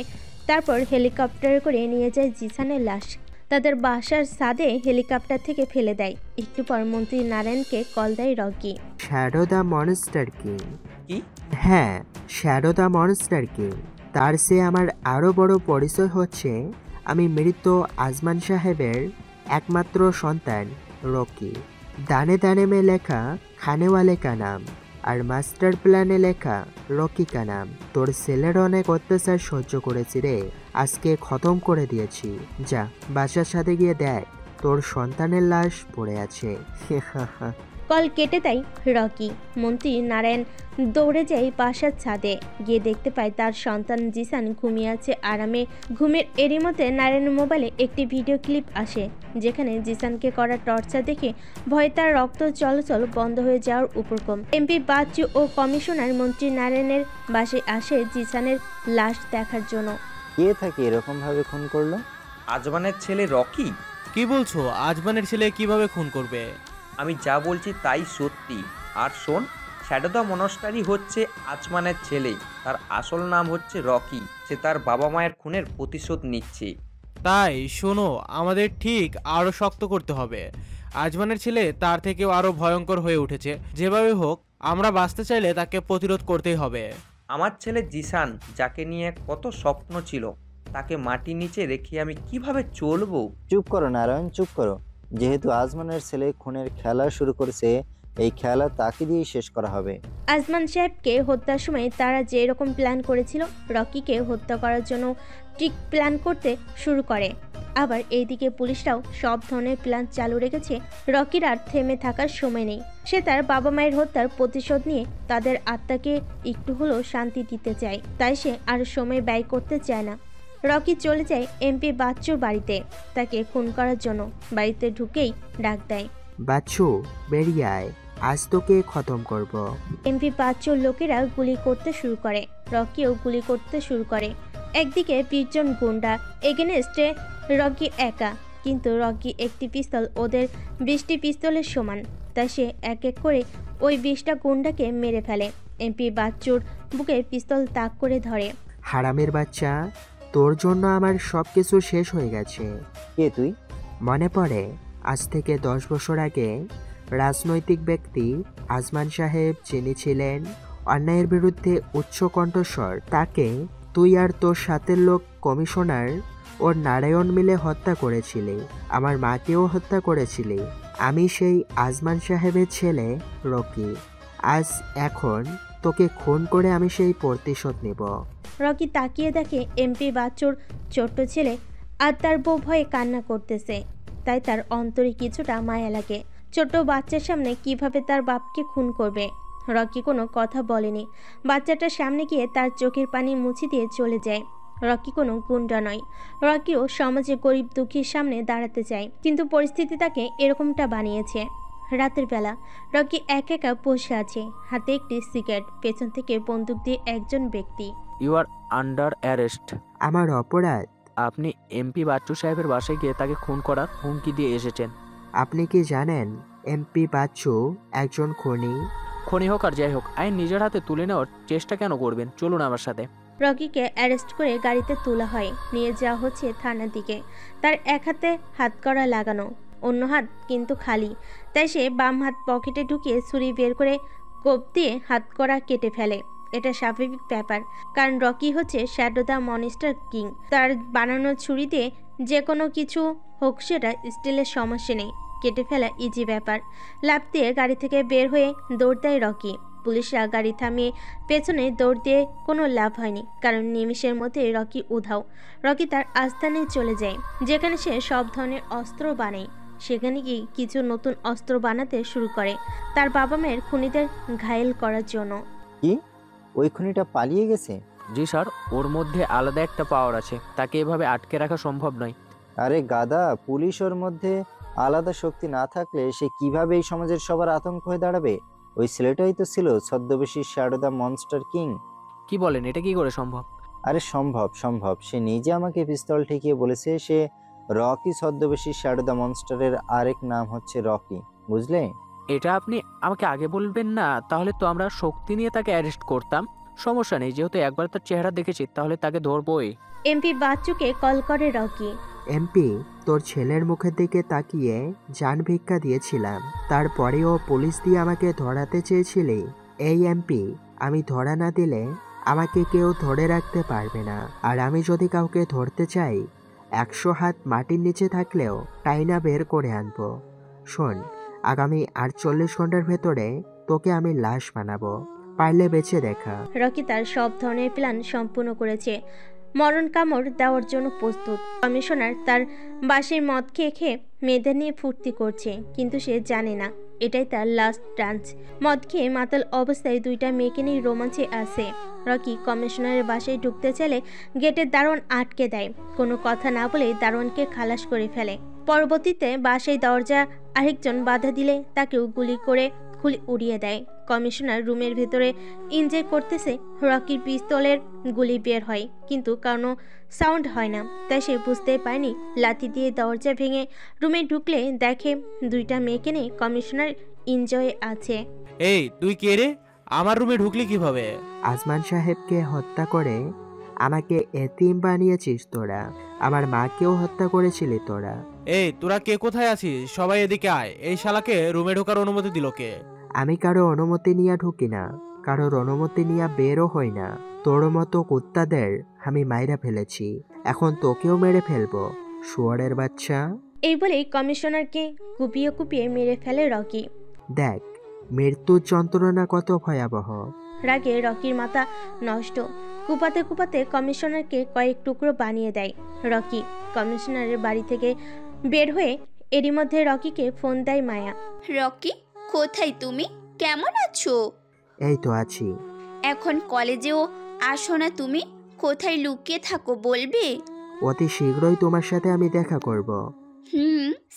তারপর হেলিকপ্টারে করে নিয়ে যায় জিসানের লাশ। তাদের বাসার ছাদে হেলিকপ্টার থেকে ফেলে দেয়। একটু পর মন্ত্রী নারায়ণকে কল দেয় Rocky. Shadow the monster king. কি? হ্যাঁ, শ্যাডো দ্য মনস্টার কিং। তার সে আমার আরও বড় পরিচয় হচ্ছে আমি মৃত আজমান সাহেবের একমাত্র সন্তান রকি। দানে দানে মে লেখা খানেওয়ালে কা নাম, আর মাস্টার প্ল্যানে লেখা রকি কা নাম। তোর ছেলের অনেক অত্যাচার সহ্য করেছি রে, আজকে খতম করে দিয়েছি। যা বাসার সাথে গিয়ে দেখ তোর সন্তানের লাশ পড়ে আছে। কল কেটে দেয় রকি। মন্ত্রী নারায়ণ দৌড়ে যায় বাসার ছাদে। গিয়ে দেখতে পায় তার সন্তান জিসান ঘুমিয়ে আছে আরামে। ঘুমের এরই মধ্যে নারায়ণের মোবাইলে একটি ভিডিও ক্লিপ আসে, যেখানে জিসানকে করা টর্চার দেখে ভয়ে তার রক্ত চলাচল বন্ধ হয়ে যাওয়ার উপক্রম। এমপি বাচ্চু ও কমিশনার মন্ত্রী নারায়ণের বাসায় আসে জিসানের লাশ দেখার জন্য। কে থাকে এরকম ভাবে খুন করলো? আজমানের ছেলে রকি। কি বলছো? আজমানের ছেলে কিভাবে খুন করবে? আমি যা বলছি তাই সত্যি। আর শোন, শ্যাডো দ্য মনস্টারি হচ্ছে আজমানের ছেলে। তার আসল নাম হচ্ছে রকি। সে তার বাবা মায়ের খুনের প্রতিশোধ নিচ্ছে। তাই শোনো, আমাদের ঠিক আরো শক্ত করতে হবে। আজমানের ছেলে তার থেকেও আরো ভয়ঙ্কর হয়ে উঠেছে। যেভাবে হোক আমরা বাঁচতে চাইলে তাকে প্রতিরোধ করতেই হবে। আমার ছেলে জিসান, যাকে নিয়ে কত স্বপ্ন ছিল, তাকে মাটির নিচে রেখে আমি কিভাবে চলবো? চুপ করো নারায়ণ, চুপ করো। যেহেতু আজমানের ছেলে খুনের খেলা শুরু করেছে, এই খেলা তাকে দিয়ে শেষ করা হবে। আজমান সাহেবকে হত্যার সময় তারা যে রকম প্ল্যান করেছিল, রকিকে হত্যা করার জন্য ঠিক প্ল্যান করতে শুরু করে। আবার এইদিকে পুলিশরাও সব ধরনের প্ল্যান চালু রেখেছে। রকির আর থেমে থাকার সময় নেই। সে তার বাবা মায়ের হত্যার প্রতিশোধ নিয়ে তাদের আত্মাকে একটু হলেও শান্তি দিতে চায়। তাই সে আর সময় ব্যয় করতে চায় না। রকি চলে যায় এমপি বাচ্চুর বাড়িতে তাকে খুন করার জন্য। বাড়িতে ঢুকেই ডাক দেয়, বাচ্চু বেরিয়ে আয়, আজ তোকে খতম করব। এমপি বাচ্চুর লোকেরা গুলি করতে শুরু করে। রকিও গুলি করতে শুরু করে। একদিকে 20 জন গুন্ডা এগেনেস্টে রকি একা, কিন্তু রকি একটি পিস্তল ওদের 20টি পিস্তলের সমান। তাই সে এক এক করে ওই 20টা গুন্ডাকে মেরে ফেলে। এমপি বাচ্চুর বুকে পিস্তল তাক করে ধরে। হারামের বাচ্চা, তোর জন্য আমার সব কিছু শেষ হয়ে গেছে। কে তুই? মনে পড়ে আজ থেকে 10 বছর আগে রাজনৈতিক ব্যক্তি আজমান সাহেব যিনি ছিলেন অন্যায়ের বিরুদ্ধে উচ্চ কণ্ঠস্বর, তাকে তুই আর তোর সাথের লোক কমিশনার ও নারায়ণ মিলে হত্যা করেছিলি। আমার মাকেও হত্যা করেছিলি। আমি সেই আজমান সাহেবের ছেলে রকি। আজ এখন তোকে খুন করে আমি সেই প্রতিশোধ নেব। রকি তাকিয়ে দেখে এমপি বাচ্চুর ছোট্ট ছেলে আর তার বউ ভয়ে কান্না করতেছে। তাই তার অন্তরে কিছুটা মায়া লাগে। ছোট বাচ্চার সামনে কিভাবে তার বাপকে খুন করবে। রকি কোনো কথা বলেনি। বাচ্চাটার সামনে গিয়ে তার চোখের পানি মুছে দিয়ে চলে যায়। রকি কোনো গুন্ডা নয়। রকিও সমাজে গরিব দুঃখীর সামনে দাঁড়াতে চায়, কিন্তু পরিস্থিতি তাকে এরকমটা বানিয়েছে। রাতের বেলা রকি একা একা বসে আছে, হাতে একটি সিগারেট, পেছন থেকে বন্দুক দিয়ে একজন ব্যক্তি। You are under arrest. আমার অপরাধ? আপনি এমপি বাচ্চু সাহেবের বাসায় গিয়ে তাকে খুন করার হুমকি দিয়ে এসেছেন। আপনি কি জানেন এমপি বাচ্চু একজন খুনি? খনি হোক আর যাই হোক, আইন নিজের হাতে তুলে নেওয়ার চেষ্টা কেন করবেন? চলুন আমার সাথে। রকিকে অ্যারেস্ট করে গাড়িতে তোলা হয়, নিয়ে যাওয়া হচ্ছে থানার দিকে। তার এক হাতে হাতকড়া লাগানো, অন্য হাত কিন্তু খালি, তাই সে বাম হাত পকেটে ঢুকিয়ে ছুরি বের করে কোপ দিয়ে হাতকড়া কেটে ফেলে। এটা স্বাভাবিক ব্যাপার, কারণ রকি হচ্ছে শ্যাডো দ্য মনস্টার কিং। তার বানানো ছুরি দিয়ে যে কোনো কিছু হোক, সেটা স্টিলের সমস্যা নেই, কেটে ফেলা ইজি ব্যাপার। লাফ দিয়ে গাড়ি থেকে বের হয়ে দৌড় দেয় রকি। পুলিশরা গাড়ি থামিয়ে পেছনে দৌড় দিয়ে কোনো লাভ হয়নি, কারণ নিমিষের মধ্যে রকি উধাও। রকি তার আস্থানে চলে যায়, যেখানে সে সব ধরনের অস্ত্র বানায়। সেখানে গিয়ে কিছু নতুন অস্ত্র বানাতে শুরু করে তার বাবা মায়ের খুনিদের ঘায়েল করার জন্য। কি ওই খুনিটা পালিয়ে গেছে? জি স্যার, ওর মধ্যে আলাদা একটা পাওয়ার আছে, তাকে এভাবে আটকে রাখা সম্ভব নয়। আরে গাদা, পুলিশ ওর মধ্যে আলাদা শক্তি না থাকলে সে কিভাবে এই সমাজের সবার আতঙ্ক হয়ে দাঁড়াবে? ওই ছেলেটাই তো ছিল ছদ্মবেশী শ্যাডো দ্য মনস্টার কিং। কি বলেন, এটা কি করে সম্ভব? আরে সম্ভব সম্ভব, সে নিজে আমাকে পিস্তল ঠেকিয়ে বলেছে সে রকি ছদ্মবেশী শ্যাডো দ্য মনস্টারের আরেক নাম হচ্ছে রকি, বুঝলে? এটা আপনি আমাকে আগে বলবেন না? তাহলে তো আমরা শক্তি নিয়ে তাকে অ্যারেস্ট করতাম। সমস্যা নেই, যেহেতু একবার তার চেহারা দেখেছি তাহলে তাকে ধরবই। এমপি বাচ্চুকে কল করে রকি। এমপি, তোর ছেলের মুখের দিকে তাকিয়ে জান ভিক্ষা দিয়েছিলাম, তারপরেও পুলিশ দিয়ে আমাকে ধরাতে চেয়েছিলি। এই এমপি, আমি ধরা না দিলে আমাকে কেউ ধরে রাখতে পারবে না, আর আমি যদি কাউকে ধরতে চাই 100 হাত মাটির নিচে থাকলেও টাইনা বের করে আনবো। শোন, আগামী 48 ঘন্টার ভেতরে তোকে আমি লাশ বানাবো, পারলে বেঁচে দেখা। রকি তার সব ধরনের প্ল্যান সম্পূর্ণ করেছে, মরণ কামড় দেওয়ার জন্য প্রস্তুত। কমিশনার তার বাসে মদ খেয়ে খেয়ে মেয়েদের নিয়ে ফুর্তি করছে, কিন্তু সে জানে না এটাই তার লাস্ট চান্স। মদ খেয়ে মাতাল অবস্থায় দুইটা মেয়েকে নিয়ে রোমাঞ্চে আসে। রকি কমিশনারের বাসায় ঢুকতে চাইলে গেটের দারোয়ান আটকে দেয়। কোনো কথা না বলে দারোয়ানকে খালাস করে ফেলে। পরবর্তীতে বাসায় দরজা আরেকজন বাধা দিলে তাকেও গুলি করে খুলে উড়িয়ে দেয়। কমিশনার রুমের ভেতরে এনজয় করতেছে, রকির পিস্তলের গুলি বের হয়, কিন্তু কোনো সাউন্ড হয় না, তাই সে বুঝতে পারেনি। লাথি দিয়ে দরজা ভেঙে রুমে ঢুকলে দেখে দুইটা মেয়েকে নিয়ে কমিশনার এনজয়ে আছে। এই তুই কে রে? আমার রুমে ঢুকলি কিভাবে? আজমান সাহেবকে হত্যা করে আমাকে এতিম বানিয়েছিস তোরা, আমার মাকেও হত্যা করেছিলি তোরা। এই তোরা কে কোথায় আছিস? সবাই এদিকে আয়। এই শালাকে রুমে ঢোকার অনুমতি দিল কে? আমি কারো অনুমতি নিয়ে ঢুকি না, কারোর অনুমতি নিয়ে বেরও হই না। তোর মতো কুত্তাদের আমি মাইরা ফেলেছি, এখন তোকেও মেরে ফেলবো, শুয়োরের বাচ্চা। এই বলেই কমিশনারকে কুপিয়ে কুপিয়ে মেরে ফেলে রকি। দেখ মৃত্যুর যন্ত্রণা কত ভয়াবহ। রাগে রকির মাথা নষ্ট। কুপাতে কুপাতে কমিশনারকে কয়েক টুকরো বানিয়ে দেয় রকি। কমিশনারের বাড়ি থেকে বের হয়ে এরই মধ্যে রকিকে ফোন দেয় মায়া। রকি, কোথায় তুমি? কেমন আছো? এই তো আছি। এখন কলেজেও আসো না তুমি? কোথায় লুকিয়ে থাকো বলবে? অতি শীঘ্রই তোমার সাথে আমি দেখা করব।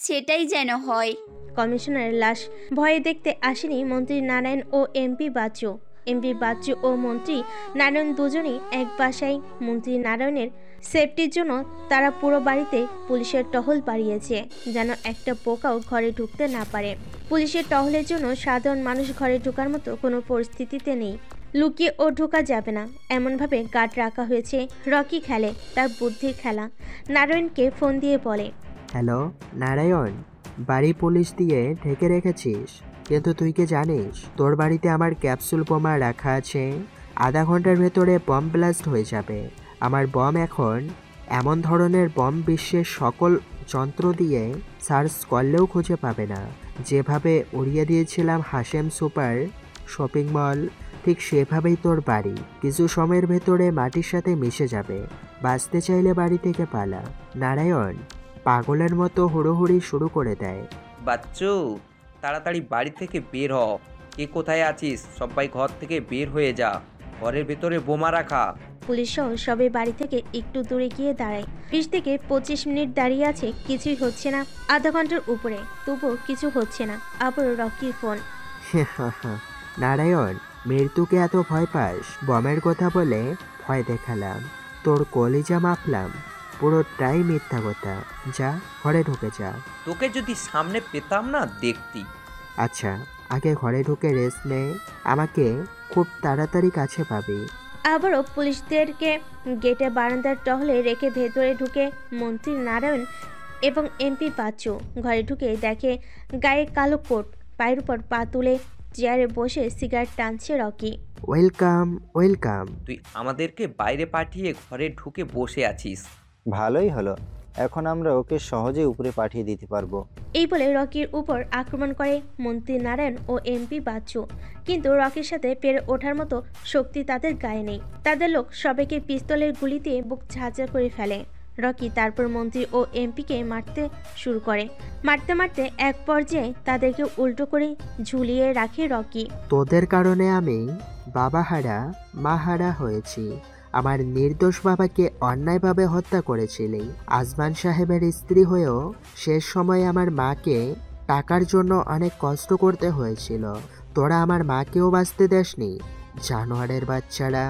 সেটাই যেন হয়। কমিশনারের লাশ ভয়ে দেখতে আসেনি মন্ত্রী নারায়ণ ও এমপি বাচ্চু। এমপি বাচ্চু ও মন্ত্রী নারায়ণ দুজনেই এক বাসায়। মন্ত্রী নারায়ণের সেফটির জন্য তারা পুরো বাড়িতে পুলিশের টহল বাড়িয়েছে, যেন একটা পোকাও ঘরে ঢুকতে না পারে। পুলিশের টহলের জন্য সাধারণ মানুষ ঘরে ঢোকার মতো কোনো পরিস্থিতিতে নেই। লুকিয়ে ও ঢোকা যাবে না, এমনভাবে গার্ড রাখা হয়েছে। রকি খেলে তার বুদ্ধির খেলা। নারায়ণকে ফোন দিয়ে বলে, হ্যালো নারায়ণ, বাড়ি পুলিশ দিয়ে ঢেকে রেখেছিস, কিন্তু তুই কি জানিস তোর বাড়িতে আমার ক্যাপসুল বোমা রাখা আছে? আধা ঘন্টার ভেতরে বম ব্লাস্ট হয়ে যাবে। আমার বম এখন এমন ধরনের বম বিশ্বের সকল যন্ত্র দিয়ে সার্চ করলেও খুঁজে পাবে না। যেভাবে উড়িয়ে দিয়েছিলাম হাশেম সুপার শপিং মল, ঠিক সেভাবেই তোর বাড়ি কিছু সময়ের ভেতরে মাটির সাথে মিশে যাবে। বাঁচতে চাইলে বাড়ি থেকে পালা। নারায়ণ পাগলের মতো হুড়োহুড়ি শুরু করে দেয়। বাচ্চু, তাড়াতাড়ি বাড়ি থেকে বের হ। কে কোথায় আছিস সবাই ঘর থেকে বের হয়ে যা। ঘরের ভেতরে বোমা রাখা। পুলিশ সহ সবাই বাড়ি থেকে একটু দূরে গিয়ে দাঁড়ায়। 20 থেকে 25 মিনিট দাঁড়িয়ে আছে, কিছুই হচ্ছে না। আধা ঘন্টার উপরে, তবুও কিছু হচ্ছে না। আবার রকির ফোন। নারায়ণ, মৃত্যুকে এত ভয় পাস? বমের কথা বলে ভয় দেখালাম, তোর কলিজা মাপলাম, পুরোটাই মিথ্যা কথা। যা ঘরে ঢুকে যা। তোকে যদি সামনে পেতাম না দেখতি। আচ্ছা, আগে ঘরে ঢুকে রেস্ট নে, আমাকে খুব তাড়াতাড়ি কাছে পাবি। আবারও পুলিশদেরকে গেটে বারান্দার টহলে রেখে ভেতরে ঢুকে মন্ত্রী নারায়ণ এবং এমপি বাচ্চু। ঘরে ঢুকে দেখে গায়ে কালো কোট, পায়ের উপর পা তুলে চেয়ারে বসে সিগারেট টানছে রকি। Welcome welcome. তুই আমাদেরকে বাইরে পাঠিয়ে ঘরে ঢুকে বসে আছিস। ভালোই হলো, এখন আমরা ওকে সহজে উপরে পাঠিয়ে দিতে পারবো। এই বলে রকির উপর আক্রমণ করে মন্ত্রী নারায়ণ ও এমপি বাচ্চু। কিন্তু রকির সাথে পেরে ওঠার মতো শক্তি তাদের গায়ে নেই। তাদের লোক সবাইকে পিস্তলের গুলি দিয়ে বুক ঝাঁঝরা করে ফেলে। রকি তারপর মন্ত্রী ও এমপিকে মারতে শুরু করে। মারতে মারতে এক পর্যায়ে তাদেরকে উল্টো করে ঝুলিয়ে রাখে রকি। তোদের কারণে আমি বাবাহারা মাহারা হয়েছি। আমার নির্দোষ বাবাকে অন্যায়ভাবে হত্যা করেছিলি। আজমান সাহেবের স্ত্রী হয়েও শেষ সময়ে আমার মাকে টাকার জন্য অনেক কষ্ট করতে হয়েছিল। তোরা আমার মাকেও বাঁচতে দেসনি, জানোয়ারের বাচ্চারা।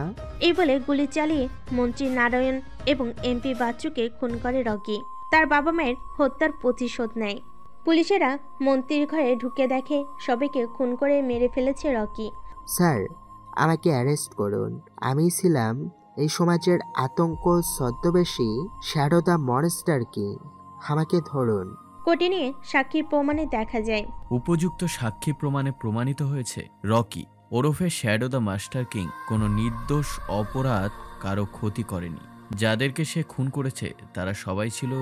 এই বলে গুলি চালিয়ে মন্ত্রী নারায়ণ এবং এমপি বাচ্চুকে খুন করে রকি। তার বাবা মায়ের হত্যার প্রতিশোধ নেয়। পুলিশেরা মন্ত্রীর ঘরে ঢুকে দেখে সবাইকে খুন করে মেরে ফেলেছে রকি। স্যার, আমাকে অ্যারেস্ট করুন। আমি ছিলাম এই সমাজের আতঙ্ক ছদ্মবেশী শ্যাডো দ্য মনস্টার কিং। আমাকে ধরুন। কোর্টে নিয়ে সাক্ষীর প্রমাণে দেখা যায় উপযুক্ত সাক্ষী প্রমাণে প্রমাণিত হয়েছে রকি ওরফে শ্যাডো দ্য মাস্টার কিং কোনো নির্দোষ অপরাধ কারো ক্ষতি করেনি। যাদেরকে সে খুন করেছে তারা সবাই ছিল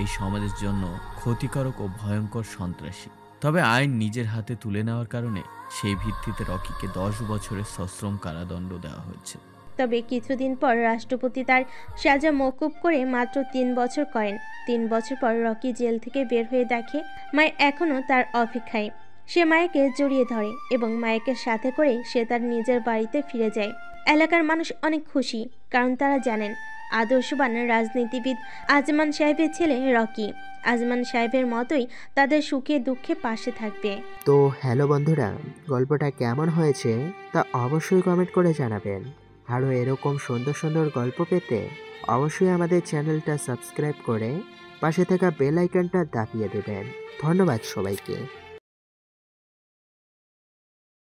এই সমাজের জন্য ক্ষতিকারক ও ভয়ঙ্কর সন্ত্রাসী। তবে আইন নিজের হাতে তুলে নেওয়ার কারণে সেই ভিত্তিতে রকিকে 10 বছরের সশ্রম কারাদণ্ড দেওয়া হয়েছে। তবে কিছুদিন পর রাষ্ট্রপতি তার সাজা মওকুফ করে মাত্র 3 বছর করেন। 3 বছর পর রকি জেল থেকে বের হয়ে দেখে মায় এখনও তার অপেক্ষায়। সে মায়াকে জড়িয়ে ধরে এবং মায়াকে সাথে করে সে তার নিজের বাড়িতে ফিরে যায়। এলাকার মানুষ অনেক খুশি, কারণ তারা জানেন আদর্শবান রাজনীতিবিদ আজমান সাহেবের ছেলে রকি আজমান সাহেবের মতোই তাদের সুখে দুঃখে পাশে থাকবে। তো হ্যালো বন্ধুরা, গল্পটা কেমন হয়েছে তা অবশ্যই কমেন্ট করে জানাবেন। আরও এরকম সুন্দর সুন্দর গল্প পেতে অবশ্যই আমাদের চ্যানেলটা সাবস্ক্রাইব করে পাশে থাকা বেল আইকনটা দাবিয়ে দেবেন। ধন্যবাদ সবাইকে।